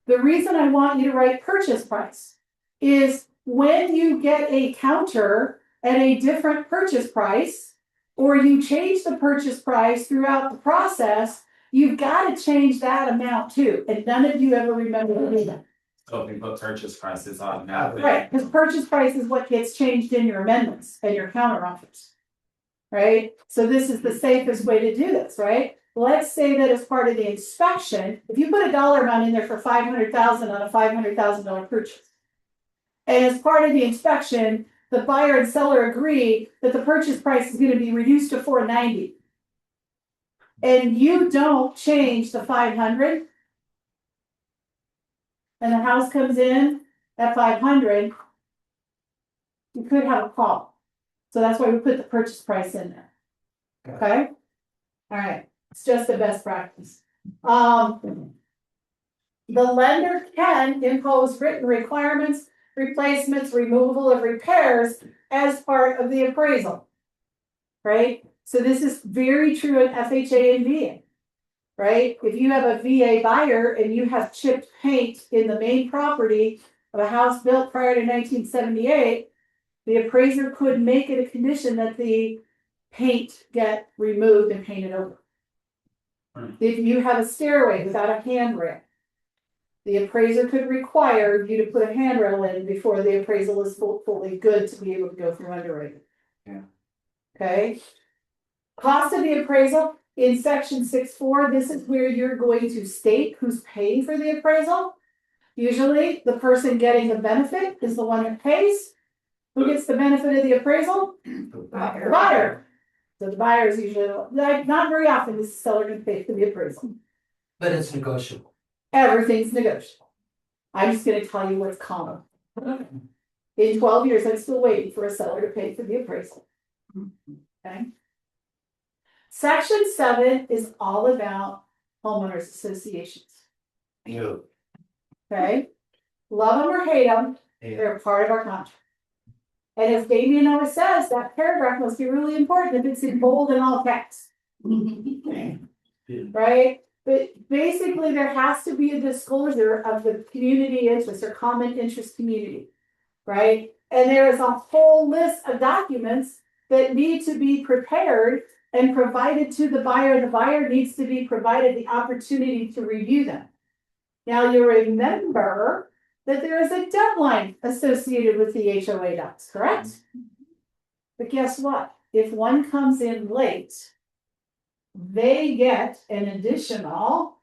The reason I want you to write purchase price is when you get a counter at a different purchase price, or you change the purchase price throughout the process, you've got to change that amount too. And none of you ever remember to do that. So if we put purchase price, it's automatic. Right, because purchase price is what gets changed in your amendments and your counter offers. Right, so this is the safest way to do this, right? Let's say that as part of the inspection, if you put a dollar amount in there for $500,000 on a $500,000 purchase, and as part of the inspection, the buyer and seller agree that the purchase price is going to be reduced to $490, and you don't change the 500, and the house comes in at 500, you could have a problem. So that's why we put the purchase price in there. Okay? All right. It's just the best practice. The lender can impose written requirements, replacements, removal of repairs as part of the appraisal. Right? So this is very true in FHA and VA. Right? If you have a VA buyer and you have chipped paint in the main property of a house built prior to 1978, the appraiser could make it a condition that the paint get removed and painted over. If you have a stairway without a handrail, the appraiser could require you to put a handrail in before the appraisal is fully good to be able to go through underwriting. Yeah. Okay. Cost of the appraisal in section 6.4, this is where you're going to state who's paying for the appraisal. Usually the person getting the benefit is the one that pays. Who gets the benefit of the appraisal? The buyer. So the buyer is usually, not very often is the seller going to pay for the appraisal. But it's negotiable. Everything's negotiable. I'm just gonna tell you what's common. In 12 years, I'm still waiting for a seller to pay for the appraisal. Okay? Section 7 is all about homeowners associations. Okay? Love them or hate them, they're part of our contract. And as Damien always says, that paragraph must be really important if it's in bold and all caps. Right? But basically, there has to be a disclosure of the community interest or common interest community. Right? And there is a whole list of documents that need to be prepared and provided to the buyer. The buyer needs to be provided the opportunity to review them. Now, you remember that there is a deadline associated with the HOA docs, correct? But guess what? If one comes in late, they get an additional,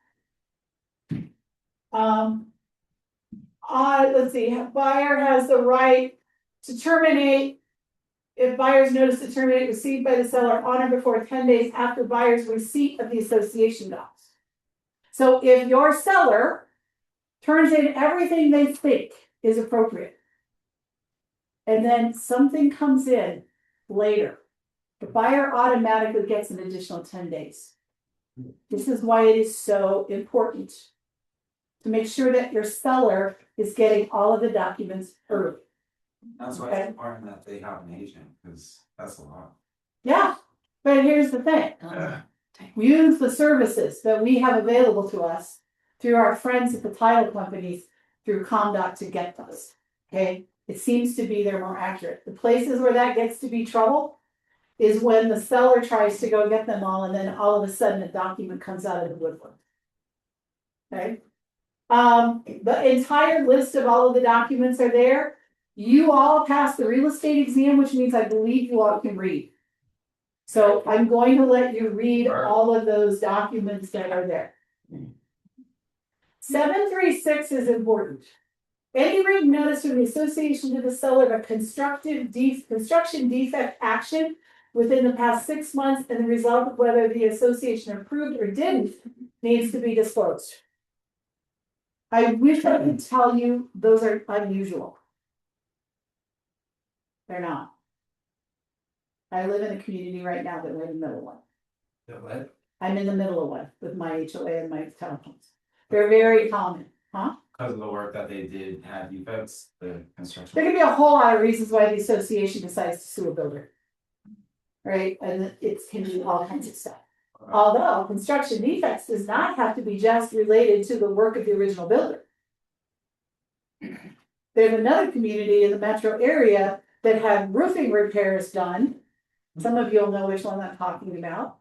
let's see, buyer has the right to terminate if buyer's notice to terminate received by the seller on or before 10 days after buyer's receipt of the association docs. So if your seller turns in everything they think is appropriate, and then something comes in later, the buyer automatically gets an additional 10 days. This is why it is so important to make sure that your seller is getting all of the documents early. That's why it's important that they have an agent, because that's a lot. Yeah, but here's the thing. We use the services that we have available to us through our friends at the title companies, through ComDot to get those. Okay, it seems to be they're more accurate. The places where that gets to be trouble is when the seller tries to go get them all, and then all of a sudden a document comes out of the woodwork. Okay, the entire list of all of the documents are there. You all passed the real estate exam, which means I believe you all can read. So I'm going to let you read all of those documents that are there. 736 is important. Any written notice from the association to the seller of a construction defect action within the past 6 months and the result of whether the association approved or didn't needs to be disclosed. I wish I could tell you those are unusual. They're not. I live in a community right now that we're in the middle of one. What? I'm in the middle of one with my HOA and my telephones. They're very common, huh? Because of the work that they did have defects, the construction. There could be a whole lot of reasons why the association decides to sue a builder. Right, and it can be all kinds of stuff. Although construction defects does not have to be just related to the work of the original builder. There's another community in the metro area that had roofing repairs done. Some of you'll know which one I'm talking about.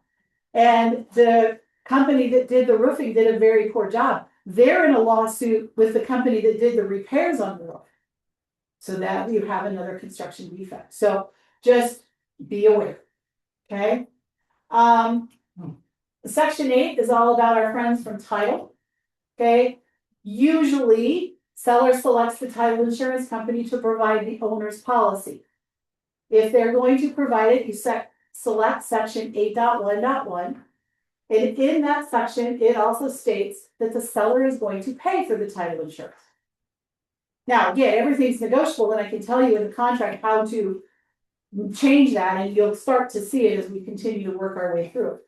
And the company that did the roofing did a very poor job. They're in a lawsuit with the company that did the repairs on the roof. So that you have another construction defect. So just be aware. Okay. Section 8 is all about our friends from title. Okay. Usually, seller selects the title insurance company to provide the owner's policy. If they're going to provide it, you select section 8.1.1. And in that section, it also states that the seller is going to pay for the title insurance. Now, again, everything's negotiable, and I can tell you in the contract how to change that, and you'll start to see it as we continue to work our way through it.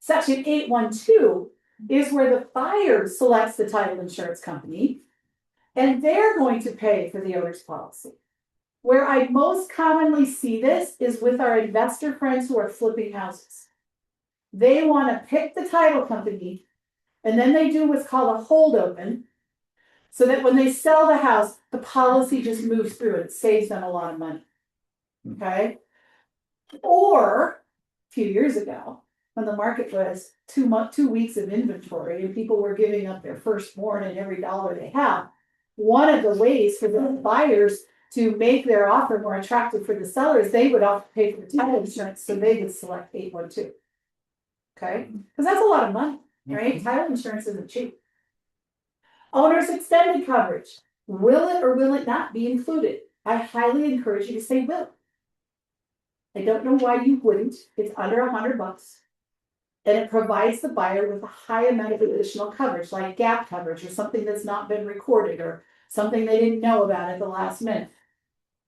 Section 8.1.2 is where the buyer selects the title insurance company, and they're going to pay for the owner's policy. Where I most commonly see this is with our investor friends who are flipping houses. They want to pick the title company, and then they do what's called a hold open, so that when they sell the house, the policy just moves through and it saves them a lot of money. Okay? Or a few years ago, when the market was 2 weeks of inventory and people were giving up their firstborn and every dollar they have, one of the ways for the buyers to make their offer more attractive for the sellers, they would often pay for the title insurance, so they would select 8.1.2. Okay? Because that's a lot of money, right? Title insurance isn't cheap. Owner's extended coverage. Will it or will it not be included? I highly encourage you to say will. I don't know why you wouldn't. It's under $100. And it provides the buyer with a high amount of additional coverage, like gap coverage or something that's not been recorded or something they didn't know about at the last minute.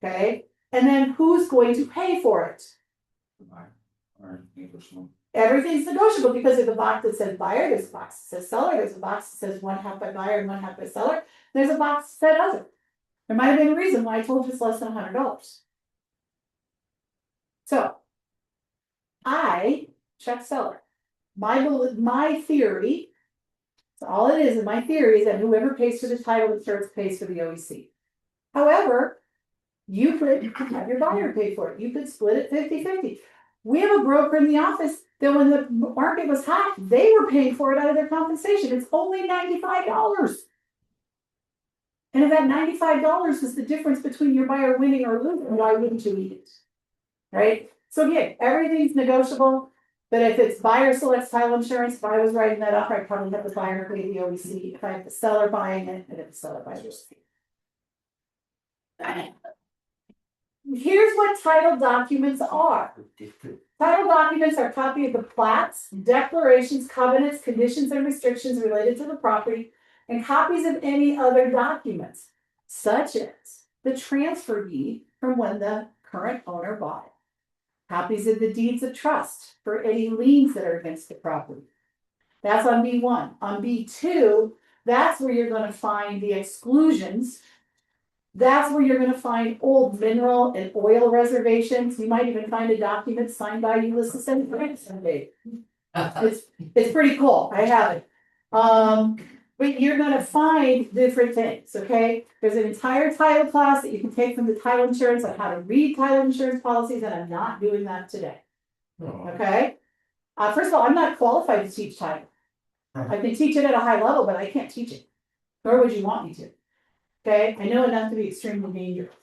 Okay, and then who's going to pay for it? Everything's negotiable because there's a box that says buyer, there's a box that says seller, there's a box that says 1/2 by buyer and 1/2 by seller. There's a box that said other. There might have been a reason why I told you it's less than $100. So I check seller. My theory, so all it is, and my theory is that whoever pays for the title insurance pays for the OEC. However, you could have your buyer pay for it. You could split it 50-50. We have a broker in the office that when the market was hot, they were paying for it out of their compensation. It's only $95. And if that $95 is the difference between your buyer winning or losing, why wouldn't you eat it? Right? So again, everything's negotiable. But if it's buyer selects title insurance, if I was writing that up, I'd probably have the buyer pay the OEC. If I have the seller buying it, and if the seller buys it. Here's what title documents are. Title documents are a copy of the plats, declarations, covenants, conditions, and restrictions related to the property, and copies of any other documents, such as the transfer deed from when the current owner bought it. Copies of the deeds of trust for any liens that are against the property. That's on B1. On B2, that's where you're going to find the exclusions. That's where you're going to find old mineral and oil reservations. You might even find a document signed by Ulysses and Grant someday. It's pretty cool. I have it. But you're going to find different things, okay? There's an entire title class that you can take from the title insurance on how to read title insurance policies, and I'm not doing that today. Okay? First of all, I'm not qualified to teach title. I can teach it at a high level, but I can't teach it. Nor would you want me to. Okay? I know enough to be extremely dangerous.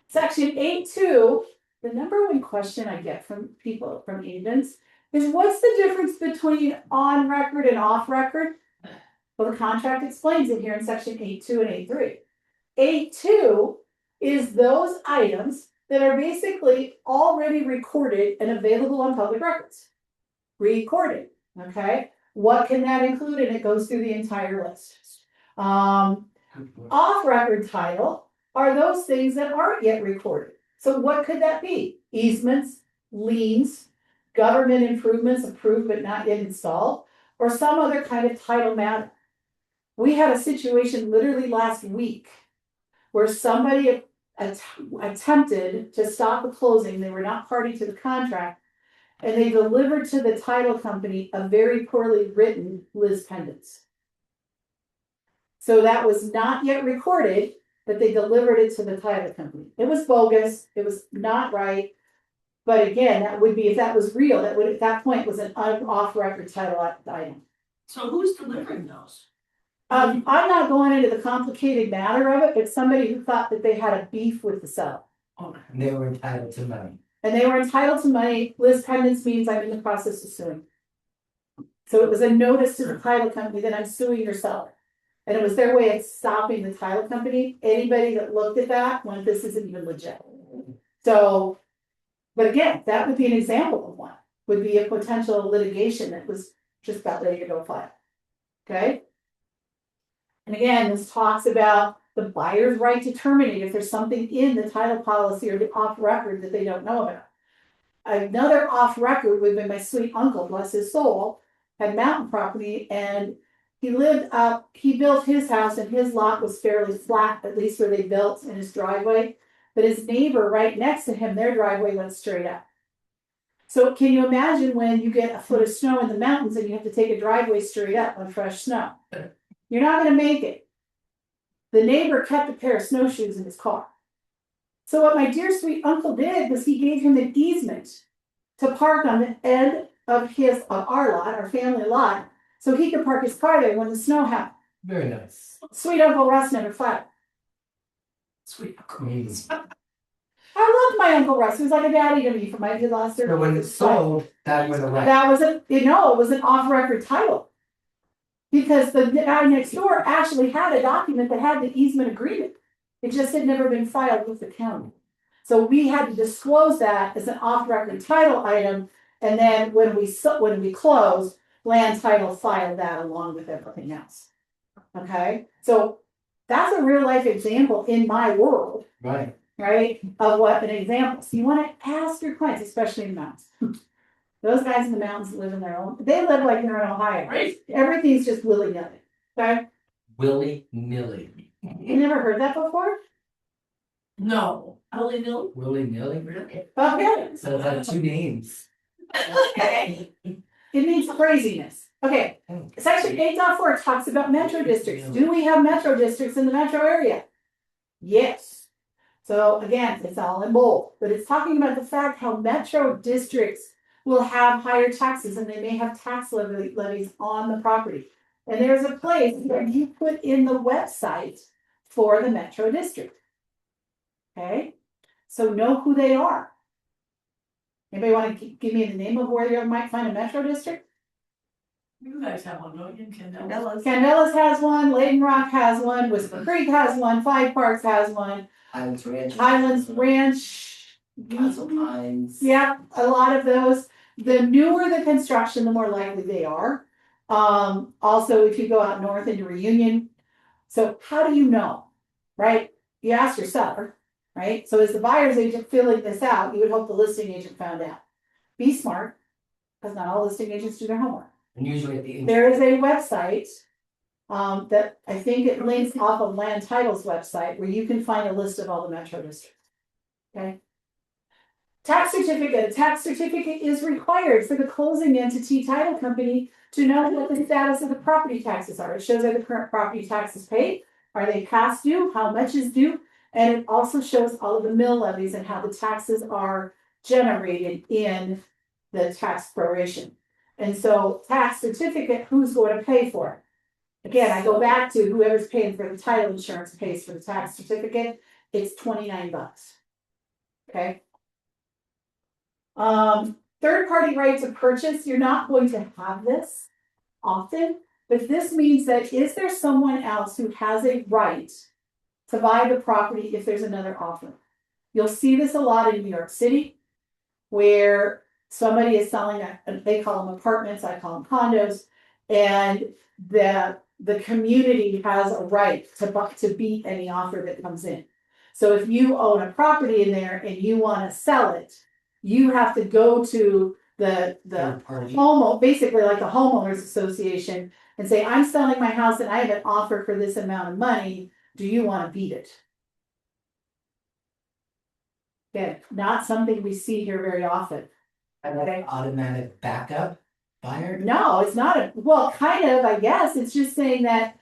Section 8.2, the number one question I get from people, from agents, is what's the difference between on record and off record? Well, the contract explains it here in section 8.2 and 8.3. 8.2 is those items that are basically already recorded and available on public records. Recorded, okay? What can that include? And it goes through the entire list. Off-record title are those things that aren't yet recorded. So what could that be? Easements, liens, government improvements approved but not yet installed, or some other kind of title matter. We had a situation literally last week where somebody attempted to stop a closing. They were not party to the contract, and they delivered to the title company a very poorly written lis pendens. So that was not yet recorded, but they delivered it to the title company. It was bogus. It was not right. But again, that would be, if that was real, that would at that point was an off-record title item. So who's delivering those? I'm not going into the complicated matter of it, but somebody who thought that they had a beef with the seller. And they were entitled to money. And they were entitled to money. Lis pendens means I'm in the process of suing. So it was a notice to the title company that I'm suing your seller. And it was their way of stopping the title company. Anybody that looked at that went, this isn't even legit. So, but again, that would be an example of one. Would be a potential litigation that was just about ready to go file. Okay? And again, this talks about the buyer's right to terminate if there's something in the title policy or the off record that they don't know about. Another off record would be my sweet uncle, bless his soul, had mountain property, and he built his house, and his lot was fairly flat, at least where they built in his driveway. But his neighbor right next to him, their driveway went straight up. So can you imagine when you get a foot of snow in the mountains and you have to take a driveway straight up on fresh snow? You're not going to make it. The neighbor kept a pair of snowshoes in his car. So what my dear sweet uncle did was he gave him an easement to park on the end of our lot, our family lot, so he could park his car there when the snow happened. Very nice. Sweet Uncle Russ never filed. Sweet Uncle. I loved my Uncle Russ. He was like a daddy to me for my last 30 So when years. it's sold, that went away. That was it was an off-record title. Because the guy next door actually had a document that had the easement agreement. It just had never been filed with the county. So we had to disclose that as an off-record title item, And then when we close, land title filed that along with everything else. Okay, so that's a real life example in my world, Right. right? Of what an example. So you want to ask your clients, especially in the mountains. Those guys in the mountains live in their own, they live like they're in Ohio. Right. Everything's just willy-nilly. Okay? Willy-nilly. You never heard that before? No, willy-nilly. Willy-nilly, really? Okay. So it had 2 names. Okay. It means craziness. Okay. Section 8.4 talks about metro districts. Do we have metro districts in the metro area? Yes. So again, it's all in bold, but it's talking about the fact how metro districts will have higher taxes and they may have tax levies on the property. And there's a place where you put in the website for the metro district. Okay, so know who they are. Anybody want to give me the name of where you might find a metro district? You guys have one, don't you, Kendall? Candelas has one, Layton Rock has one, Whisper Creek has one, Five Parks has one, Highlands Ranch. Highlands Ranch. Castle Pines. Yeah, a lot of those. The newer the construction, the more likely they are. Also, if you go out north into Reunion. So how do you know, right? You ask your seller, right? So as the buyer's agent filling this out, you would hope the listing agent found out. Be smart, because not all listing agents do their homework. And usually at the end. There is a website that I think it links off of Land Title's website where you can find a list of all the metro districts. Okay. Tax certificate. A tax certificate is required for the closing entity title company to know what the status of the property taxes are. It shows are the current property taxes paid, are they past due, how much is due, and it also shows all of the mill levies and how the taxes are generated in the tax proration. And so tax certificate, who's going to pay for it? Again, I go back to whoever's paying for the title insurance pays for the tax certificate. It's $29. Okay. Third party right to purchase, you're not going to have this often, but this means that is there someone else who has a right to buy the property if there's another offer? You'll see this a lot in New York City, where somebody is selling, they call them apartments, I call them condos, and the community has a right to beat any offer that comes in. So if you own a property in there and you want to sell it, you have to go to the homeowner, basically like the homeowners association, and say, I'm selling my house and I have an offer for this amount of money. Do you want to beat it? Okay, not something we see here very often. And that automatic backup buyer? No, it's not well, kind of, I guess. It's just saying that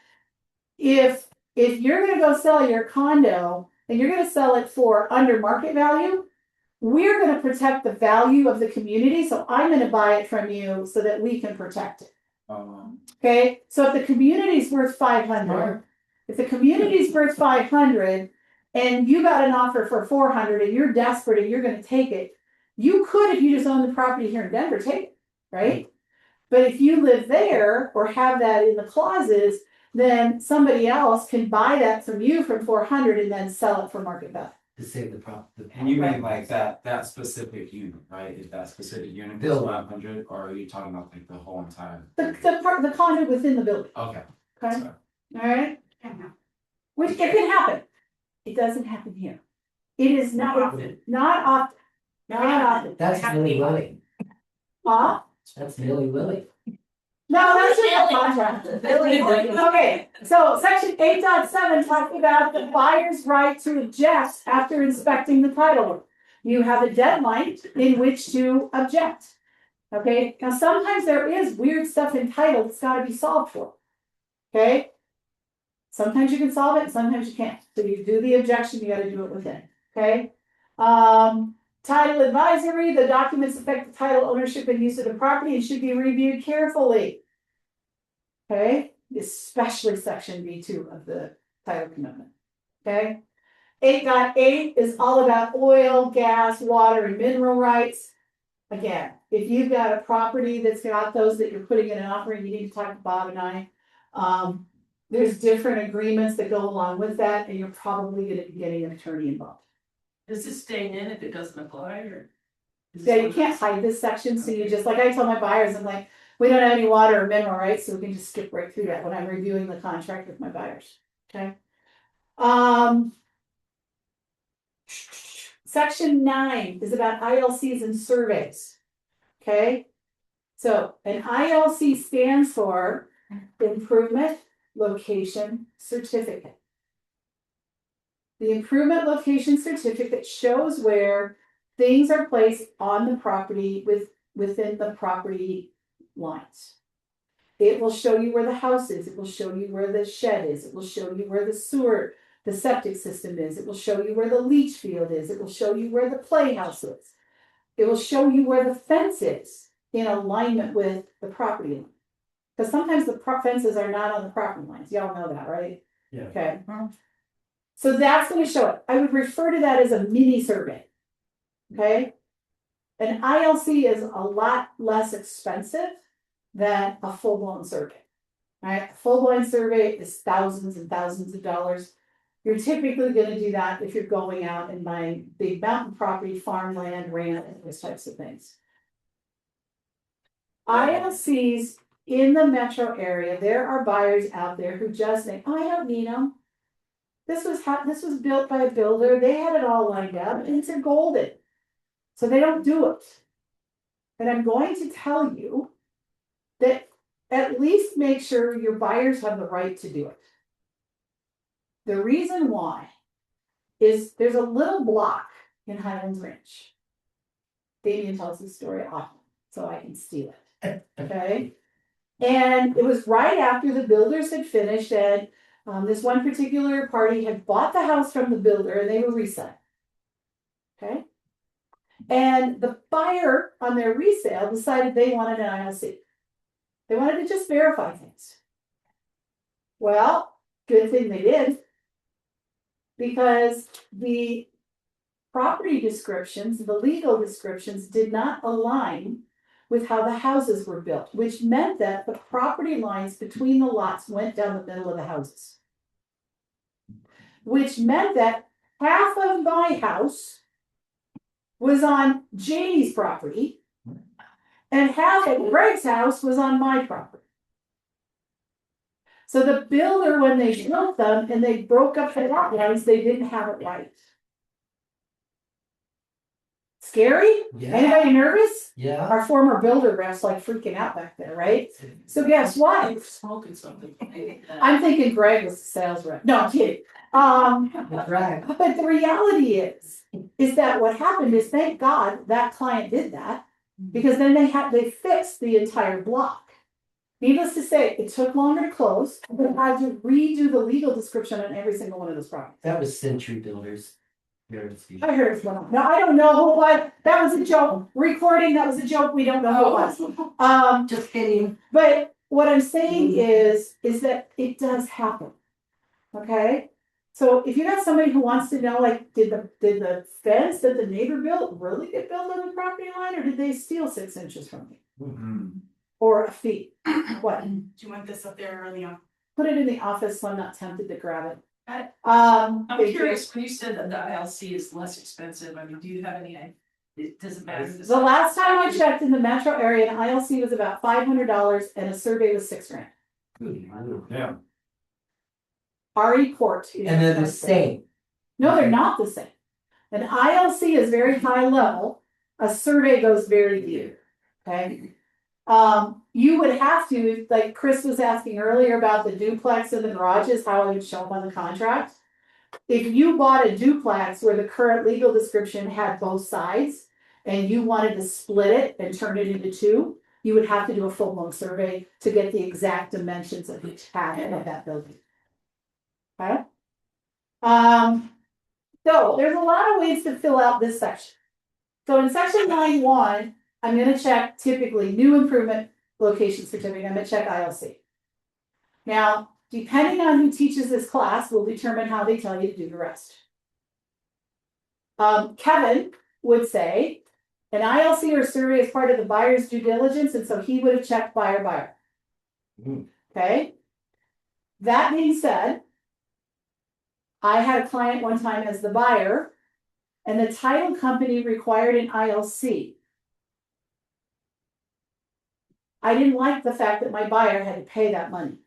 if you're gonna go sell your condo and you're gonna sell it for under market value, we're gonna protect the value of the community. So I'm gonna buy it from you so that we can protect it. Okay, so if the community's worth 500, if the community's worth 500 and you got an offer for 400 and you're desperate and you're gonna take it, you could, if you just own the property here in Denver, take it, right? But if you live there or have that in the clauses, then somebody else can buy that from you for 400 and then sell it for market value. To save the property. And you mean like that specific unit, right? Is that specific unit Building. 500, or are you talking about like the whole entire? The condo within the building, Okay. okay? Sorry. All right? Which it can happen. It doesn't happen here. It is not often. Not often. Not often. That's Willy Willy. Huh? That's Willy Willy. No, that's just a contract. Okay, so section 8.7 talks about the buyer's right to object after inspecting the title. You have a deadline in which to object. Okay, now sometimes there is weird stuff in title that's gotta be solved for. Okay? Sometimes you can solve it, sometimes you can't. So you do the objection, you gotta do it within, okay? Title advisory, the documents affect the title, ownership, and use of the property and should be reviewed carefully. Okay, especially section B2 of the title commitment. Okay. 8.8 is all about oil, gas, water, and mineral rights. Again, if you've got a property that's got those that you're putting in an offering, you need to talk to Bob and I. There's different agreements that go along with that, and you're probably going to be getting an attorney involved. Does this stay in if it doesn't apply or? Yeah, you can't hide this section, so you just, like I tell my buyers, I'm like, we don't have any water or mineral rights, so we can just skip right through that when I'm reviewing the contract with my buyers, okay? Section 9 is about ILCs and surveys, okay? So an ILC stands for Improvement Location Certificate. The Improvement Location Certificate shows where things are placed on the property within the property lines. It will show you where the house is. It will show you where the shed is. It will show you where the septic system is. It will show you where the leach field is. It will show you where the playhouse is. It will show you where the fence is in alignment with the property line. Because sometimes the fences are not on the property lines. Y'all know that, right? Yeah. Okay. So that's going to show it. I would refer to that as a mini survey. Okay. An ILC is a lot less expensive than a full-blown survey. Right? A full-blown survey is thousands and thousands of dollars. You're typically going to do that if you're going out and buying big mountain property, farmland, ranch, those types of things. ILCs in the metro area, there are buyers out there who just think, oh, I don't need them. This was built by a builder. They had it all lined up and it's a golden. So they don't do it. And I'm going to tell you that at least make sure your buyers have the right to do it. The reason why is there's a little block in Highlands Ranch. Damien tells this story often, so I can steal it. Okay? And it was right after the builders had finished, and this one particular party had bought the house from the builder and they were reselling. Okay? And the buyer on their resale decided they wanted an ILC. They wanted to just verify things. Well, good thing they did, because the property descriptions, the legal descriptions, did not align with how the houses were built, which meant that the property lines between the lots went down the middle of the houses. Which meant that half of my house was on Janie's property, and half of Greg's house was on my property. So the builder, when they built them and they broke up the lot lines, they didn't have it right. Scary? Yeah. Anybody nervous? Yeah. Our former builder ref's like freaking out back there, right? So guess what? Smoking something. I'm thinking Greg was the sales rep. No, I'm kidding. But the reality is that what happened is, thank God that client did that, because then they fixed the entire block. Needless to say, it took longer to close. They had to redo the legal description on every single one of those properties. That was Century Builders. I heard it's one. No, I don't know what. That was a joke. Recording, that was a joke. We don't know who it was. Just kidding. But what I'm saying is that it does happen. Okay? So if you got somebody who wants to know, like, did the fence that the neighbor built really get built on the property line, or did they steal 6 inches from me? Or a feet? What? Do you want this up there or in the office? Put it in the office so I'm not tempted to grab it. I'm curious, when you said that the ILC is less expensive, I mean, do you have any, it doesn't matter. The last time I checked in the metro area, an ILC was about $500 and a survey was $6,000. Yeah. RE Court. And they're the same. No, they're not the same. An ILC is very high level. A survey goes very deep. Okay. You would have to, like Chris was asking earlier about the duplex and the garages, how it would show up on the contract. If you bought a duplex where the current legal description had both sides and you wanted to split it and turn it into 2, you would have to do a full-blown survey to get the exact dimensions of each cabin of that building. Okay? So there's a lot of ways to fill out this section. So in section 9.1, I'm going to check typically new improvement location certificate. I'm going to check ILC. Now, depending on who teaches this class will determine how they tell you to do the rest. Kevin would say an ILC or survey is part of the buyer's due diligence, and so he would have checked buyer. Okay. That being said, I had a client one time as the buyer, and the title company required an ILC I didn't like the fact that my buyer had to pay that money.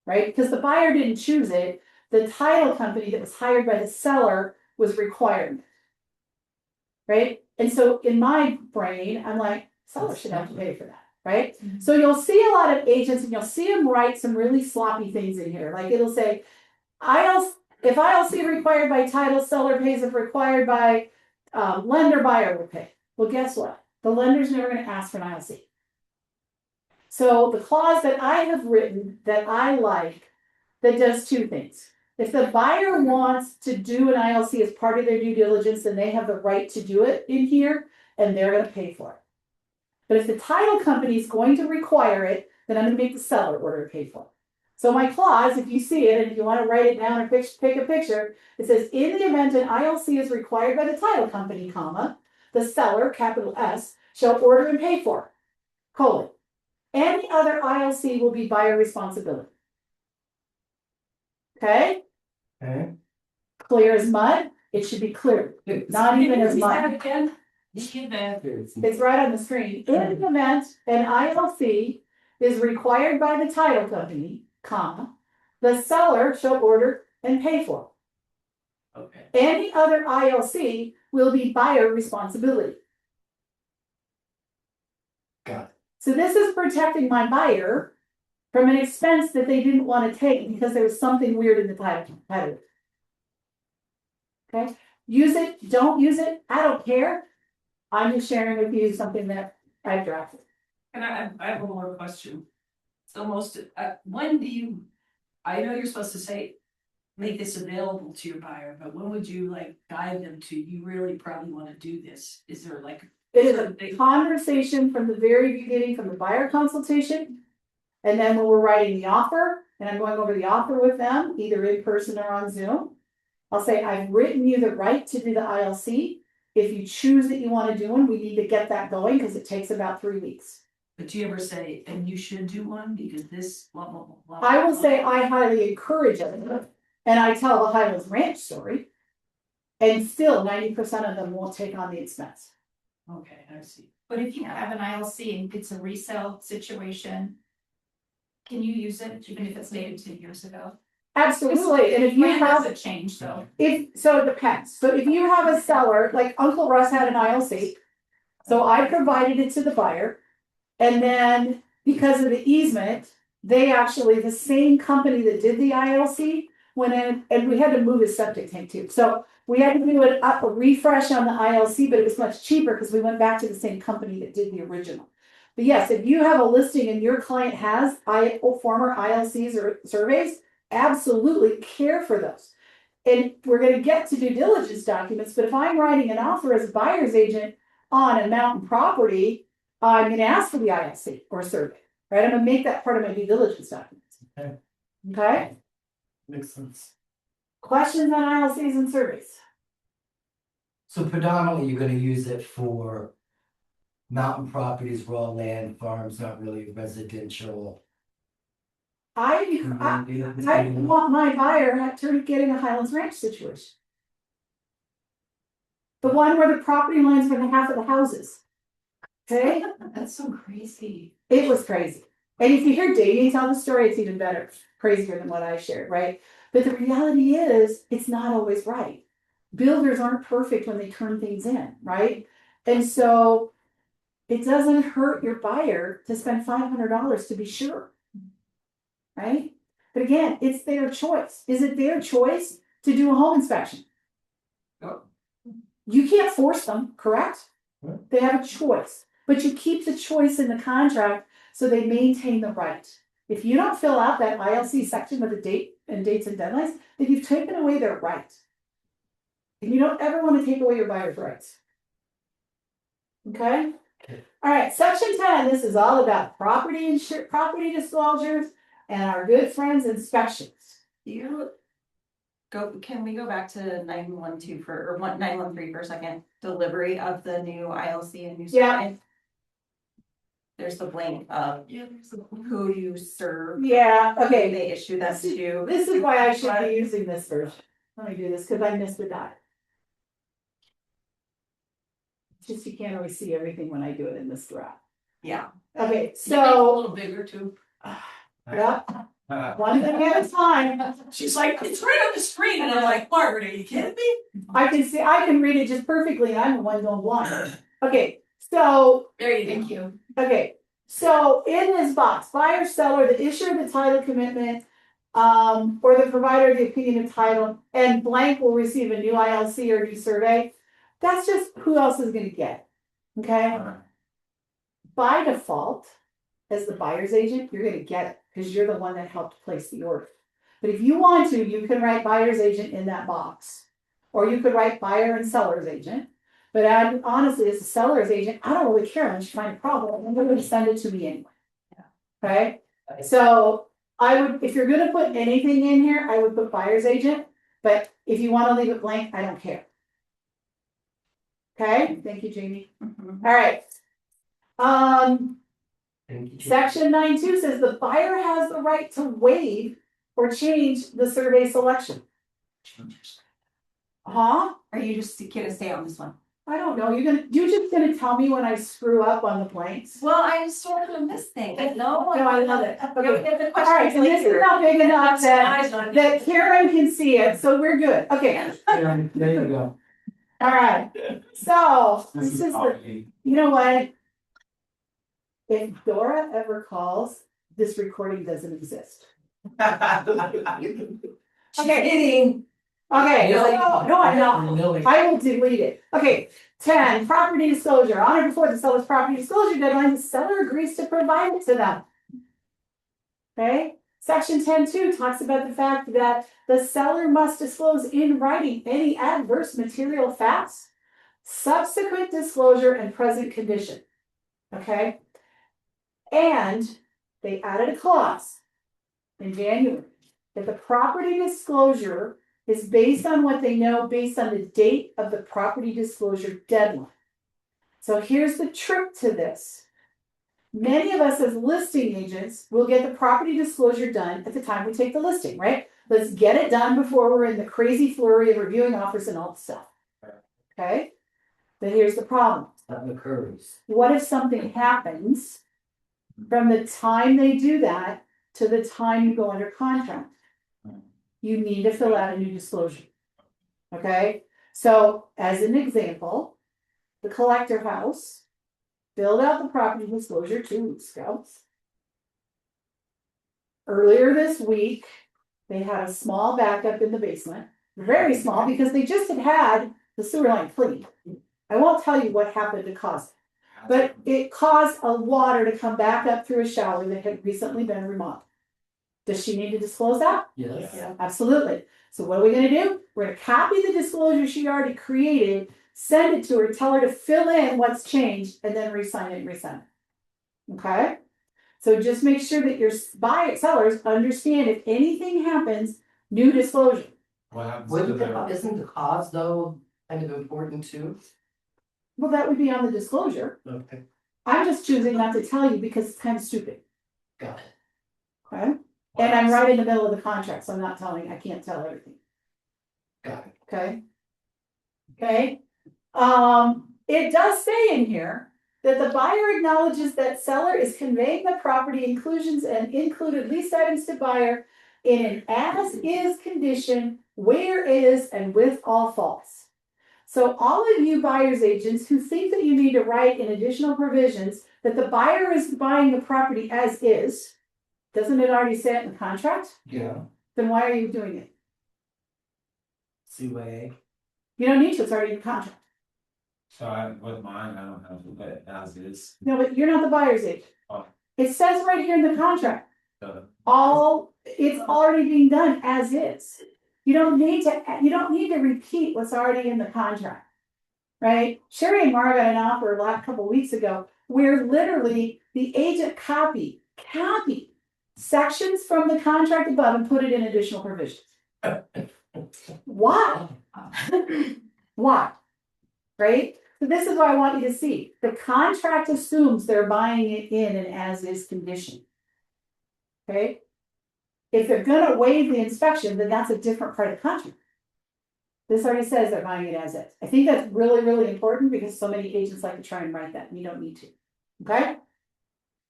Right? Because the buyer didn't choose it. The title company that was hired by the seller was required. Right? And so in my brain, I'm like, seller should have to pay for that. Right? So you'll see a lot of agents and you'll see them write some really sloppy things in here. Like it'll say, if ILC required by title, seller pays. If required by lender, buyer will pay. Well, guess what? The lender's never going to ask for an ILC. So the clause that I have written that I like that does two things. If the buyer wants to do an ILC as part of their due diligence, then they have the right to do it in here and they're going to pay for it. But if the title company is going to require it, then I'm going to make the seller order to pay for it. So my clause, if you see it, and if you want to write it down or pick a picture, it says, in the event an ILC is required by the title company, comma, the seller, capital S, shall order and pay for it, colon. Any other ILC will be buyer responsibility. Okay? Okay. Clear as mud? It should be clear. Not even as mud. Again, it's It's right on the screen. In the event an ILC is required by the title company, comma, the seller shall order and pay for it. okay. Any other ILC will be buyer responsibility. Got it. So this is protecting my buyer from an expense that they didn't want to take because there was something weird in the title. Okay? Use it, don't use it, I don't care. I'm just sharing with you something that I've drafted. And I have one more question. So when do you, I know you're supposed to say, make this available to your buyer, but when would you like guide them to, you really probably want to do this? Is there like? It is a conversation from the very beginning, from the buyer consultation. And then when we're writing the offer, and I'm going over the offer with them, either in person or on Zoom, I'll say, I've written you the right to do the ILC. If you choose that you want to do one, we need to get that going because it takes about 3 weeks. But do you ever say, and you should do one because this blah, blah, blah, blah. I will say I highly encourage it. And I tell the Highlands Ranch story. And still 90% of them won't take on the expense. Okay, I see. But if you have an ILC and it's a resale situation, can you use it even if it's dated 2 years ago? Absolutely. And if you have a change though. so it depends. So if you have a seller, like Uncle Russ had an ILC, so I provided it to the buyer. And then because of the easement, they actually, the same company that did the ILC went in and we had to move his septic tank too. So we had to do a refresh on the ILC, but it was much cheaper because we went back to the same company that did the original. But yes, if you have a listing and your client has former ILCs or surveys, absolutely care for those. And we're going to get to due diligence documents, but if I'm writing an offer as a buyer's agent on a mountain property, I'm going to ask for the ILC or survey, right? I'm going to make that part of my due diligence documents. Okay. Okay? Makes sense. Questions on ILCs and surveys? So predominantly you're gonna use it for mountain properties, raw land, farms, not really residential. I want my buyer to get in a Highlands Ranch situation. The one where the property lines for the half of the houses. Okay? That's so crazy. It was crazy. And if you hear Davey tell the story, it's even better, crazier than what I shared, right? But the reality is, it's not always right. Builders aren't perfect when they turn things in, right? And so it doesn't hurt your buyer to spend $500 to be sure, right? But again, it's their choice. Is it their choice to do a home inspection? No. You can't force them, correct? Yeah. They have a choice, but you keep the choice in the contract so they maintain the right. If you don't fill out that ILC section with the date and dates and deadlines, then you've taken away their right. And you don't ever want to take away your buyer's rights. Okay? All right, section 10, this is all about property disclosures and our good friends inspections. Can we go back to 912 or 913 for a second? Delivery of the new ILC and new survey. There's the blank of who you serve. Yeah, Who okay. they issue that to. This is why I should be using this version. Let me do this because I missed the dot. Just you can't always see everything when I do it in this draft. Yeah. Okay, Can you make it a so, little bigger too. yeah, one thing at a time. She's like, it's right on the screen, and I'm like, Margaret, are you kidding me? I can read it just perfectly, and I'm the one going blind. Okay, so, There you go. Thank you. okay, so in this box, buyer, seller, the issuer of the title commitment, or the provider of the opinion of title, and blank will receive a new ILC or new survey. That's just who else is gonna get, okay? By default, as the buyer's agent, you're gonna get it, because you're the one that helped place the order. But if you want to, you can write buyer's agent in that box. Or you could write buyer and seller's agent. But honestly, as a seller's agent, I don't really care unless you find a problem, I'm gonna send it to me anyway. Okay, so I would, if you're gonna put anything in here, I would put buyer's agent, but if you wanna leave it blank, I don't care. Okay, thank you, Jamie. All right. Thank you. Section 9.2 says the buyer has the right to waive or change the survey selection. Huh? Are you just gonna stay on this one? I don't know, you're just gonna tell me when I screw up on the blanks? Well, I sort of miss things. No, No, I love it. We're gonna Okay, get the all right, questions and this is later. not big enough Eyes on that Karen can see it, so we're good. Okay, There you go. all right. So, this is the, you know what? If Dora ever calls, this recording doesn't exist. Okay. Kidding. Okay, Really? no, I'm not. Really? I will delete it. Okay, 10, property disclosure. On or before the seller's property disclosure deadline, the seller agrees to provide it to them. Okay, section 10.2 talks about the fact that the seller must disclose in writing any adverse material facts, subsequent disclosure, and present condition. Okay, and they added a clause in January that the property disclosure is based on what they know based on the date of the property disclosure deadline. So here's the trick to this. Many of us as listing agents will get the property disclosure done at the time we take the listing, right? Let's get it done before we're in the crazy flurry of reviewing offers and all the stuff. Okay? But here's the problem. That occurs. What if something happens from the time they do that to the time you go under contract? You need to fill out a new disclosure. Okay, so as an example, the collector house filled out the property disclosure 2 weeks ago. Earlier this week, they had a small backup in the basement, very small, because they just had the sewer line cleaned. I won't tell you what happened to cause it, but it caused a water to come back up through a shower that had recently been remodeled. Does she need to disclose that? Yes. Yeah, absolutely. So what are we gonna do? We're gonna copy the disclosure she already created, send it to her, tell her to fill in what's changed, and then re-sign it and resend it. Okay? So just make sure that your sellers understand if anything happens, new disclosure. What happens to their? Isn't the cause though kind of important too? Well, that would be on the disclosure. Okay, I'm just choosing not to tell you because it's kind of stupid. got it. Okay? And I'm right in the middle of the contract, so I'm not telling, I can't tell everything. Got it. Okay? Okay? It does say in here that the buyer acknowledges that seller is conveying the property inclusions and included leased items to buyer in an as-is condition, where is and with all faults. So all of you buyer's agents who think that you need to write in additional provisions that the buyer is buying the property as is, doesn't it already say it in the contract? Yeah. Then why are you doing it? CYA. You don't need to, it's already in the contract. So with mine, I don't have to put it as is. No, but you're not the buyer's agent. Oh. It says right here in the contract, Uh, it's already being done as is. You don't need to repeat what's already in the contract. Right? Sherry and Margaret and I were a couple weeks ago, where literally the agent copied sections from the contract above and put it in additional provisions. Why? Why? Right? So this is what I want you to see. The contract assumes they're buying it in an as-is condition. Okay? If they're gonna waive the inspection, then that's a different part of the contract. This already says they're buying it as is. I think that's really, really important because so many agents like to try and write that, and you don't need to. Okay?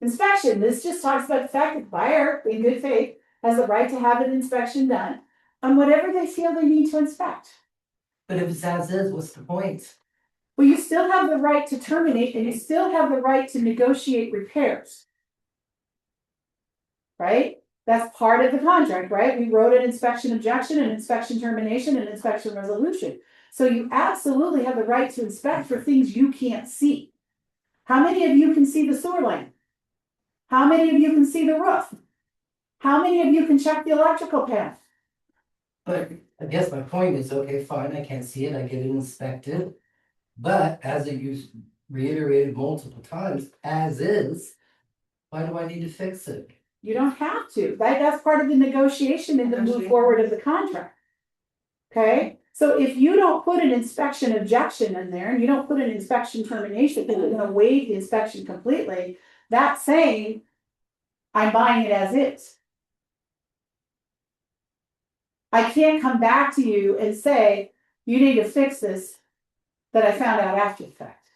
Inspection, this just talks about the fact that the buyer, in good faith, has the right to have an inspection done on whatever they feel they need to inspect. But if it's as is, what's the point? Well, you still have the right to terminate and you still have the right to negotiate repairs. Right? That's part of the contract, right? We wrote an inspection objection, an inspection termination, and inspection resolution. So you absolutely have the right to inspect for things you can't see. How many of you can see the sewer line? How many of you can see the roof? How many of you can check the electrical panel? But I guess my point is, okay, fine, I can't see it, I get it inspected. But as you reiterated multiple times, as is, why do I need to fix it? You don't have to. That's part of the negotiation and the move forward of the contract. Okay, so if you don't put an inspection objection in there and you don't put an inspection termination, then you're gonna waive the inspection completely, that's saying, I'm buying it as is. I can't come back to you and say, you need to fix this that I found out after the fact.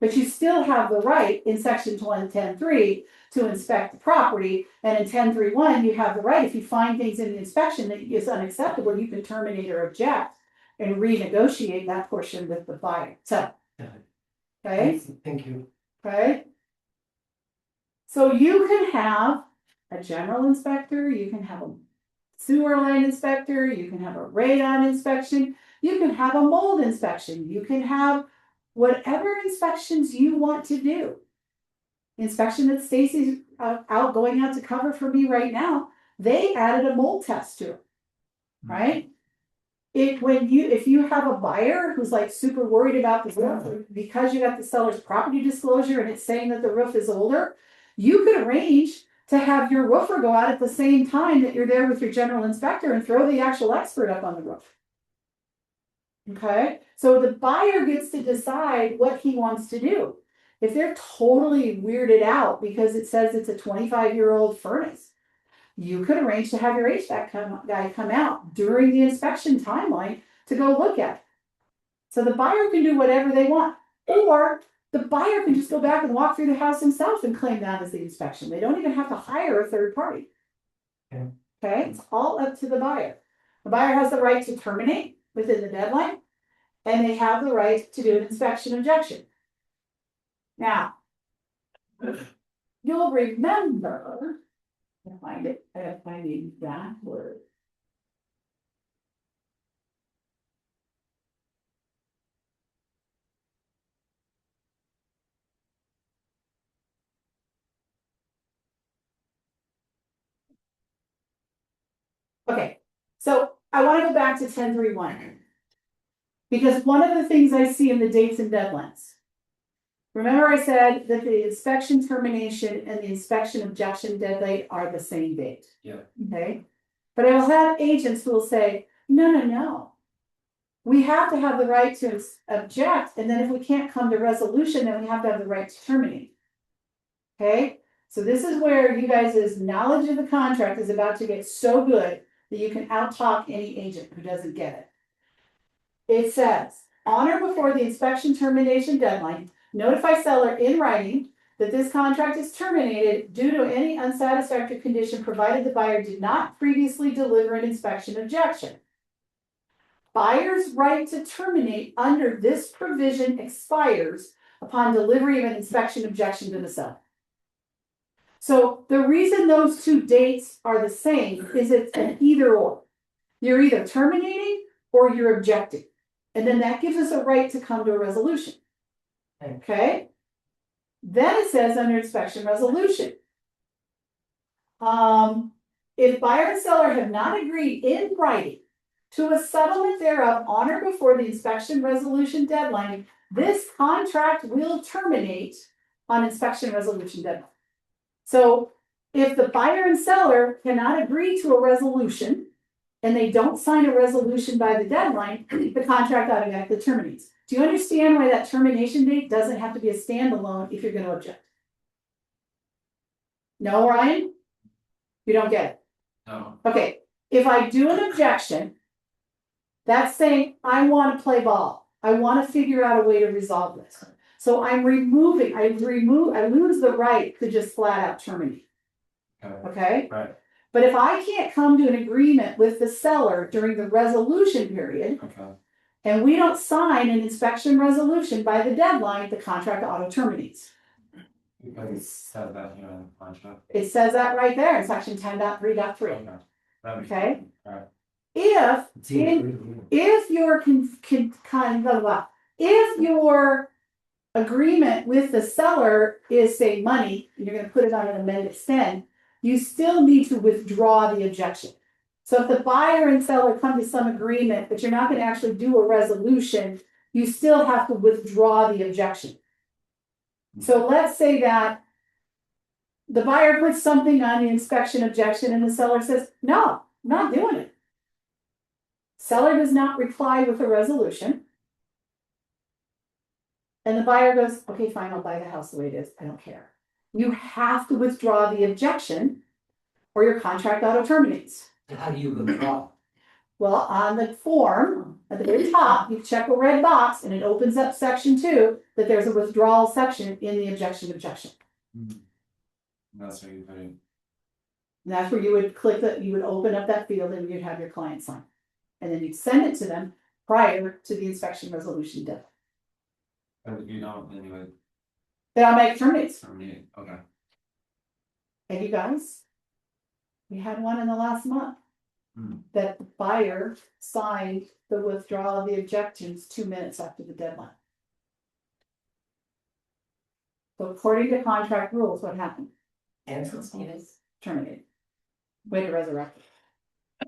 But you still have the right in section 110.3 to inspect the property, and in 10.3.1, you have the right, if you find things in the inspection that is unacceptable, you can terminate or object and renegotiate that portion with the buyer. So, okay, Thank you. okay. So you can have a general inspector, you can have a sewer line inspector, you can have a radon inspection, you can have a mold inspection, you can have whatever inspections you want to do. Inspection that Stacy's going out to cover for me right now, they added a mold test to it, right? If you have a buyer who's like super worried about the roof, because you got the seller's property disclosure and it's saying that the roof is older, you could arrange to have your roofer go out at the same time that you're there with your general inspector and throw the actual expert up on the roof. Okay, so the buyer gets to decide what he wants to do. If they're totally weirded out because it says it's a 25-year-old furnace, you could arrange to have your HVAC guy come out during the inspection timeline to go look at it. So the buyer can do whatever they want, or the buyer can just go back and walk through the house himself and claim that as the inspection. They don't even have to hire a third party. Okay, it's all up to the buyer. The buyer has the right to terminate within the deadline, and they have the right to do an inspection objection. Now, you'll remember, I gotta find the exact word. Okay, so I want to go back to 10.3.1. Because one of the things I see in the dates and deadlines. Remember I said that the inspection termination and the inspection objection deadline are the same date. Yeah. Okay, but I will have agents who will say, no. We have to have the right to object, and then if we can't come to resolution, then we have to have the right to terminate. Okay, so this is where you guys' knowledge of the contract is about to get so good that you can out-talk any agent who doesn't get it. It says, on or before the inspection termination deadline, notify seller in writing that this contract is terminated due to any unsatisfactory condition provided the buyer did not previously deliver an inspection objection. Buyer's right to terminate under this provision expires upon delivery of an inspection objection to the seller. So the reason those two dates are the same is it's an either or. You're either terminating or you're objecting. And then that gives us a right to come to a resolution. Okay? Then it says under inspection resolution. If buyer and seller have not agreed in writing to a settlement thereof on or before the inspection resolution deadline, this contract will terminate on inspection resolution deadline. So if the buyer and seller cannot agree to a resolution and they don't sign a resolution by the deadline, the contract automatically terminates. Do you understand why that termination date doesn't have to be a standalone if you're going to object? No, Ryan? You don't get it? No. Okay, if I do an objection, that's saying I want to play ball. I want to figure out a way to resolve this. So I lose the right to just flat out terminate, okay? Right, But if I can't come to an agreement with the seller during the resolution period, okay. and we don't sign an inspection resolution by the deadline, the contract auto terminates. Because it said that here in the contract. It says that right there in section 10.3.3. Okay. That makes Okay. sense. Alright. If your agreement with the seller is say money, and you're gonna put it on an amended extend, you still need to withdraw the objection. So if the buyer and seller come to some agreement, but you're not gonna actually do a resolution, you still have to withdraw the objection. So let's say that the buyer puts something on the inspection objection and the seller says, no, I'm not doing it. Seller does not reply with a resolution. And the buyer goes, okay, fine, I'll buy the house the way it is. I don't care. You have to withdraw the objection or your contract auto terminates. How do you withdraw? Well, on the form, at the very top, you check a red box and it opens up section 2 that there's a withdrawal section in the objection. That's what you're putting. And that's where you would click that, you would open up that field and you'd have your client sign. And then you'd send it to them prior to the inspection resolution deadline. But if you don't, then you would Then I'll make terminates. terminate, okay. And you guys, we had one in the last month. Hmm. That the buyer signed the withdrawal of the objections 2 minutes after the deadline. So according to contract rules, what happened? Terminated. Way to resurrect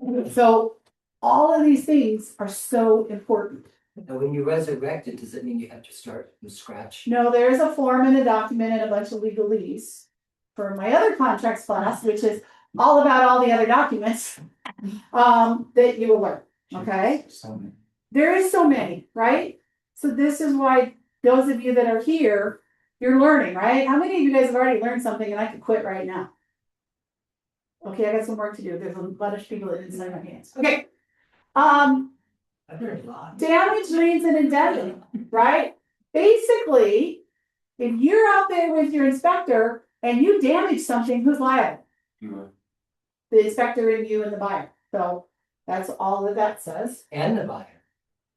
it. So all of these things are so important. Now, when you resurrect it, does it mean you have to start from scratch? No, there is a form and a document and a bunch of legalese for my other contracts class, which is all about all the other documents that you will learn. Okay. Something. There is so many, right? So this is why those of you that are here, you're learning, right? How many of you guys have already learned something and I could quit right now? Okay, I got some work to do. There's a bunch of people that didn't sign their hands. Okay. I've learned a lot. Damage, liens, and indemnity, right? Basically, if you're out there with your inspector and you damage something, who's liable? You are. The inspector and you and the buyer. So that's all that says. And the buyer.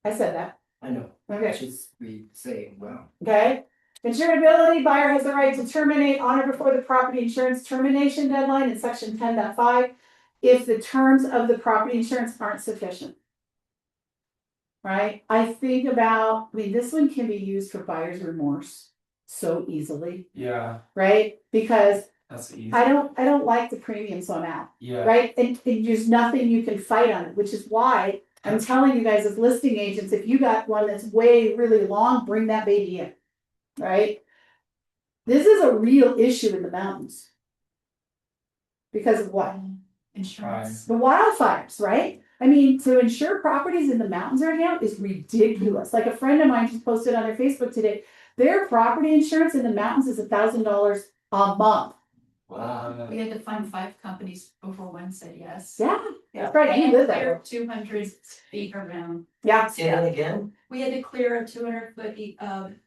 I said that. I know. Okay. Which is we saying, well. Okay. Insurability, buyer has the right to terminate on or before the property insurance termination deadline in section 10.5 if the terms of the property insurance aren't sufficient. Right? I mean, this one can be used for buyer's remorse so easily, Yeah, right? Because that's easy. I don't like the premium, so I'm out. Yeah. Right? And there's nothing you can fight on it, which is why I'm telling you guys as listing agents, if you got one that's way really long, bring that baby in. Right? This is a real issue in the mountains. Because of what? Insurance. The wildfires, right? I mean, to insure properties in the mountains right now is ridiculous. Like a friend of mine just posted on their Facebook today, their property insurance in the mountains is $1,000 a month. Wow. We had to find 5 companies before one said yes. Yeah, that's right. You live there. 200 feet around. Yeah. Say that again? We had to clear a 200-foot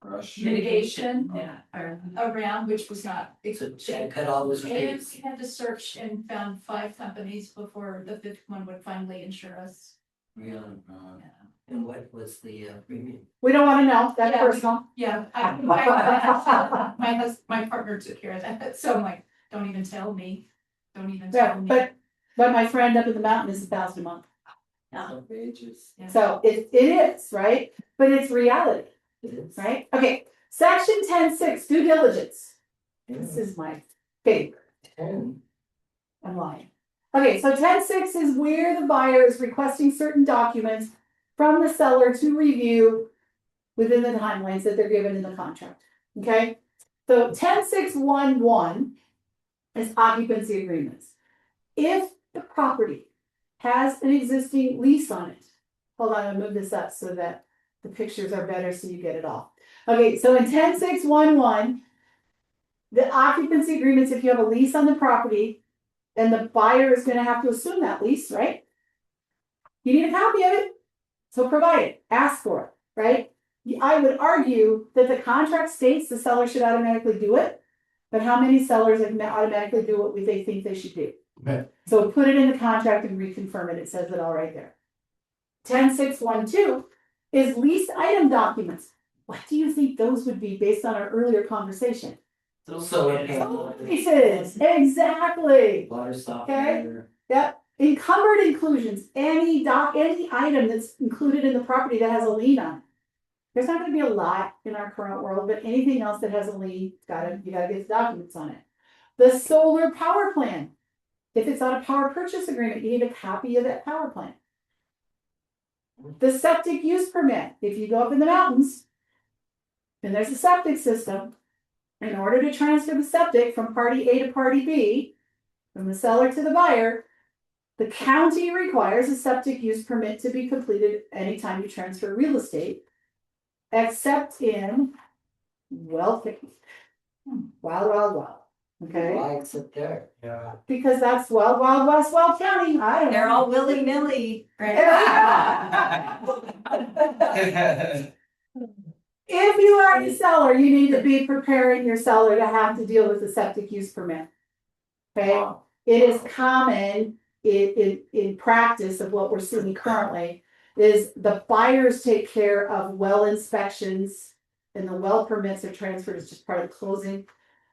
Brush. mitigation around, which was not. So Chad cut all those And trees. we had to search and found 5 companies before the 5th one would finally insure us. Really? And what was the premium? We don't want to know. That's Yeah. personal. Yeah, my partner took care of that, so I'm like, don't even tell me, don't even Yeah, tell me. but my friend up in the mountain is $1,000 a month. Outrageous. Yeah. So it is, right? But it's reality, It is. right? Okay, section 10.6, due diligence. This is my favorite. 10. I'm lying. Okay, so 10.6 is where the buyer is requesting certain documents from the seller to review within the timelines that they're given in the contract. Okay, so 10.6.1.1 is occupancy agreements. If the property has an existing lease on it, hold on, I'll move this up so that the pictures are better so you get it all. Okay, so in 10.6.1.1, the occupancy agreements, if you have a lease on the property, and the buyer is going to have to assume that lease, right? You need a copy of it, so provide it, ask for it, right? I would argue that the contract states the seller should automatically do it, but how many sellers automatically do what they think they should do? Right. So put it in the contract and reconfirm it, it says it all right there. 10612 is lease item documents. What do you think those would be based on our earlier conversation? Solar panel. Pieces, exactly. Water Okay. Yep. Encumbered inclusions, any item that's included in the property that has a lien on it. There's not gonna be a lot in our current world, but anything else that has a lien, you gotta get the documents on it. The solar power plan. If it's on a power purchase agreement, you need a copy of that power plan. The septic use permit, if you go up in the mountains, and there's a septic system, in order to transfer the septic from party A to party B, from the seller to the buyer, the county requires a septic use permit to be completed anytime you transfer real estate, except in wild, wild. Okay, Why except there? Yeah. because that's wild west, Weld County. I don't know. They're all willy-nilly, right? If you are a seller, you need to be preparing your seller to have to deal with the septic use permit. Okay, it is common in practice of what we're seeing currently is the buyers take care of well inspections and the well permits are transferred as just part of the closing.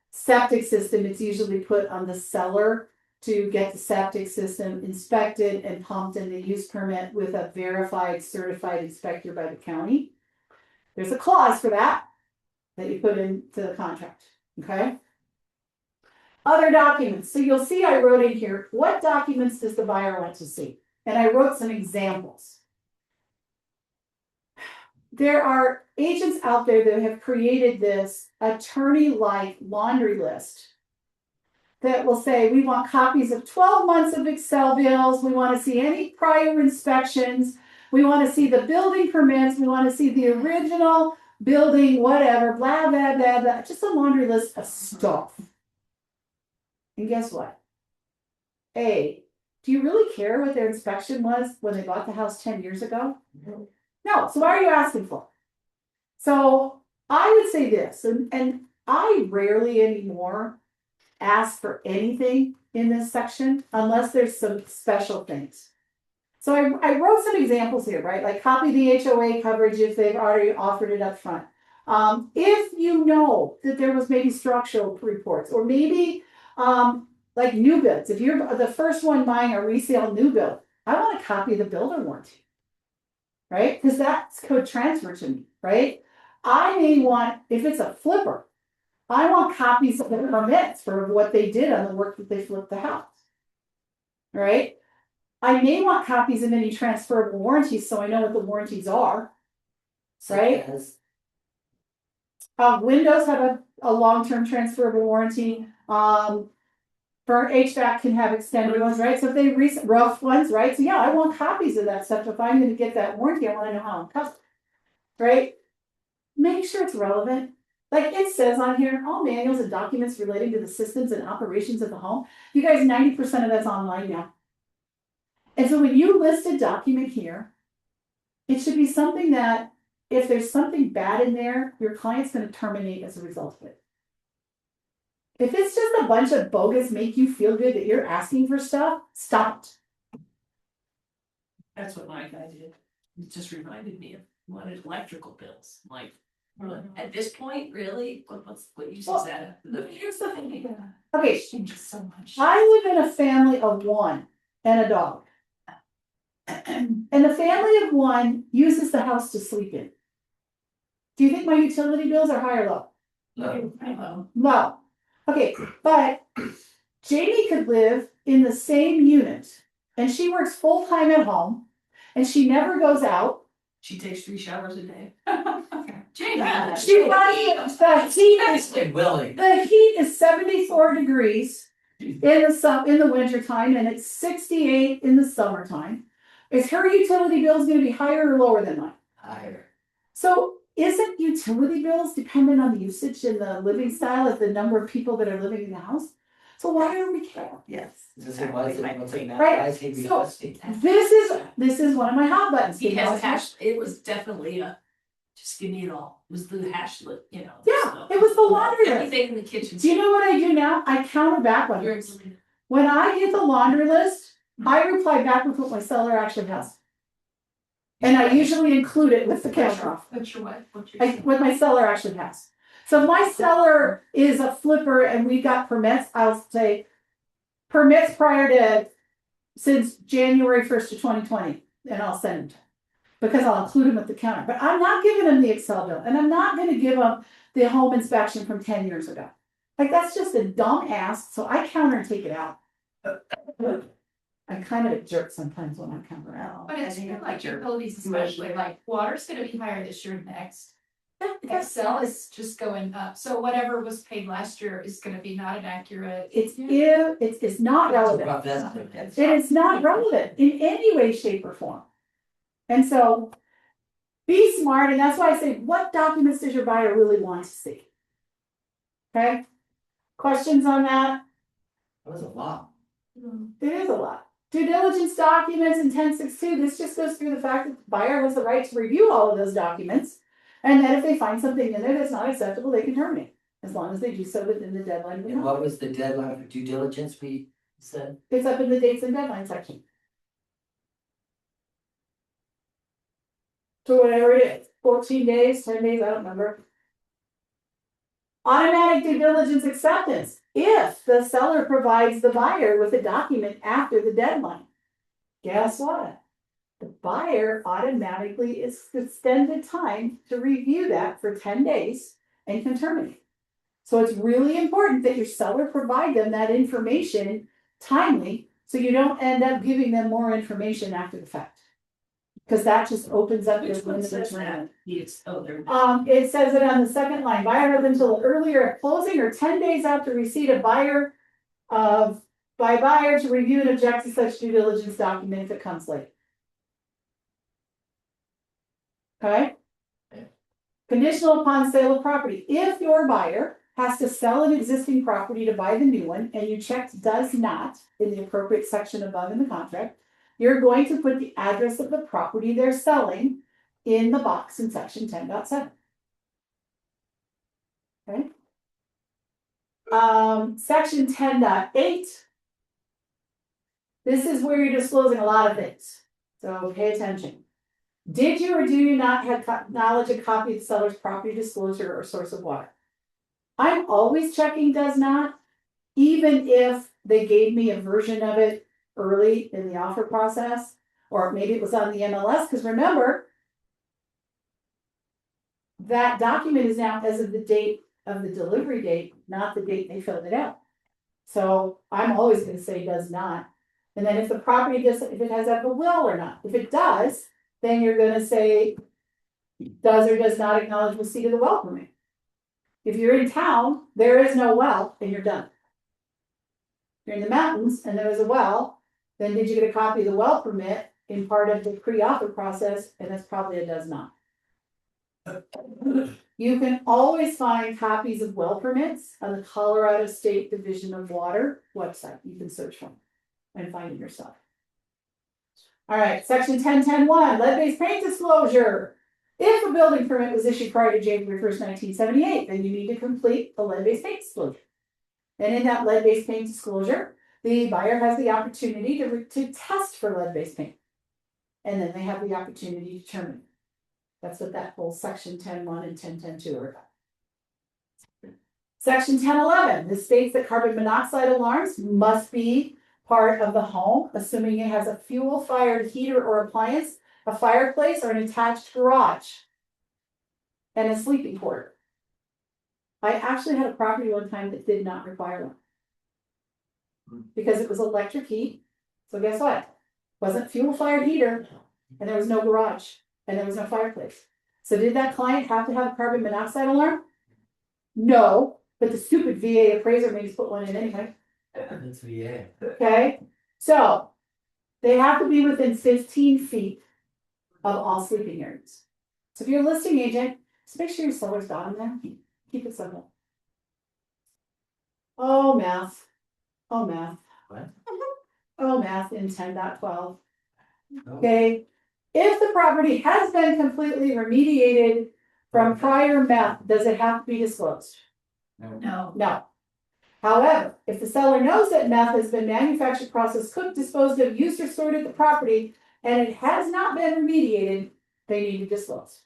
Septic system, it's usually put on the seller to get the septic system inspected and pumped in the use permit with a verified certified inspector by the county. There's a clause for that you put into the contract, okay? Other documents, so you'll see I wrote in here, what documents does the buyer want to see? And I wrote some examples. There are agents out there that have created this attorney-like laundry list that will say, we want copies of 12 months of Excel bills, we want to see any prior inspections, we want to see the building permits, we want to see the original building, whatever, blah, blah, blah, blah, just a laundry list of stuff. And guess what? A, do you really care what their inspection was when they bought the house 10 years ago? No, so what are you asking for? So I would say this, and I rarely anymore ask for anything in this section unless there's some special things. So I wrote some examples here, right? Like copy the HOA coverage if they've already offered it up front. If you know that there was maybe structural reports or maybe like new builds, if you're the first one buying a resale new build, I want a copy of the builder warranty, right? Because that's code transfer to me, right? I may want, if it's a flipper, I want copies of the permits for what they did on the work that they flipped the house, right? I may want copies of any transferable warranties so I know what the warranties are, right? Windows have a long-term transferable warranty. For HVAC can have extended ones, right? So if they rough ones, right? So yeah, I want copies of that stuff. If I'm going to get that warranty, I want to know how I'm covered, right? Make sure it's relevant. Like it says on here, all manuals and documents relating to the systems and operations of the home. You guys, 90% of that's online now. And so when you list a document here, it should be something that if there's something bad in there, your client's going to terminate as a result of it. If it's just a bunch of bogus make you feel good that you're asking for stuff, stop it. That's what my guy did. It just reminded me of wanted electrical bills. Like, at this point, really, what use is that? Here's the thing. Okay, Changes so much. I live in a family of one and a dog. And the family of one uses the house to sleep in. Do you think my utility bills are high or low? No. Low. Okay, but Jamie could live in the same unit and she works full-time at home and she never goes out. She takes 3 showers a day. She runs the heat is 74 degrees in the winter time and it's 68 in the summertime. Is her utility bills going to be higher or lower than mine? Higher. So isn't utility bills dependent on the usage and the living style of the number of people that are living in the house? So why do we care? Yes. This is why Right. So this is one of my hot buttons. He has it was definitely a Just give me it all. It was the hash list, you know. Yeah, stuff. it was the laundry list. Everything in the kitchen. Do you know what I do now? I counter back on You're it. When I get the laundry list, I reply back with what my seller actually has. And I usually include it with the counter off. What's your what? What's your What my seller actually has. So if my seller is a flipper and we got permits, I'll say permits prior to since January 1st of 2020, and I'll send them to them. Because I'll include them with the counter. But I'm not giving them the Excel bill, and I'm not gonna give them the home inspection from 10 years ago. Like, that's just a dumb ask, so I counter and take it out. I'm kind of a jerk sometimes when I counter out. But it's like utilities especially, like water's gonna be higher this year than next. Excel is just going up, so whatever was paid last year is gonna be not inaccurate. It's not relevant. It is not relevant in any way, shape, or form. And so be smart, and that's why I say, what documents does your buyer really want to see? Okay? Questions on that? That was a lot. It is a lot. Due diligence documents in 1062, this just goes through the fact that the buyer has the right to review all of those documents. And then if they find something in there that's not acceptable, they can terminate, as long as they do so within the deadline. And what was the deadline for due diligence we said? It's up in the dates and deadline section. So whatever it is, 14 days, 10 days, I don't remember. Automatic due diligence acceptance, if the seller provides the buyer with a document after the deadline. Guess what? The buyer automatically is extended time to review that for 10 days and can terminate. So it's really important that your seller provide them that information timely, so you don't end up giving them more information after the fact. Because that just opens up your Which one limited says term. that? Yes, oh, there. It says it on the second line, buyer has until earlier at closing or 10 days after receipt of buyer by buyer to review and object to such due diligence document if it comes late. Okay? Conditional upon sale of property. If your buyer has to sell an existing property to buy the new one and you checked does not in the appropriate section above in the contract, you're going to put the address of the property they're selling in the box in section 10.7. Okay. Section 10.8. This is where you're disclosing a lot of things. So pay attention. Did you or do you not have knowledge and copy of the seller's property disclosure or source of water? I'm always checking does not, even if they gave me a version of it early in the offer process, or maybe it was on the MLS, because remember, that document is now as of the date of the delivery date, not the date they filled it out. So I'm always going to say does not. And then if the property does, if it has a will or not, if it does, then you're going to say does or does not acknowledge receipt of the well permit. If you're in town, there is no well, and you're done. If you're in the mountains and there is a well, then did you get a copy of the well permit in part of the pre-offer process? And that's probably a does not. You can always find copies of well permits on the Colorado State Division of Water website. You can search for them and find it yourself. All right, section 10.10.1, lead-based paint disclosure. If a building permit was issued prior to January 1st, 1978, then you need to complete the lead-based paint disclosure. And in that lead-based paint disclosure, the buyer has the opportunity to test for lead-based paint. And then they have the opportunity to terminate. That's what that whole section 10.1 and 10.10.2 are about. Section 10.11, this states that carbon monoxide alarms must be part of the home, assuming it has a fuel-fired heater or appliance, a fireplace, or an attached garage, and a sleeping quarter. I actually had a property one time that did not require one. Because it was electric heat. So guess what? Wasn't fuel-fired heater, and there was no garage, and there was no fireplace. So did that client have to have a carbon monoxide alarm? No, but the stupid VA appraiser made us put one in anyway. That's VA. Okay, so they have to be within 15 feet of all sleeping areas. So if you're a listing agent, just make sure your seller's got them there. Keep it simple. Oh, math. Oh, math. What? Oh, math in 10.12. Okay, if the property has been completely remediated from prior meth, does it have to be disclosed? No. No. However, if the seller knows that meth has been manufactured, processed, cooked, disposed of, used, or stored at the property, and it has not been remediated, they need to disclose.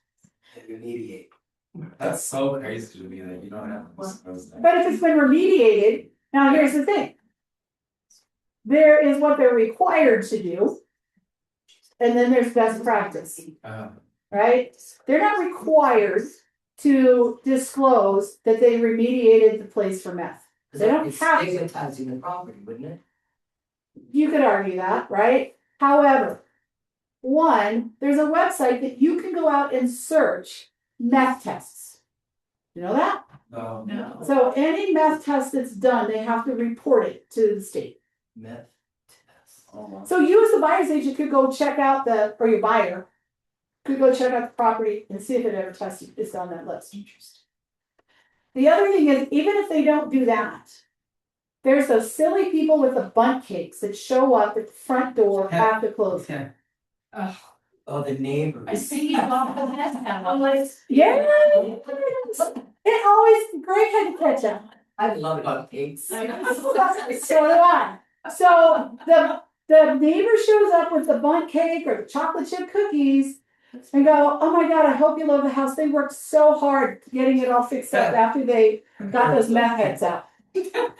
Remediate. That's so crazy to me that you don't have to disclose that. But if it's been remediated, now here's the thing. There is what they're required to do. And then there's best practice, right? They're not required to disclose that they remediated the place for meth. They don't It's have to. stigmatizing the property, wouldn't it? You could argue that, right? However, one, there's a website that you can go out and search meth tests. You know that? No. So any meth test that's done, they have to report it to the state. Meth test. So you as the buyer's agent could go check out or your buyer could go check out the property and see if it ever tested is on that list. The other thing is, even if they don't do that, there's those silly people with the bundt cakes that show up at the front door after closing. Oh, the neighbors. I see you off the head now. I'm like, Yeah. It always Greg had to catch up. I love cupcakes. So do I. So the neighbor shows up with the bundt cake or the chocolate chip cookies and go, oh my God, I hope you love the house. They worked so hard getting it all fixed up after they got those meth heads out. That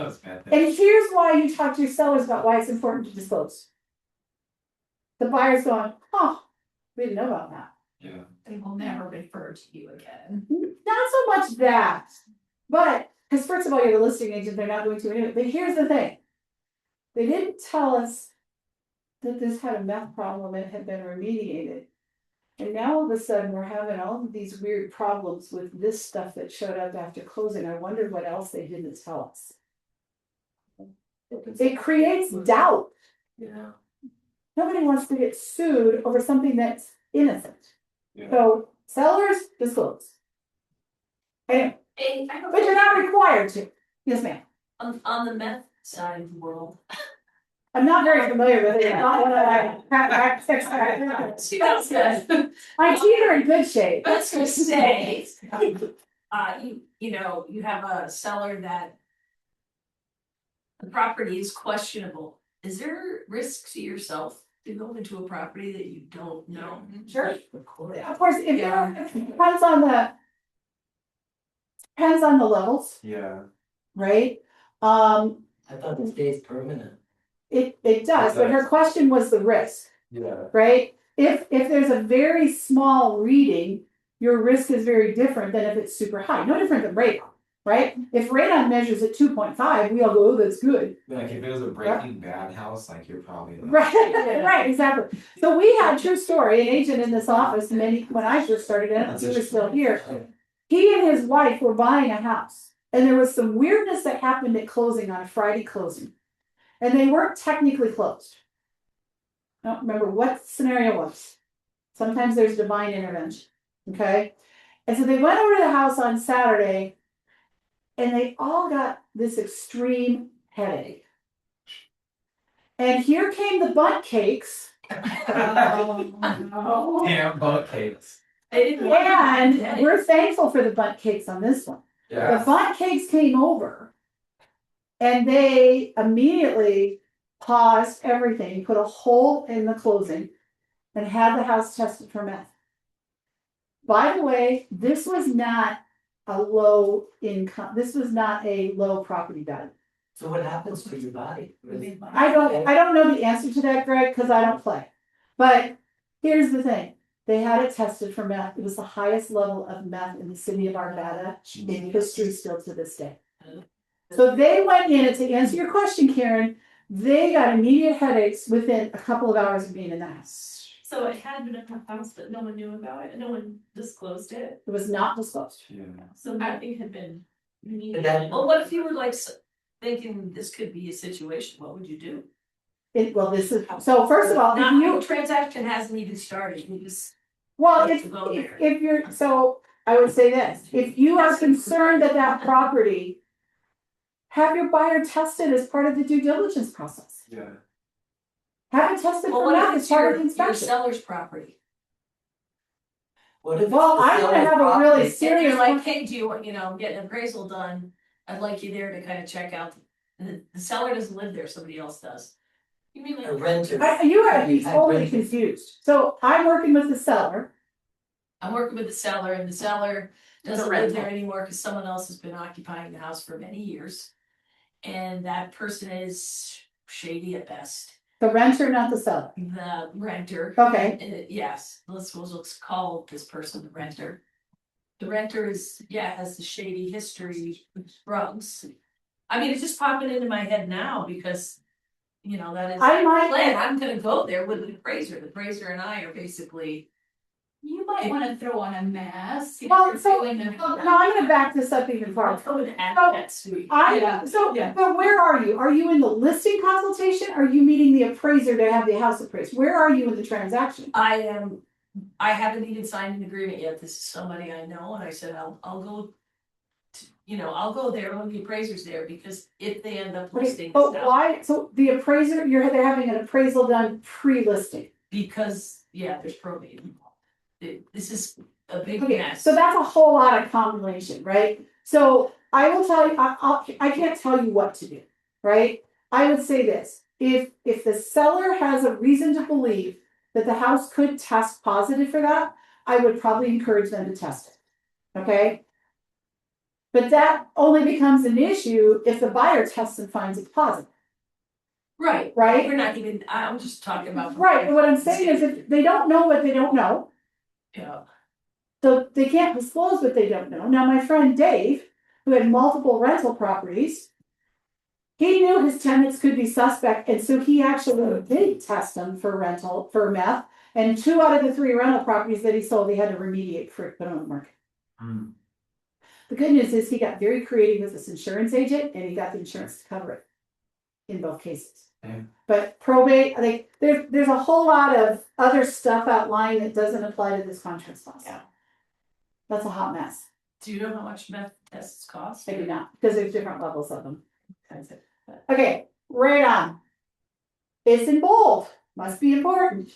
was bad. And here's why you talk to your sellers about why it's important to disclose. The buyer's going, oh, we didn't know about that. Yeah. they will never refer to you again. Not so much that, but because first of all, you're the listing agent, they're not going to anyway. But here's the thing. They didn't tell us that this had a meth problem and had been remediated. And now all of a sudden we're having all of these weird problems with this stuff that showed up after closing. I wonder what else they didn't tell us. It creates doubt. Yeah. Nobody wants to get sued over something that's innocent. Yeah. So sellers disclose. Anyway, but you're not required to. Yes, ma'am. On the meth side of the world. I'm not very familiar with it. It's not one of my That's good. My teeth are in good shape. Let's just say, you know, you have a seller that the property is questionable. Is there risk to yourself to go into a property that you don't know? Sure. Of course, if it depends on the levels, Yeah. right? I thought it stays permanent. It does, but her question was the risk, Yeah. right? If there's a very small reading, your risk is very different than if it's super high. No different than radon, right? If radon measures at 2.5, we all go, oh, that's good. Like if it was a Breaking Bad house, like you're probably like, Right, right, exactly. So we had, true story, an agent in this office, when I first started in it, he was still here. He and his wife were buying a house, and there was some weirdness that happened at closing on a Friday closing. And they weren't technically closed. I don't remember what the scenario was. Sometimes there's divine intervention, okay? And so they went over to the house on Saturday, and they all got this extreme headache. And here came the bundt cakes. damn bug cakes. And we're thankful for the bundt cakes on this one. Yeah. The bundt cakes came over, and they immediately paused everything, put a hole in the closing, and had the house tested for meth. By the way, this was not a low income. This was not a low property value. So what happens to your body? I don't know the answer to that, Greg, because I don't play. But here's the thing. They had it tested for meth. It was the highest level of meth in the city of Arvada in history still to this day. So they went in, and to answer your question, Karen, they got immediate headaches within a couple of hours of being in the house. So it had been a house, but no one knew about it, no one disclosed it, It was not disclosed. Yeah. so nothing had been. then- Well, what if you were like thinking this could be a situation, what would you do? This is, so first of all, Not, if the you, transaction hasn't even started, you just. well, Let's go there. if you're, so I would say this, if you are concerned that property, have your buyer tested as part of the due diligence process. Yeah. Have it tested Well, for what if meth as it's part of the your inspection. seller's property? What if Well, the I'm gonna seller's have a really property- And serious you're like, hey, do you know, get an appraisal done, I'd like you there to kind of check out, and the seller doesn't live there, somebody else does. You mean A like? renter. You are You've had totally renters. confused. So I'm working with the seller. I'm working with the seller and the seller doesn't The live there rental. anymore because someone else has been occupying the house for many years. And that person is shady at best. The renter, not the seller. The renter. Okay. Yes, let's call this person the renter. The renter is, has the shady history with drugs. I mean, it's just popping into my head now because, that is. I might. Plan. I'm gonna go there with the appraiser. The appraiser and I are basically. You might wanna throw on a mask. if Well, you're so, feeling no, the- I'm gonna back this up even farther. Go and add So, that suite. But where are you? Are you in the listing consultation? Are you meeting the appraiser to have the house appraised? Where are you in the transaction? I haven't even signed an agreement yet. This is somebody I know, and I said, I'll go. I'll go there when the appraiser's there because if they end up listing. But this house- why? So the appraiser, they're having an appraisal done pre-listing. Because, there's probate involved. This is a big Okay, mess. so that's a whole lot of combination, right? So I will tell you, I can't tell you what to do, right? I would say this, if the seller has a reason to believe that the house could test positive for that, I would probably encourage them to test it, okay? But that only becomes an issue if the buyer tests and finds it positive. Right. Right? We're not even, I'm just talking about. Right, but what I'm saying is if they don't know what they don't know, Yeah. so they can't disclose what they don't know. Now, my friend Dave, who had multiple rental properties, he knew his tenants could be suspect, and so he actually did test them for meth. And 2 out of the 3 rental properties that he sold, he had to remediate for put on the market. The good news is he got very creative with this insurance agent, and he got the insurance to cover it in both cases. Yeah. But probate, I think there's a whole lot of other stuff outlined that doesn't apply to this contract clause. Yeah. That's a hot mess. Do you know how much meth tests cost? I do not, because there's different levels of them. Okay, right on. It's in bold, must be important.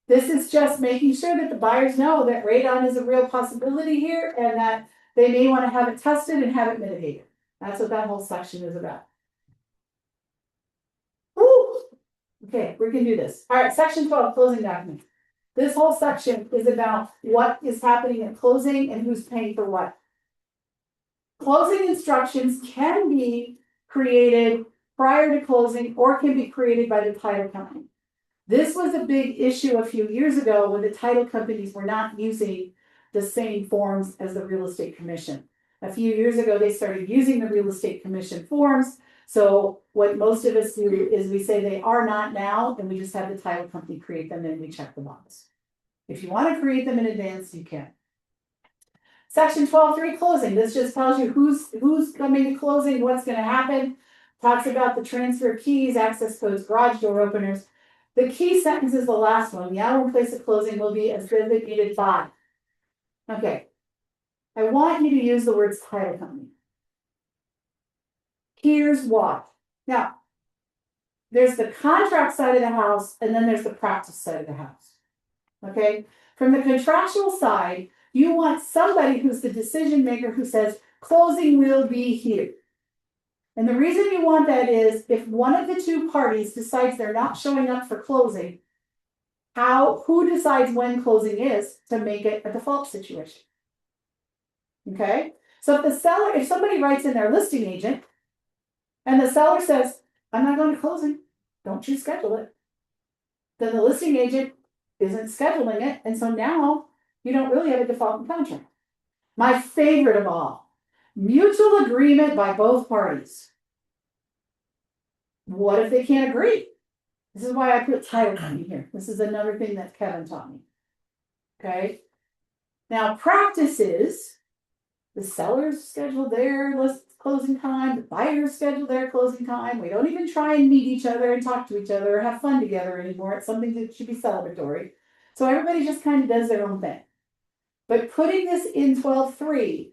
This is just making sure that the buyers know that radon is a real possibility here and that they may want to have it tested and have it mitigated. That's what that whole section is about. Woo! Okay, we can do this. All right, section 12, closing document. This whole section is about what is happening at closing and who's paying for what. Closing instructions can be created prior to closing or can be created by the title company. This was a big issue a few years ago when the title companies were not using the same forms as the real estate commission. A few years ago, they started using the real estate commission forms. So what most of us do is we say they are not now, and we just have the title company create them and we check the box. If you want to create them in advance, you can. Section 12.3 closing. This just tells you who's coming to closing, what's going to happen. Talks about the transfer of keys, access codes, garage door openers. The key sentence is the last one. The hour and place of closing will be as designated by. Okay. I want you to use the words title company. Here's why. Now, there's the contract side of the house, and then there's the practice side of the house. Okay? From the contractual side, you want somebody who's the decision maker who says, closing will be here. And the reason you want that is if one of the 2 parties decides they're not showing up for closing, who decides when closing is to make it a default situation? Okay? So if somebody writes in their listing agent and the seller says, I'm not going to closing, don't you schedule it, then the listing agent isn't scheduling it, and so now you don't really have a default in contract. My favorite of all, mutual agreement by both parties. What if they can't agree? This is why I put title company here. This is another thing that Kevin taught me. Okay. Now, practice is the sellers schedule their closing time, the buyers schedule their closing time. We don't even try and meet each other and talk to each other or have fun together anymore. It's something that should be celebratory. So everybody just kind of does their own thing. But putting this in 12.3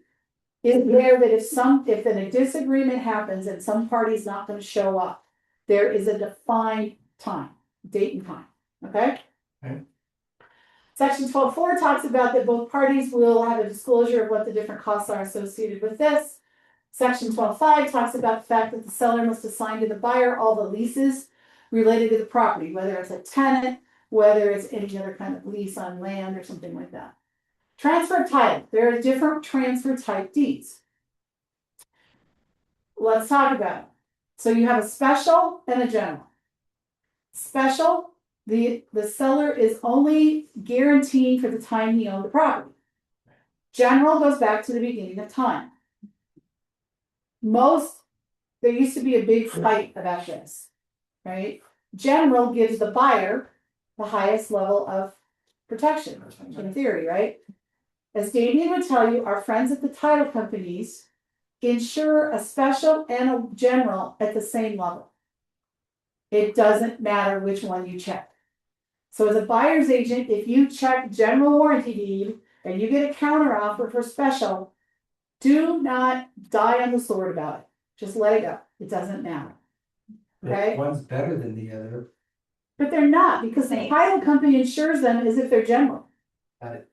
is there that if a disagreement happens and some party's not going to show up, there is a defined time, date and time. Okay? Section 12.4 talks about that both parties will have a disclosure of what the different costs are associated with this. Section 12.5 talks about the fact that the seller must assign to the buyer all the leases related to the property, whether it's a tenant, whether it's any other kind of lease on land or something like that. Transfer of title. There are different transfer type deeds. Let's talk about it. So you have a special and a general. Special, the seller is only guaranteed for the time he owned the property. General goes back to the beginning of time. There used to be a big fight about this, right? General gives the buyer the highest level of protection, in theory, right? As Damien would tell you, our friends at the title companies insure a special and a general at the same level. It doesn't matter which one you check. So as a buyer's agent, if you check general warranty deed and you get a counter offer for special, do not die on the sword about it. Just let it go. It doesn't matter. Okay? One's better than the other. But they're not, because the title company insures them as if they're general. Got it.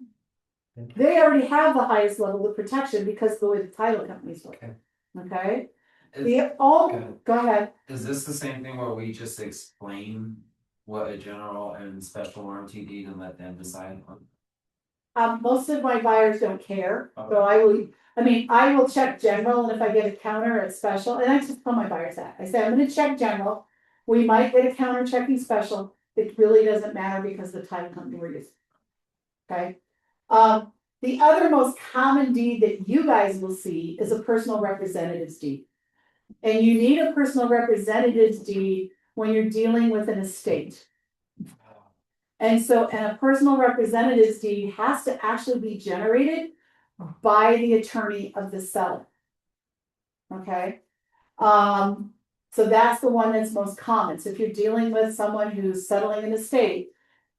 They already have the highest level of protection because of the way the title companies work. Okay? Go ahead. Is this the same thing where we just explain what a general and special warranty deed and let them decide on? Most of my buyers don't care, so I will check general, and if I get a counter, it's special, and I just tell my buyers that. I say, I'm gonna check general, we might get a counter checking special, it really doesn't matter because the title company we're using. Okay? The other most common deed that you guys will see is a personal representative's deed. And you need a personal representative's deed when you're dealing with an estate. And a personal representative's deed has to actually be generated by the attorney of the seller. Okay? So that's the one that's most common. So if you're dealing with someone who's settling an estate,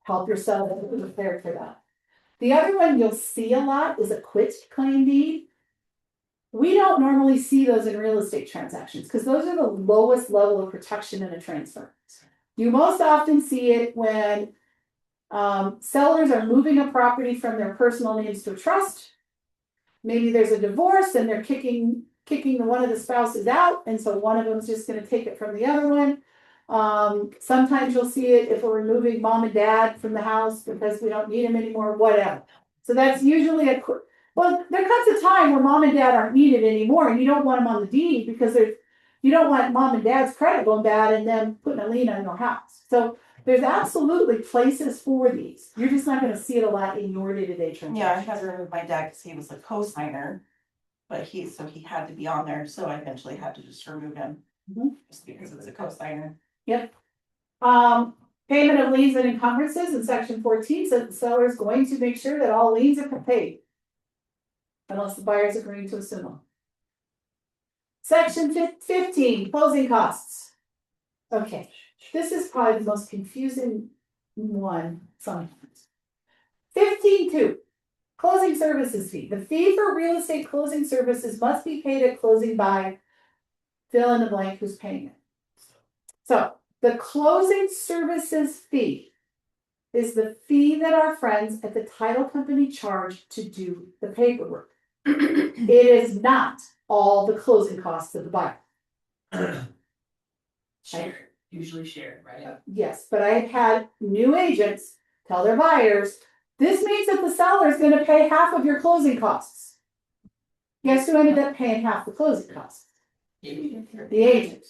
help your seller be prepared for that. The other one you'll see a lot is a quitclaim deed. We don't normally see those in real estate transactions because those are the lowest level of protection in a transfer. You most often see it when sellers are moving a property from their personal names to a trust. Maybe there's a divorce and they're kicking one of the spouses out, and so one of them's just going to take it from the other one. Sometimes you'll see it if we're removing mom and dad from the house because we don't need them anymore, whatever. So that's usually there comes a time where mom and dad aren't needed anymore, and you don't want them on the deed because you don't want mom and dad's credit going bad and them putting a lien on your house. So there's absolutely places for these. You're just not going to see it a lot in your day-to-day transactions. Yeah, I had to remove my dad because he was a co-signer, but he had to be on there, so I eventually had to just remove him. Just because it's a co-signer. Yep. Payment of liens and encumbrances in section 14 says the seller is going to make sure that all liens are paid. Unless the buyer is agreeing to assume them. Section 15, closing costs. Okay, this is probably the most confusing one sometimes. 15.2, closing services fee. The fee for real estate closing services must be paid at closing by fill in the blank who's paying it. So the closing services fee is the fee that our friends at the title company charge to do the paperwork. It is not all the closing costs of the buyer. Usually shared, right? Yes, but I've had new agents tell their buyers, this means that the seller is going to pay half of your closing costs. Guess who ended up paying half the closing costs? The agent.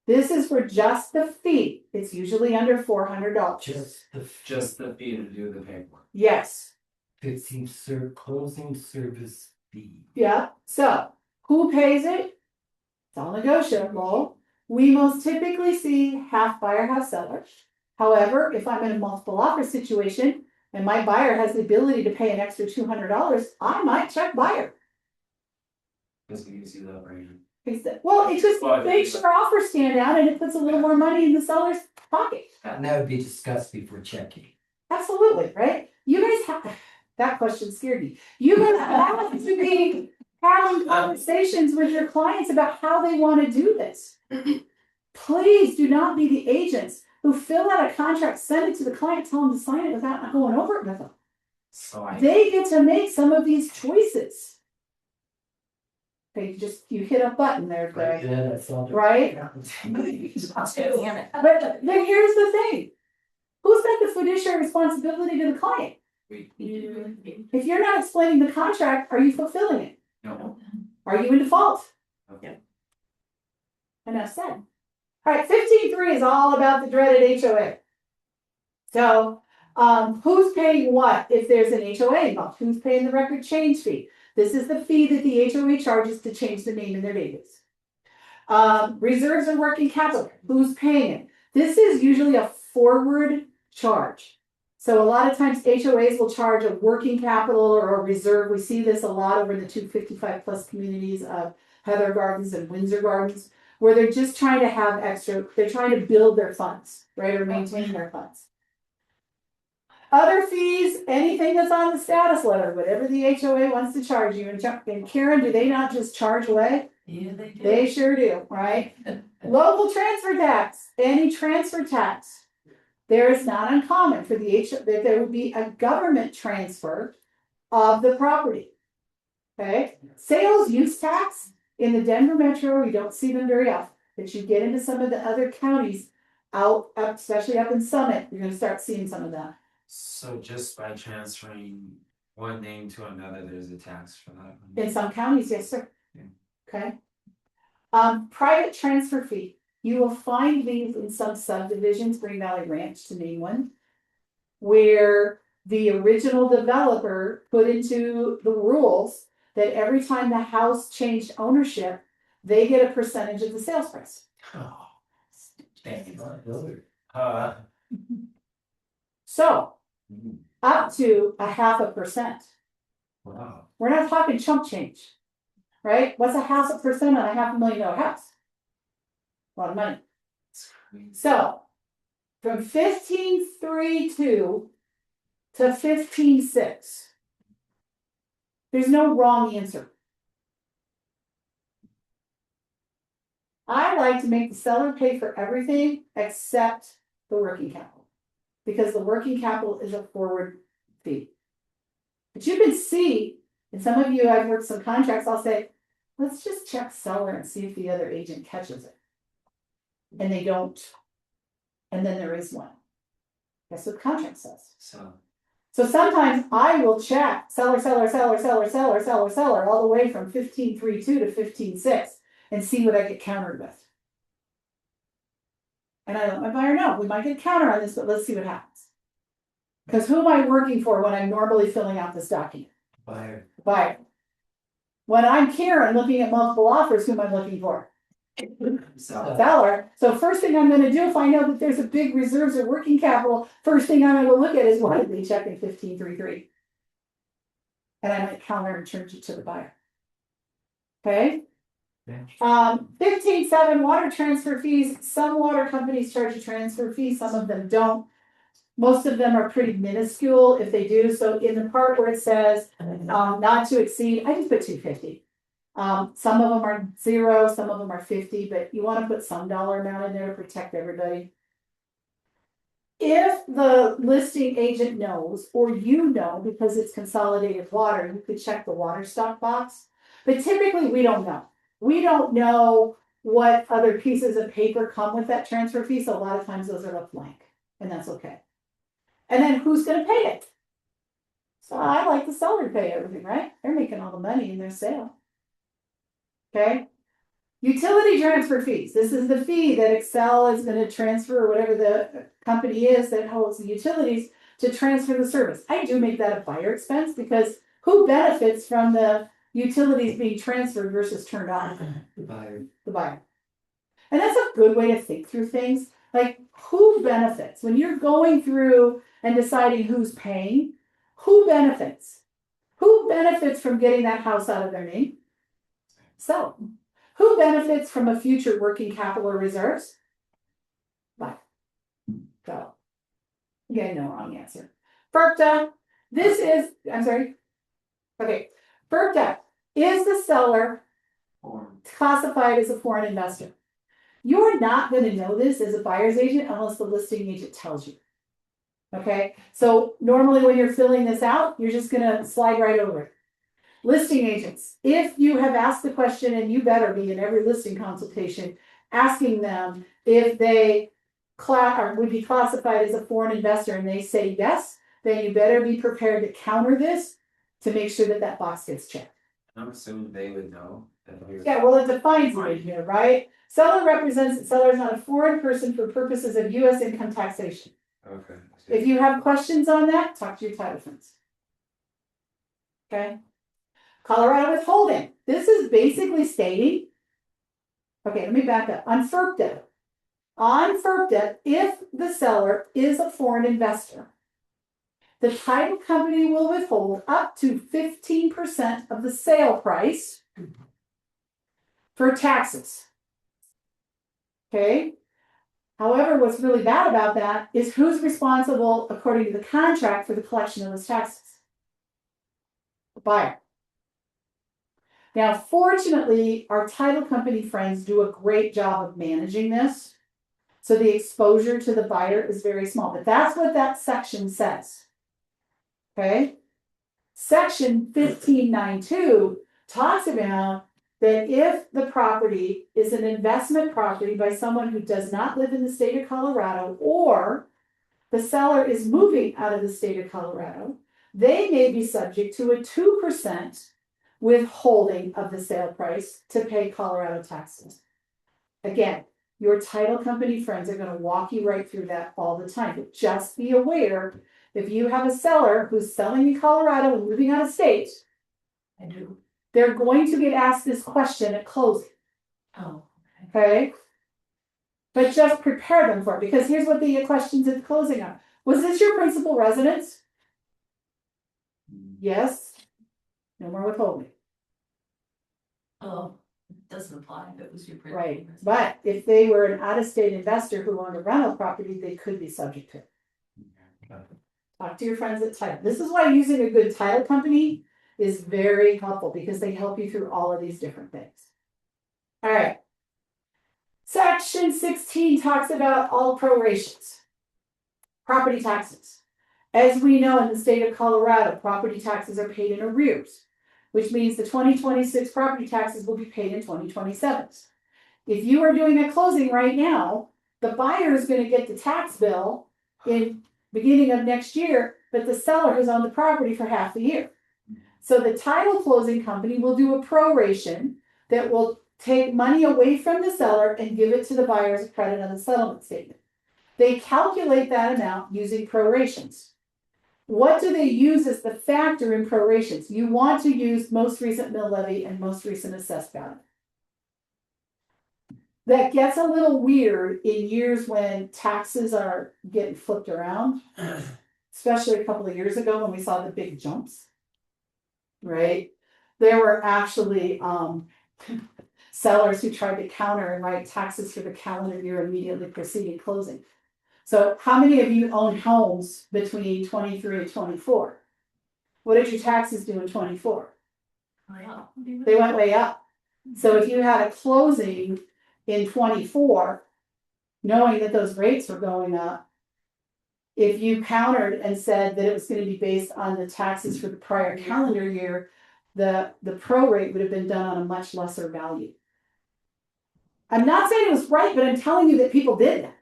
This is for just the fee. It's usually under $400. Just the fee to do the paperwork. Yes. 15 closing service fee. Yeah. So who pays it? It's all negotiable. We most typically see half buyer, half seller. However, if I'm in a multiple offer situation and my buyer has the ability to pay an extra $200, I might check buyer. Because you can see that right. Well, it just makes your offer stand out and it puts a little more money in the seller's pocket. And that would be discussed before checking. Absolutely, right? You guys have that question scared me. You guys have to be having conversations with your clients about how they want to do this. Please do not be the agents who fill out a contract, send it to the client, tell them to sign it without going over it with them. So I. They get to make some of these choices. Okay, you hit a button there, Greg, Yeah, that's all. right? Damn it. But then here's the thing. Who's got the fiduciary responsibility to the client? If you're not explaining the contract, are you fulfilling it? No. Are you in default? Okay. Enough said. All right, 15.3 is all about the dreaded HOA. So, who's paying what if there's an HOA involved? Who's paying the record change fee? This is the fee that the HOA charges to change the name in their database. Reserves and working capital. Who's paying it? This is usually a forward charge. So a lot of times HOAs will charge a working capital or a reserve. We see this a lot over the 255 plus communities of Heather Gardens and Windsor Gardens, where they're just trying to have extra, they're trying to build their funds, right, or maintain their funds. Other fees, anything that's on the status letter, whatever the HOA wants to charge you. And Karen, do they not just charge away? Yeah, they do. They sure do, right? Local transfer tax, any transfer tax. There is not uncommon for the that there would be a government transfer of the property. Okay, sales use tax in the Denver metro, you don't see them very often, but you get into some of the other counties out, especially up in Summit, you're gonna start seeing some of that. So just by transferring one name to another, there's a tax for that. In some counties, yes, sir. Yeah. Okay. Private transfer fee. You will find these in some subdivisions, Green Valley Ranch to name one, where the original developer put into the rules that every time the house changed ownership, they get a percentage of the sales price. Oh, thank you. So, up to 0.5%. Wow. We're not talking chump change, right? What's 0.5% on a $500,000 house? A lot of money. So, from 15.32 to 15.6, there's no wrong answer. I like to make the seller pay for everything except the working capital, because the working capital is a forward fee. But you can see, and some of you, I've worked some contracts, I'll say, let's just check seller and see if the other agent catches it. And they don't. And then there is one. Guess what the contract says? So sometimes I will check seller, all the way from 15.32 to 15.6 and see what I get countered with. And I let my buyer know, we might get a counter on this, but let's see what happens. Because who am I working for when I'm normally filling out this document? Buyer. Buyer. When I'm Karen looking at multiple offers, who am I looking for? Seller. So first thing I'm going to do, if I know that there's a big reserves or working capital, first thing I'm going to look at is why did they check in 15.33? And I might counter and charge it to the buyer. Okay. 15.7 water transfer fees. Some water companies charge a transfer fee, some of them don't. Most of them are pretty minuscule if they do. So in the part where it says not to exceed, I just put $250. Some of them are 0, some of them are 50, but you want to put some dollar amount in there to protect everybody. If the listing agent knows, or you know, because it's consolidated water, you could check the water stock box. But typically we don't know. We don't know what other pieces of paper come with that transfer fee, so a lot of times those are left blank, and that's okay. And then who's going to pay it? So I like the seller to pay everything, right? They're making all the money in their sale. Okay. Utility transfer fees. This is the fee that Excel is going to transfer, or whatever the company is that holds the utilities, to transfer the service. I do make that a buyer expense, because who benefits from the utilities being transferred versus turned on? The buyer. The buyer. And that's a good way to think through things. Like, who benefits? When you're going through and deciding who's paying, who benefits? Who benefits from getting that house out of their name? So, who benefits from a future working capital or reserves? Buyer. So, again, no wrong answer. FERPTA, this is, I'm sorry. Okay, FERPTA, is the seller classified as a foreign investor? You're not gonna know this as a buyer's agent unless the listing agent tells you. Okay, so normally when you're filling this out, you're just gonna slide right over it. Listing agents, if you have asked the question, and you better be in every listing consultation, asking them if they or would be classified as a foreign investor and they say yes, then you better be prepared to counter this to make sure that that box gets checked. I'm assuming they would know. Yeah, well, it defines it in here, right? Seller represents that seller is not a foreign person for purposes of US income taxation. Okay. If you have questions on that, talk to your title friends. Okay? Colorado withholding. This is basically stating, okay, let me back up. On FERPTA, if the seller is a foreign investor, the title company will withhold up to 15% of the sale price for taxes. Okay? However, what's really bad about that is who's responsible, according to the contract, for the collection of those taxes? The buyer. Now, fortunately, our title company friends do a great job of managing this. So the exposure to the buyer is very small, but that's what that section says. Okay? Section 1592 talks about that if the property is an investment property by someone who does not live in the state of Colorado, or the seller is moving out of the state of Colorado, they may be subject to a 2% withholding of the sale price to pay Colorado taxes. Again, your title company friends are going to walk you right through that all the time. But just be aware, if you have a seller who's selling in Colorado and moving out of state, I do. they're going to get asked this question at closing. Oh, Okay? But just prepare them for it, because here's what the questions at the closing are. Was this your principal residence? Yes. No more withholding. oh, it doesn't apply if it was your. Right. But if they were an out-of-state investor who owned a rental property, they could be subject to it. Talk to your friends at title. This is why using a good title company is very helpful, because they help you through all of these different things. All right. Section 16 talks about all prorations. Property taxes. As we know, in the state of Colorado, property taxes are paid in arrears, which means the 2026 property taxes will be paid in 2027. If you are doing a closing right now, the buyer is going to get the tax bill in beginning of next year, but the seller has owned the property for half the year. So the title closing company will do a proration that will take money away from the seller and give it to the buyer as a credit on the settlement statement. They calculate that amount using prorations. What do they use as the factor in prorations? You want to use most recent mill levy and most recent assessed value. That gets a little weird in years when taxes are getting flipped around, especially a couple of years ago when we saw the big jumps, right? There were actually sellers who tried to counter and write taxes for the calendar year immediately preceding closing. So how many of you own homes between 23 and 24? What did your taxes do in 24? They went way up. So if you had a closing in 24, knowing that those rates were going up, if you countered and said that it was going to be based on the taxes for the prior calendar year, the prorate would have been done on a much lesser value. I'm not saying it was right, but I'm telling you that people did that.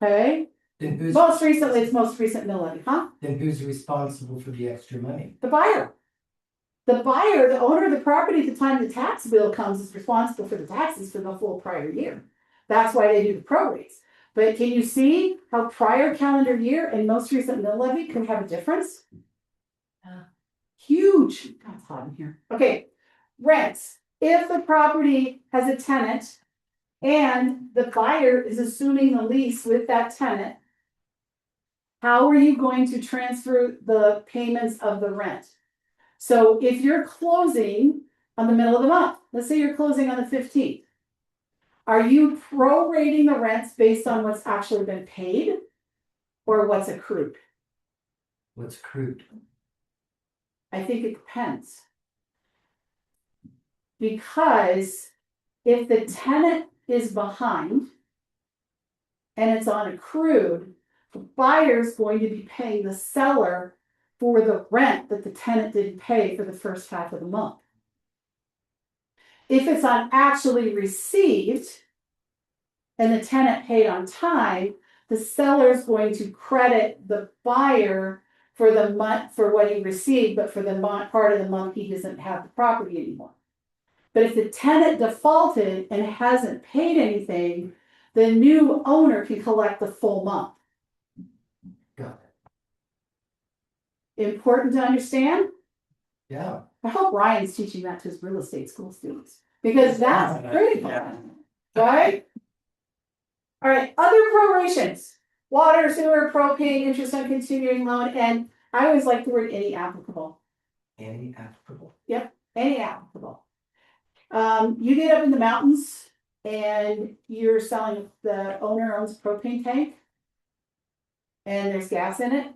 Okay? Most recently, it's most recent mill levy, huh? Then who's responsible for the extra money? The buyer. The buyer, the owner of the property at the time the tax bill comes, is responsible for the taxes for the full prior year. That's why they do the prorates. But can you see how prior calendar year and most recent mill levy could have a difference? Huge. God, it's hot in here. Okay, rents. If the property has a tenant and the buyer is assuming the lease with that tenant, how are you going to transfer the payments of the rent? So if you're closing on the middle of the month, let's say you're closing on the 15th, are you prorating the rents based on what's actually been paid or what's accrued? What's accrued? I think it depends. Because if the tenant is behind and it's on accrued, the buyer's going to be paying the seller for the rent that the tenant didn't pay for the first half of the month. If it's on actually received and the tenant paid on time, the seller's going to credit the buyer for the month for what he received, but for the part of the month he doesn't have the property anymore. But if the tenant defaulted and hasn't paid anything, the new owner can collect the full month. Got Important to understand. it. Yeah. I hope Ryan's teaching that to his real estate school students, because that's critical, right? All right, other prorations, water, sewer, propane, interest on continuing loan, and I always like the word any applicable. Any applicable. Any applicable. You get up in the mountains and you're selling, the owner owns a propane tank and there's gas in it.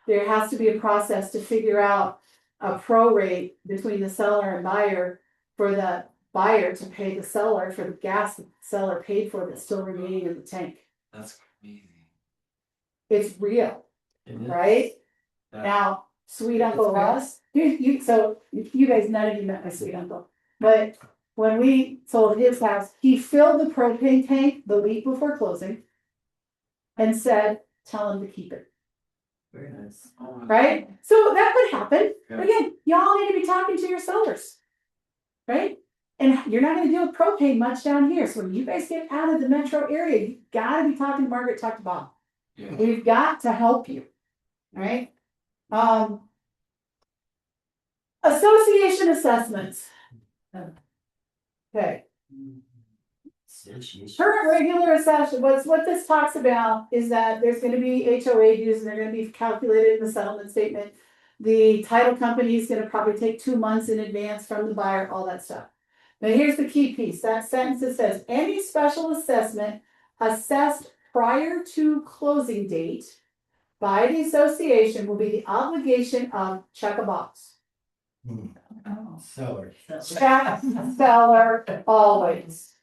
There has to be a process to figure out a prorate between the seller and buyer for the buyer to pay the seller for the gas that the seller paid for that's still remaining in the tank. That's crazy. It's real, It is. right? That- Now, sweet It's Uncle fair. Russ, so you guys, none of you met my sweet uncle, but when we sold his house, he filled the propane tank the week before closing and said, tell him to keep it, Very nice. Oh my right? So that could happen. Yeah. Again, y'all need to be talking to your sellers, right? And you're not gonna deal with propane much down here, so when you guys get out of the metro area, you gotta be talking to Margaret, talk to Bob. Yeah. We've got to help you, right? Association assessments. Okay, current regular assessment, what this talks about is that there's gonna be HOA dues and they're gonna be calculated in the settlement statement. The title company is gonna probably take 2 months in advance from the buyer, all that stuff. Now here's the key piece, that sentence that says, any special assessment assessed prior to closing date by the association will be the obligation of check a box. Seller. Check seller always.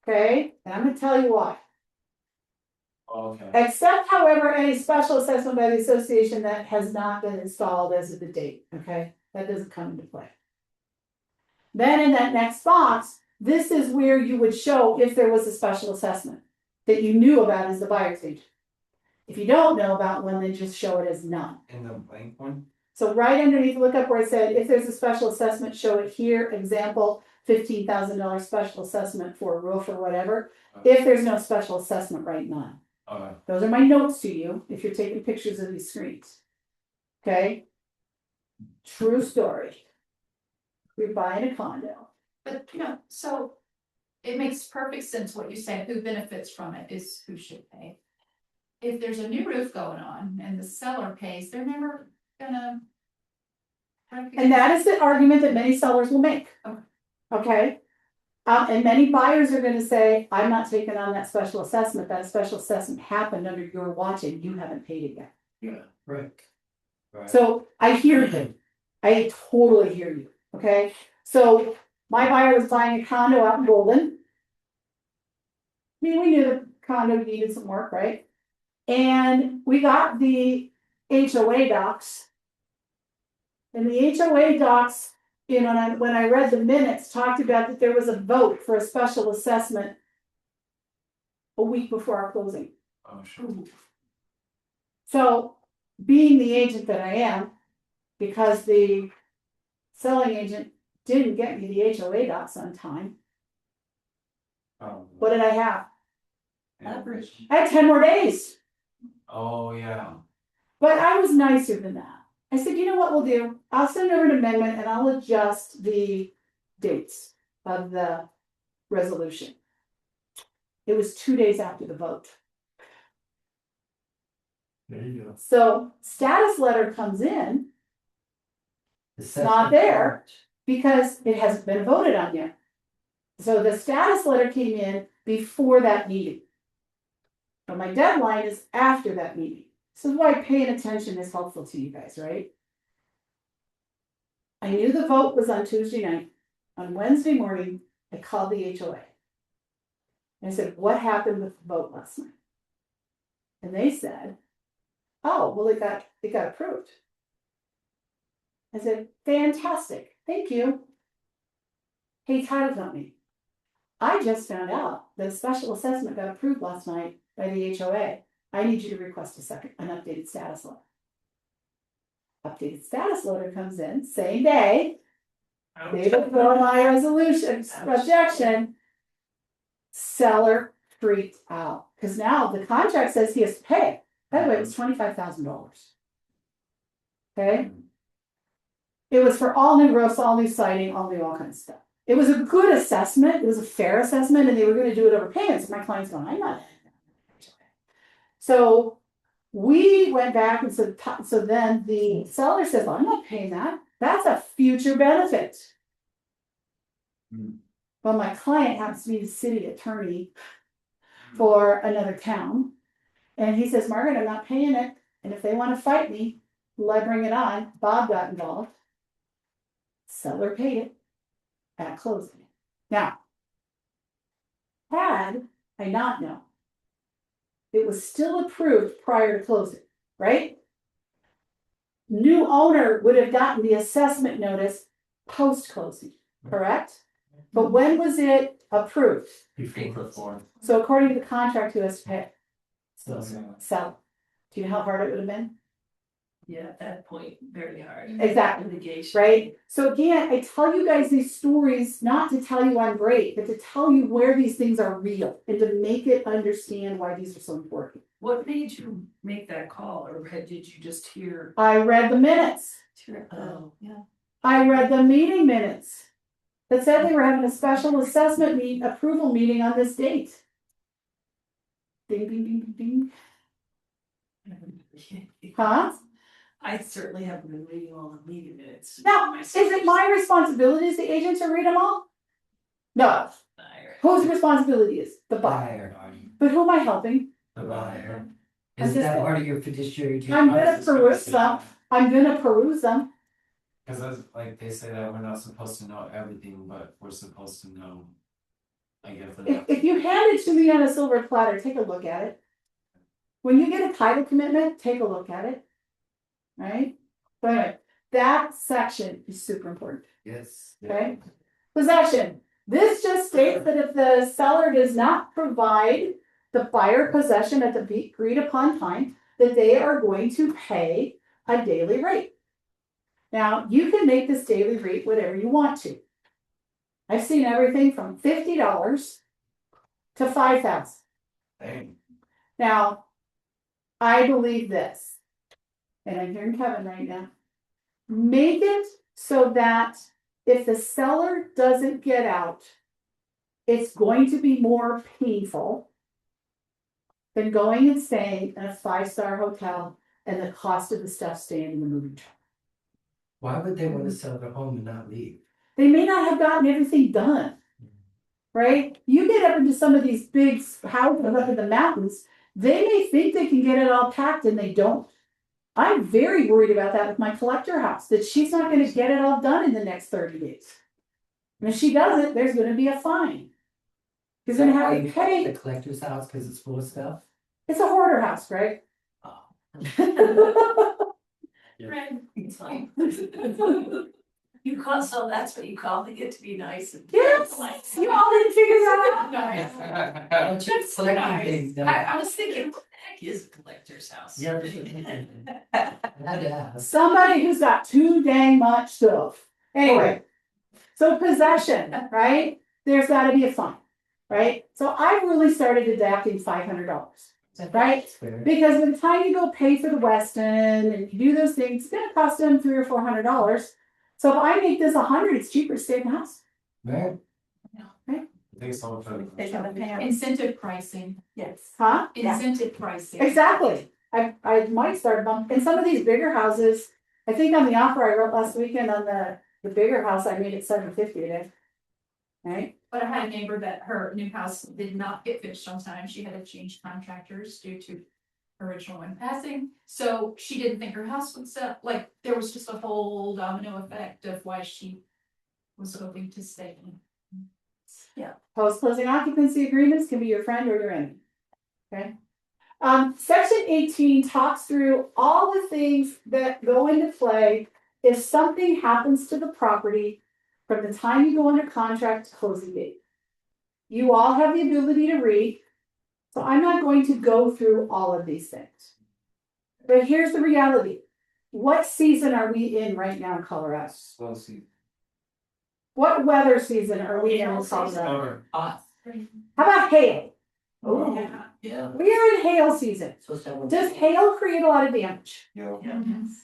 Okay, and I'm gonna tell you why. Okay. Except however, any special assessment by the association that has not been installed as of the date, okay? That doesn't come into play. Then in that next box, this is where you would show if there was a special assessment that you knew about as the buyer's agent. If you don't know about one, then just show it as none. And the blank one? So right underneath, look up where I said, if there's a special assessment, show it here, example, $15,000 special assessment for a roof or whatever. If there's no special assessment, write none. Okay. Those are my notes to you, if you're taking pictures of these screens. Okay? True story. You're buying a condo. But, you know, so it makes perfect sense what you say, who benefits from it is who should pay. If there's a new roof going on and the seller pays, they're never gonna. And that is the argument that many sellers will make. Okay? And many buyers are gonna say, I'm not taking on that special assessment, that special assessment happened under your watch and you haven't paid it yet. Yeah, right. Right. So I hear them. I totally hear you, okay? So my buyer was buying a condo out in Golden. I mean, we knew the condo needed some work, right? And we got the HOA docs. And the HOA docs, you know, when I read the minutes, talked about that there was a vote for a special assessment a week before our closing. Oh, sure. So, being the agent that I am, because the selling agent didn't get me the HOA docs on time, what did I have? Average. I had 10 more days. Oh, yeah. But I was nicer than that. I said, you know what we'll do? I'll send over an amendment and I'll adjust the dates of the resolution. It was 2 days after the vote. There you go. So status letter comes in Assessment not there. part. because it hasn't been voted on yet. So the status letter came in before that meeting. But my deadline is after that meeting. This is why paying attention is helpful to you guys, right? I knew the vote was on Tuesday night. On Wednesday morning, I called the HOA. And I said, what happened with the vote last night? And they said, oh, well, it got approved. I said, fantastic, thank you. Hey, title company, I just found out that a special assessment got approved last night by the HOA. I need you to request an updated status letter. Updated status letter comes in, same day. They withdraw my objection. Seller freaked out, because now the contract says he has to pay. By the way, it was $25,000. Okay? It was for all new roofs, all new siding, all kinds of stuff. It was a good assessment, it was a fair assessment, and they were gonna do it over payments. My client's going, I'm not. So we went back and said, so then the seller says, well, I'm not paying that. That's a future benefit. Well, my client happens to be the city attorney for another town. And he says, Margaret, I'm not paying it. And if they want to fight me, let bring it on. Bob got involved. Seller paid it at closing. Now, had I not known, it was still approved prior to closing, right? New owner would have gotten the assessment notice post-closing, correct? But when was it approved? Before. So according to the contract, who has to pay? So, Do you know how hard it would have been? Yeah, at that point, very hard. Exactly. Litigation. Right? So again, I tell you guys these stories not to tell you I'm great, but to tell you where these things are real and to make it understand why these are so important. What made you make that call, or did you just hear? I read the minutes. Oh, yeah. I read the meeting minutes that said they were having a special assessment approval meeting on this date. Ding, ding, ding, ding, ding. Huh? I certainly haven't been reading all the meeting minutes. Now, is it my responsibility as the agent to read them all? No. Buyer. Whose responsibility is? The buyer. But who am I helping? The buyer. is that part of your fiduciary? I'm gonna peruse them. Cause that's like, they say that we're not supposed to know everything, but we're supposed to know. I guess. If you hand it to me on a silver platter, take a look at it. When you get a title commitment, take a look at it. Right? But anyway, that section is super important. Yes. Okay? Possession. This just states that if the seller does not provide the buyer possession at the agreed upon time, that they are going to pay a daily rate. Now, you can make this daily rate whatever you want to. I've seen everything from $50 to $5,000. Now, I believe this, and I'm hearing Kevin right now. Make it so that if the seller doesn't get out, it's going to be more painful than going and staying in a 5-star hotel and the cost of the stuff staying in the moving truck. Why would they want to sell their home and not leave? They may not have gotten everything done, right? You get up into some of these big houses up in the mountains, they may think they can get it all packed and they don't. I'm very worried about that with my collector house, that she's not going to get it all done in the next 30 days. And if she doesn't, there's going to be a fine. She's going to have to pay. The collector's house because it's full of stuff. It's a hoarder house, right? Right. It's fine. You call, so that's what you call it, get to be nice and. Yes, you all didn't figure that out. Nice. Don't you That's collect nice. things, don't I was thinking, what the heck is a collector's house? Yeah. Yeah. Somebody who's got too dang much stuff. Anyway, so possession, right? There's got to be a fine, right? So I really started adapting $500, right? Because by the time you go pay for the Westin and you do those things, it's going to cost them $300 or $400. So if I make this $100, it's cheaper to stay in the house. Right. Thanks so much for the. They gotta pay 'em. Incentive pricing, Yes. Huh? incentive pricing. Exactly. I might start bumping in some of these bigger houses. I think on the offer I wrote last weekend on the bigger house, I made it $750 today. Right? But I had a neighbor that her new house did not get finished on time. She had to change contractors due to her original one passing. So she didn't think her house would sell. Like, there was just a whole domino effect of why she was hoping to stay in. Yeah. Post-closing occupancy agreements can be your friend or your enemy. Okay? Section 18 talks through all the things that go into play if something happens to the property from the time you go under contract to closing date. You all have the ability to read, so I'm not going to go through all of these things. But here's the reality. What season are we in right now in Colorado? What weather season are we in Colorado? How about hail? Oh, yeah. We are in hail season. Does hail create a lot of damage?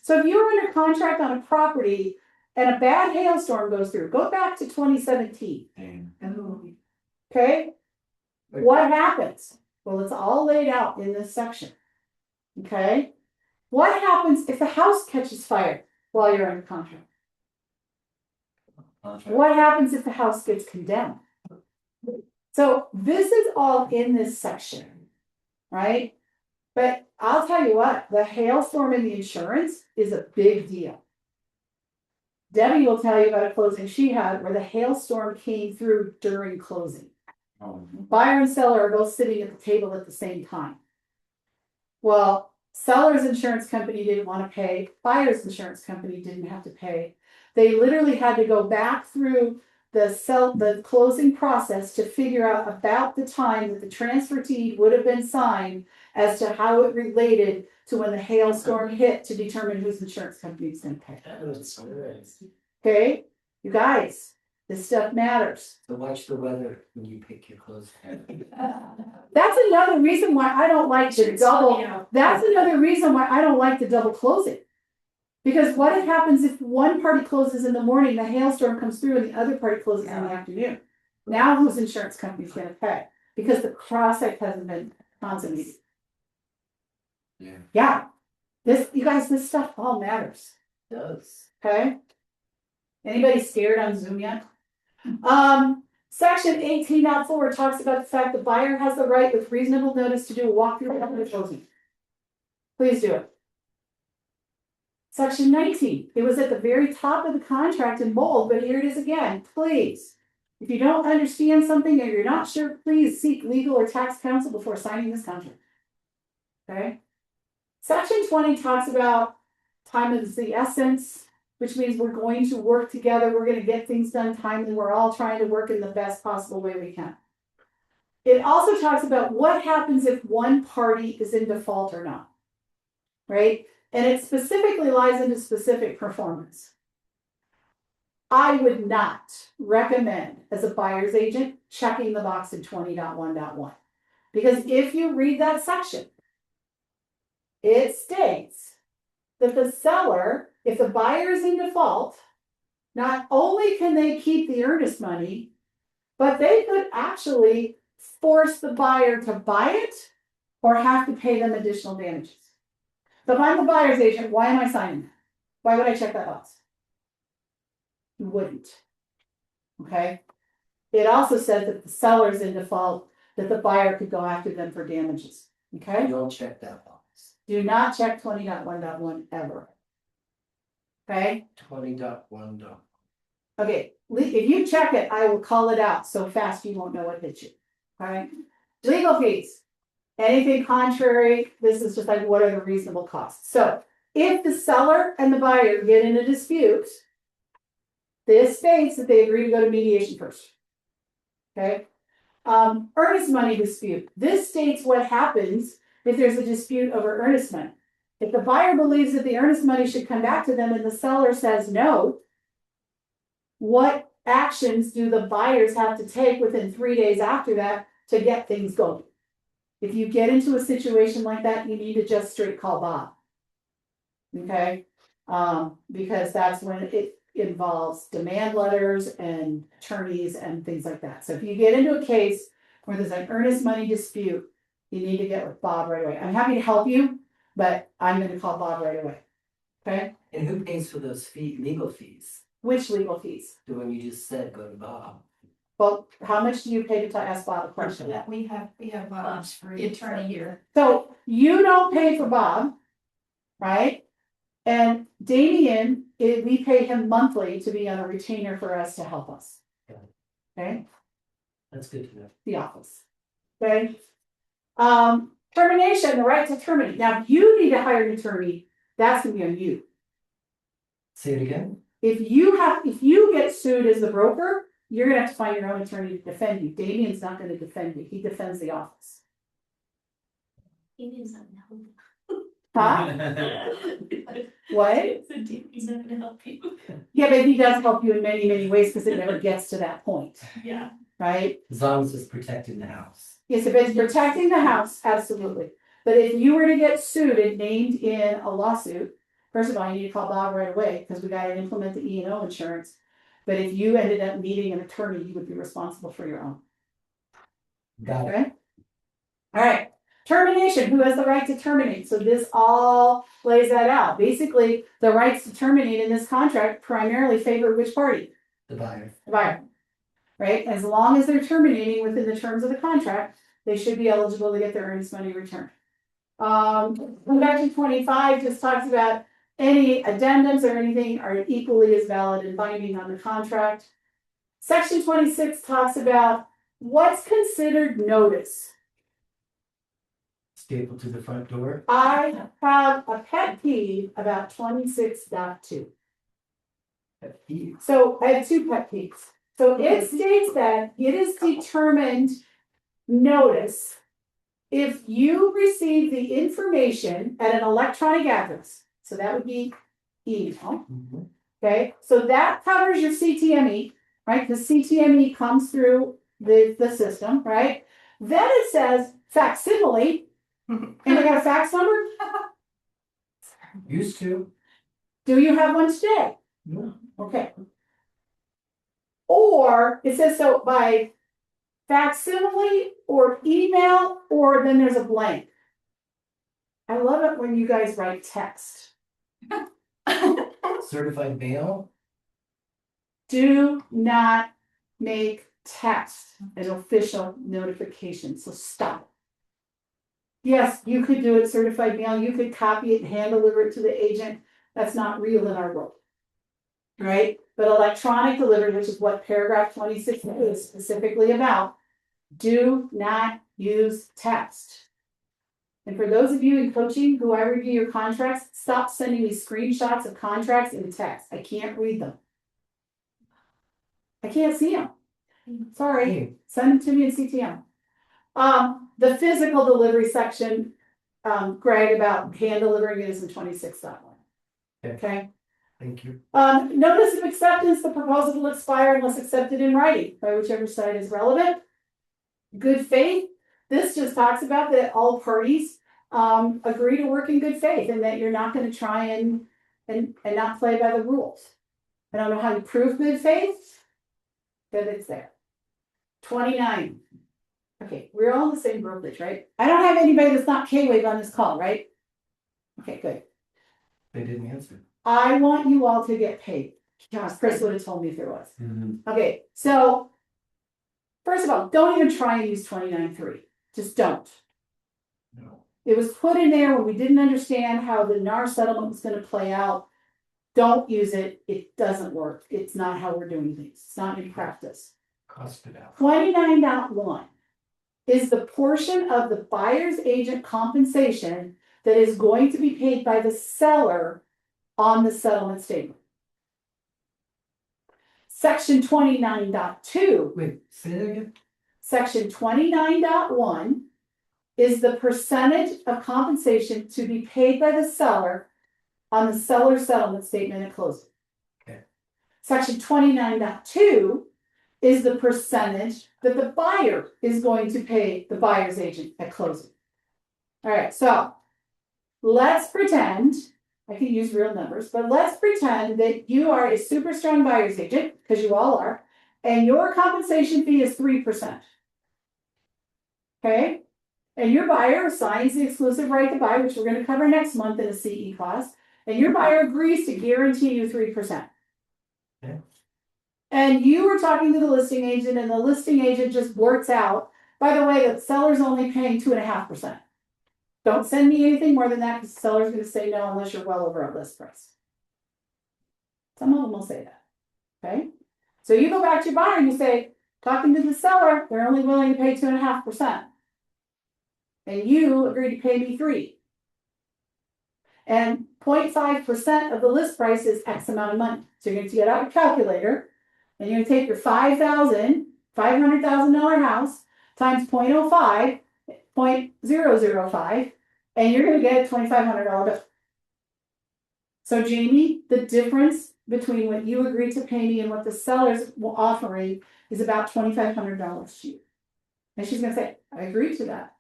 So if you're under contract on a property and a bad hailstorm goes through, go back to 2017. Okay? What happens? Well, it's all laid out in this section. Okay? What happens if the house catches fire while you're under contract? What happens if the house gets condemned? So this is all in this section, right? But I'll tell you what, the hailstorm and the insurance is a big deal. Debbie will tell you about a closing she had where the hailstorm came through during closing. Buyer and seller are both sitting at the table at the same time. Well, seller's insurance company didn't want to pay, buyer's insurance company didn't have to pay. They literally had to go back through the closing process to figure out about the time that the transfer deed would have been signed as to how it related to when the hailstorm hit to determine whose insurance company is going to pay. Okay, you guys, this stuff matters. So watch the weather when you pick your clothes. That's another reason why I don't like the double. That's another reason why I don't like the double closing. Because what happens if one party closes in the morning, the hailstorm comes through, and the other party closes in the afternoon? Now whose insurance company is going to pay? Because the process hasn't been consummated. Yeah. This, you guys, this stuff all matters. It does. Okay. Anybody scared on Zoom yet? Section 18.4 talks about the fact the buyer has the right with reasonable notice to do a walkthrough after the closing. Please do it. Section 19, it was at the very top of the contract in bold, but here it is again. Please, if you don't understand something or you're not sure, please seek legal or tax counsel before signing this contract. Okay. Section 20 talks about time is the essence, which means we're going to work together. We're going to get things done timely. We're all trying to work in the best possible way we can. It also talks about what happens if one party is in default or not, right? And it specifically lies into specific performance. I would not recommend, as a buyer's agent, checking the box in 20.1.1. Because if you read that section, it states that the seller, if the buyer is in default, not only can they keep the earnest money, but they could actually force the buyer to buy it or have to pay them additional damages. So if I'm the buyer's agent, why am I signing that? Why would I check that box? You wouldn't. Okay. It also says that the seller's in default, that the buyer could go after them for damages. Okay. Don't check that box. Do not check 20.1.1 ever. Okay. 20.1. Okay. If you check it, I will call it out so fast you won't know what hit you. All right. Legal fees. Anything contrary, this is just like what are the reasonable costs. So if the seller and the buyer get in a dispute, this states that they agree to go to mediation first. Okay. Earnest money dispute. This states what happens if there's a dispute over earnest money. If the buyer believes that the earnest money should come back to them and the seller says no, what actions do the buyers have to take within 3 days after that to get things going? If you get into a situation like that, you need to just straight call Bob. Okay? Because that's when it involves demand letters and attorneys and things like that. So if you get into a case where there's an earnest money dispute, you need to get with Bob right away. I'm happy to help you, but I'm going to call Bob right away. Okay? And who pays for those legal fees? Which legal fees? The one you just said, go to Bob. Well, how much do you pay to ask Bob a question? We have Bob's for attorney here. So you don't pay for Bob, right? And Damien, we pay him monthly to be on a retainer for us to help us. Okay? That's good to know. the office. Okay? Termination, the right to terminate. Now, if you need to hire an attorney, that's gonna be on you. Say it again? If you get sued as the broker, you're gonna have to find your own attorney to defend you. Damien's not gonna defend you. He defends the office. Damien's not gonna help you. Huh? What? Damien's not gonna help you. Yeah, but he does help you in many, many ways because it never gets to that point, Yeah. right? As long as it's protecting the house. Yes, if it's protecting the house, absolutely. But if you were to get sued and named in a lawsuit, first of all, you need to call Bob right away because we gotta implement the E&O insurance. But if you ended up needing an attorney, you would be responsible for your own. Got it. Okay? All right. Termination, who has the right to terminate? So this all lays that out. Basically, the rights to terminate in this contract primarily favor which party? The buyer. The buyer. Right? As long as they're terminating within the terms of the contract, they should be eligible to get their earnest money returned. Section 25 just talks about any addendums or anything are equally as valid and binding on the contract. Section 26 talks about what's considered notice. Staple to the front door. I have a pet peeve about 26.2. So I have two pet peeves. So it states that it is determined notice if you receive the information at an electronic address. So that would be email. Mhm. Okay, so that covers your CTME, right? The CTME comes through the system, right? Then it says facsimile. And I got a fax number? Used to. Do you have one today? No. Okay. Or it says so by facsimile or email, or then there's a blank. I love it when you guys write text. Certified mail. Do not make text an official notification, so stop. Yes, you could do it certified mail, you could copy it and hand deliver it to the agent. That's not real in our world. Right? But electronic delivery, which is what paragraph 26 is specifically about, do not use text. And for those of you in coaching who I review your contracts, stop sending me screenshots of contracts in text. I can't read them. I can't see them. Sorry, send them to me in CTM. The physical delivery section, Greg, about hand delivering it is in 26.1. Okay. Thank you. Notice of acceptance, the proposal will expire unless accepted in writing by whichever side is relevant. Good faith, this just talks about that all parties agree to work in good faith and that you're not going to try and not play by the rules. I don't know how you prove good faith, but it's there. 29. Okay, we're all in the same brokerage, right? I don't have anybody that's not K-Wave on this call, right? Okay, good. They didn't answer. I want you all to get paid. Gosh, Chris would have told me if there was. Mm-hmm. Okay, so first of all, don't even try and use 29.3. Just don't. No. It was put in there when we didn't understand how the NAR settlement was going to play out. Don't use it. It doesn't work. It's not how we're doing things. It's not in practice. Cost it out. 29.1 is the portion of the buyer's agent compensation that is going to be paid by the seller on the settlement statement. Section 29.2. Wait, say that again? Section 29.1 is the percentage of compensation to be paid by the seller on the seller settlement statement at closing. Okay. Section 29.2 is the percentage that the buyer is going to pay the buyer's agent at closing. All right, so let's pretend, I can use real numbers, but let's pretend that you are a super strong buyer's agent, because you all are, and your compensation fee is 3%. Okay? And your buyer signs the exclusive right to buy, which we're going to cover next month in a CE class, and your buyer agrees to guarantee you 3%. Okay. And you were talking to the listing agent, and the listing agent just blurts out, by the way, the seller's only paying 2.5%. Don't send me anything more than that, because the seller's going to say no unless you're well over a list price. Some of them will say that. Okay? So you go back to your buyer and you say, talking to the seller, they're only willing to pay 2.5%. And you agreed to pay me 3. And 0.5% of the list price is X amount of money. So you're going to get out your calculator and you're going to take your $500,000 house times 0.05, 0.005, and you're going to get a $2,500 bill. So Jamie, the difference between what you agreed to pay me and what the seller's offering is about $2,500 to you. And she's going to say, I agree to that.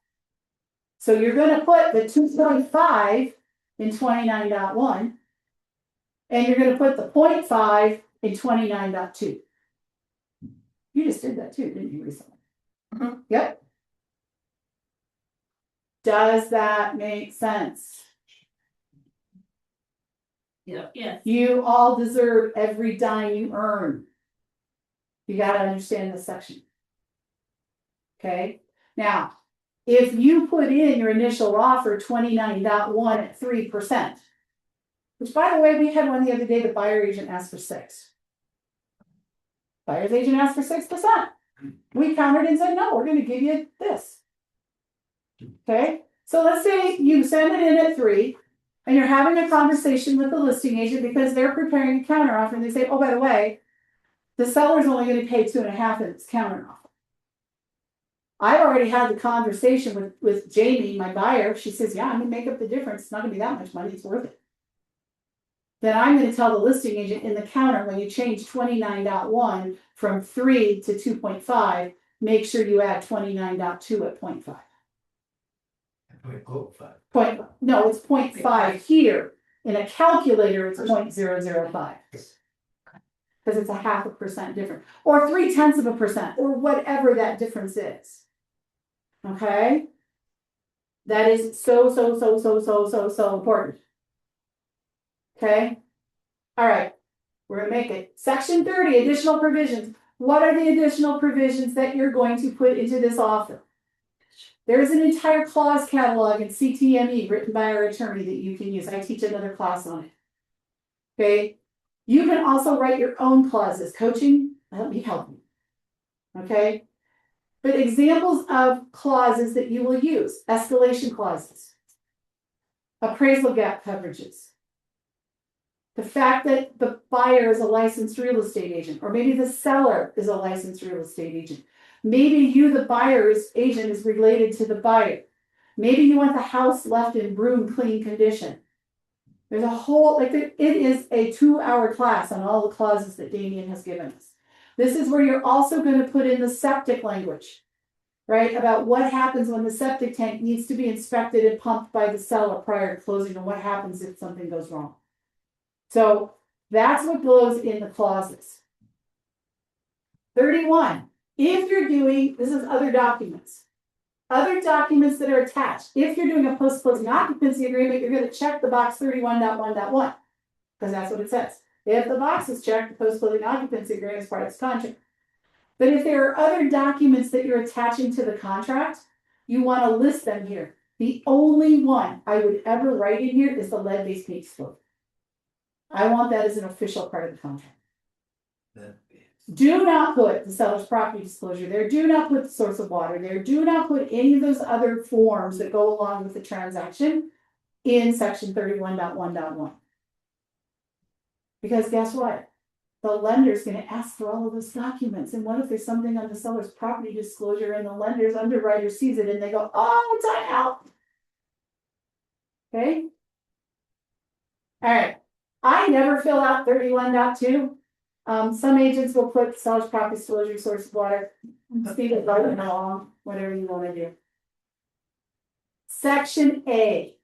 So you're going to put the 2.5 in 29.1, and you're going to put the 0.5 in 29.2. You just did that too, didn't you, recently? Yep. Does that make sense? Yeah. Yeah. You all deserve every dime you earn. You got to understand this section. Okay. Now, if you put in your initial offer 29.1 at 3%, which by the way, we had one the other day, the buyer agent asked for 6. Buyer's agent asked for 6%. We countered and said, no, we're going to give you this. Okay. So let's say you send it in at 3 and you're having a conversation with the listing agent because they're preparing a counter offer and they say, oh, by the way, the seller's only going to pay 2.5 in its counter offer. I've already had the conversation with Jamie, my buyer. She says, yeah, I'm going to make up the difference. It's not going to be that much money. It's worth it. Then I'm going to tell the listing agent in the counter, when you change 29.1 from 3 to 2.5, make sure you add 29.2 at 0.5. No, it's 0.5 here. In a calculator, it's 0.005. Because it's a 0.5% different. Or 0.3%, or whatever that difference is. Okay? That is so important. Okay? All right. We're going to make it. Section 30, additional provisions. What are the additional provisions that you're going to put into this offer? There's an entire clause catalog in CTME written by our attorney that you can use. I teach another class on it. Okay? You can also write your own clauses. Coaching, let me help you. Okay? But examples of clauses that you will use: escalation clauses, appraisal gap coverages, the fact that the buyer is a licensed real estate agent, or maybe the seller is a licensed real estate agent. Maybe you, the buyer's agent, is related to the buyer. Maybe you want the house left in broom clean condition. There's a whole, it is a 2-hour class on all the clauses that Damien has given us. This is where you're also going to put in the septic language, right? About what happens when the septic tank needs to be inspected and pumped by the seller prior to closing, and what happens if something goes wrong. So that's what goes in the clauses. 31, if you're doing, this is other documents. Other documents that are attached. If you're doing a post-closing occupancy agreement, you're going to check the box 31.1.1, because that's what it says. If the box is checked, the post-closing occupancy agreement is part of this contract. But if there are other documents that you're attaching to the contract, you want to list them here. The only one I would ever write in here is the lead-based paint disclosure. I want that as an official part of the contract. Do not put the seller's property disclosure there. Do not put the source of water there. Do not put any of those other forms that go along with the transaction in section 31.1.1. Because guess what? The lender's going to ask for all of those documents. And what if there's something on the seller's property disclosure and the lender's underwriter sees it and they go, oh, time out. Okay? All right. I never fill out 31.2. Some agents will put seller's property disclosure, source of water, speed it right along, whatever you want to do. Section A,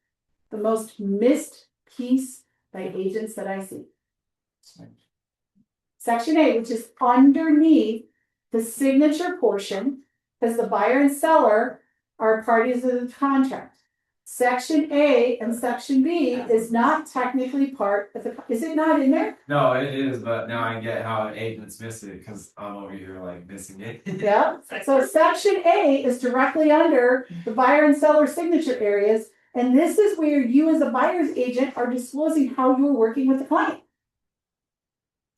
the most missed piece by agents that I see. Section A, which is underneath the signature portion, because the buyer and seller are parties of the contract. Section A and Section B is not technically part of the, is it not in there? No, it is, but now I get how agents miss it because I'm over here like missing it. Yeah, so Section A is directly under the buyer and seller signature areas, and this is where you as a buyer's agent are disclosing how you are working with the client.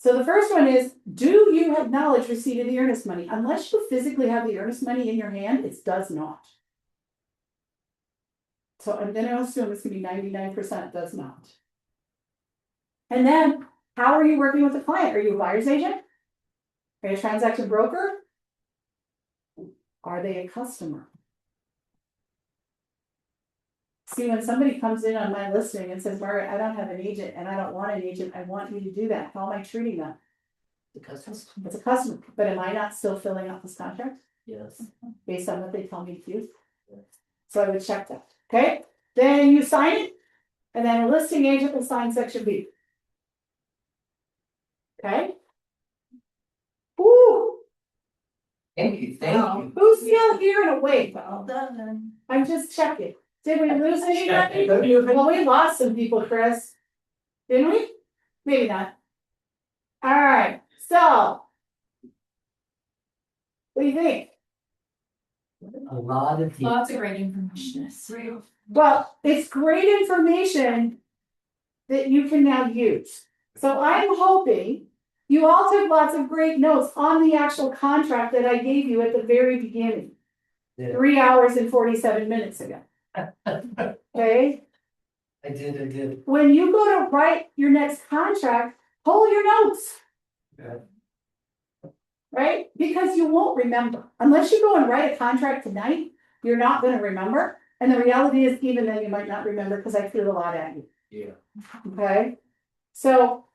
So the first one is, do you acknowledge receipt of the earnest money? Unless you physically have the earnest money in your hand, it does not. So I'm gonna assume it's gonna be 99% does not. And then, how are you working with the client? Are you a buyer's agent? Are you a transaction broker? Are they a customer? See, when somebody comes in on my listing and says, Margaret, I don't have an agent and I don't want an agent, I want you to do that. How am I treating them? Because It's a customer, but am I not still filling out this contract yes. based on what they tell me to do? So I would check that, okay? Then you sign it, and then a listing agent will sign section B. Okay? Woo! Thank you, thank you. Who's still here and awake? Well done. I'm just checking. Did we lose anybody? Well, we lost some people, Chris. Didn't we? Maybe not. All right, so. What do you think? A lot of people. Lots of great information. Well, it's great information that you can now use. So I'm hoping you all took lots of great notes on the actual contract that I gave you at the very beginning. Yeah. 3 hours and 47 minutes ago. Okay? I did. When you go to write your next contract, pull your notes. Yeah. Right? Because you won't remember. Unless you go and write a contract tonight, you're not going to remember. And the reality is, even then, you might not remember because I threw a lot at you. Yeah. Okay? So,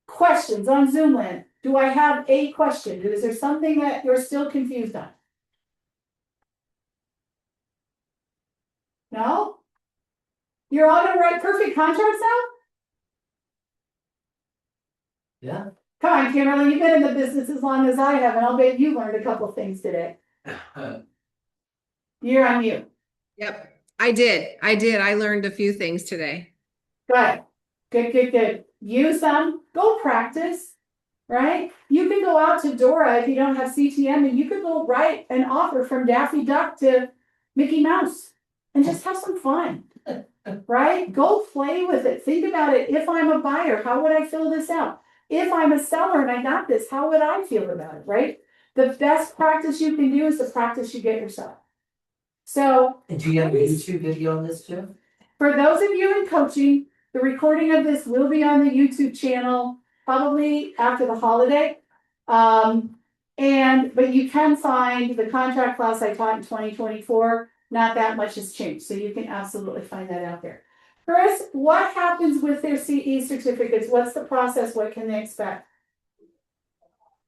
questions on Zoomland. Do I have a question? Is there something that you're still confused on? No? You're all going to write perfect contracts now? Yeah. Come on, Kimberly, you've been in the business as long as I have, and I'll bet you learned a couple things today. You're on mute. Yep, I did. I learned a few things today. Good. Use them. Go practice, right? You can go out to Dora if you don't have CTM, and you could go write an offer from Daffy Duck to Mickey Mouse and just have some fun, right? Go play with it. Think about it. If I'm a buyer, how would I fill this out? If I'm a seller and I got this, how would I feel about it, right? The best practice you can do is the practice you get yourself. So, And do you have a YouTube video on this too? for those of you in coaching, the recording of this will be on the YouTube channel probably after the holiday. But you can find the contract class I taught in 2024. Not that much has changed, so you can absolutely find that out there. Chris, what happens with their CE certificates? What's the process? What can they expect?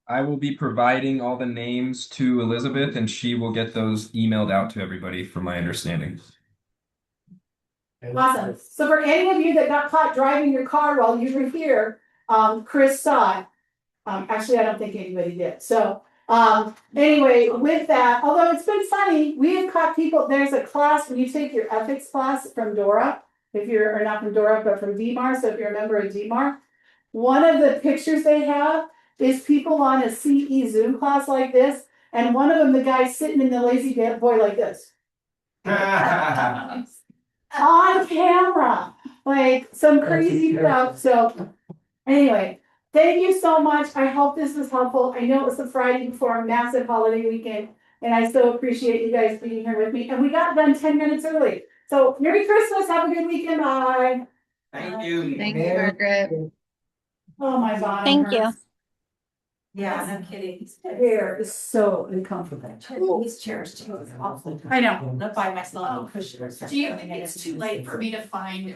I will be providing all the names to Elizabeth, and she will get those emailed out to everybody, from my understanding. Awesome. So for any of you that got caught driving your car while you were here, Chris saw it. Actually, I don't think anybody did. So anyway, with that, although it's been funny, we have caught people. There's a class when you take your ethics class from Dora, if you're, or not from Dora, but from DMAR. So if you're a member of DMAR, one of the pictures they have is people on a CE Zoom class like this. And one of them, the guy sitting in the lazy boy like this. On camera, like some crazy stuff. So anyway, thank you so much. I hope this was helpful. I know it was the Friday before a massive holiday weekend, and I so appreciate you guys being here with me. And we got done 10 minutes early. So Merry Christmas, have a good weekend. Bye. Thank you. Thank you, Margaret. Oh my God. Thank you. Yeah, no kidding. His hair is so uncomfortable. These chairs too. It's awful. I know. I'm gonna buy myself a cushion. Do you think it's too late for me to find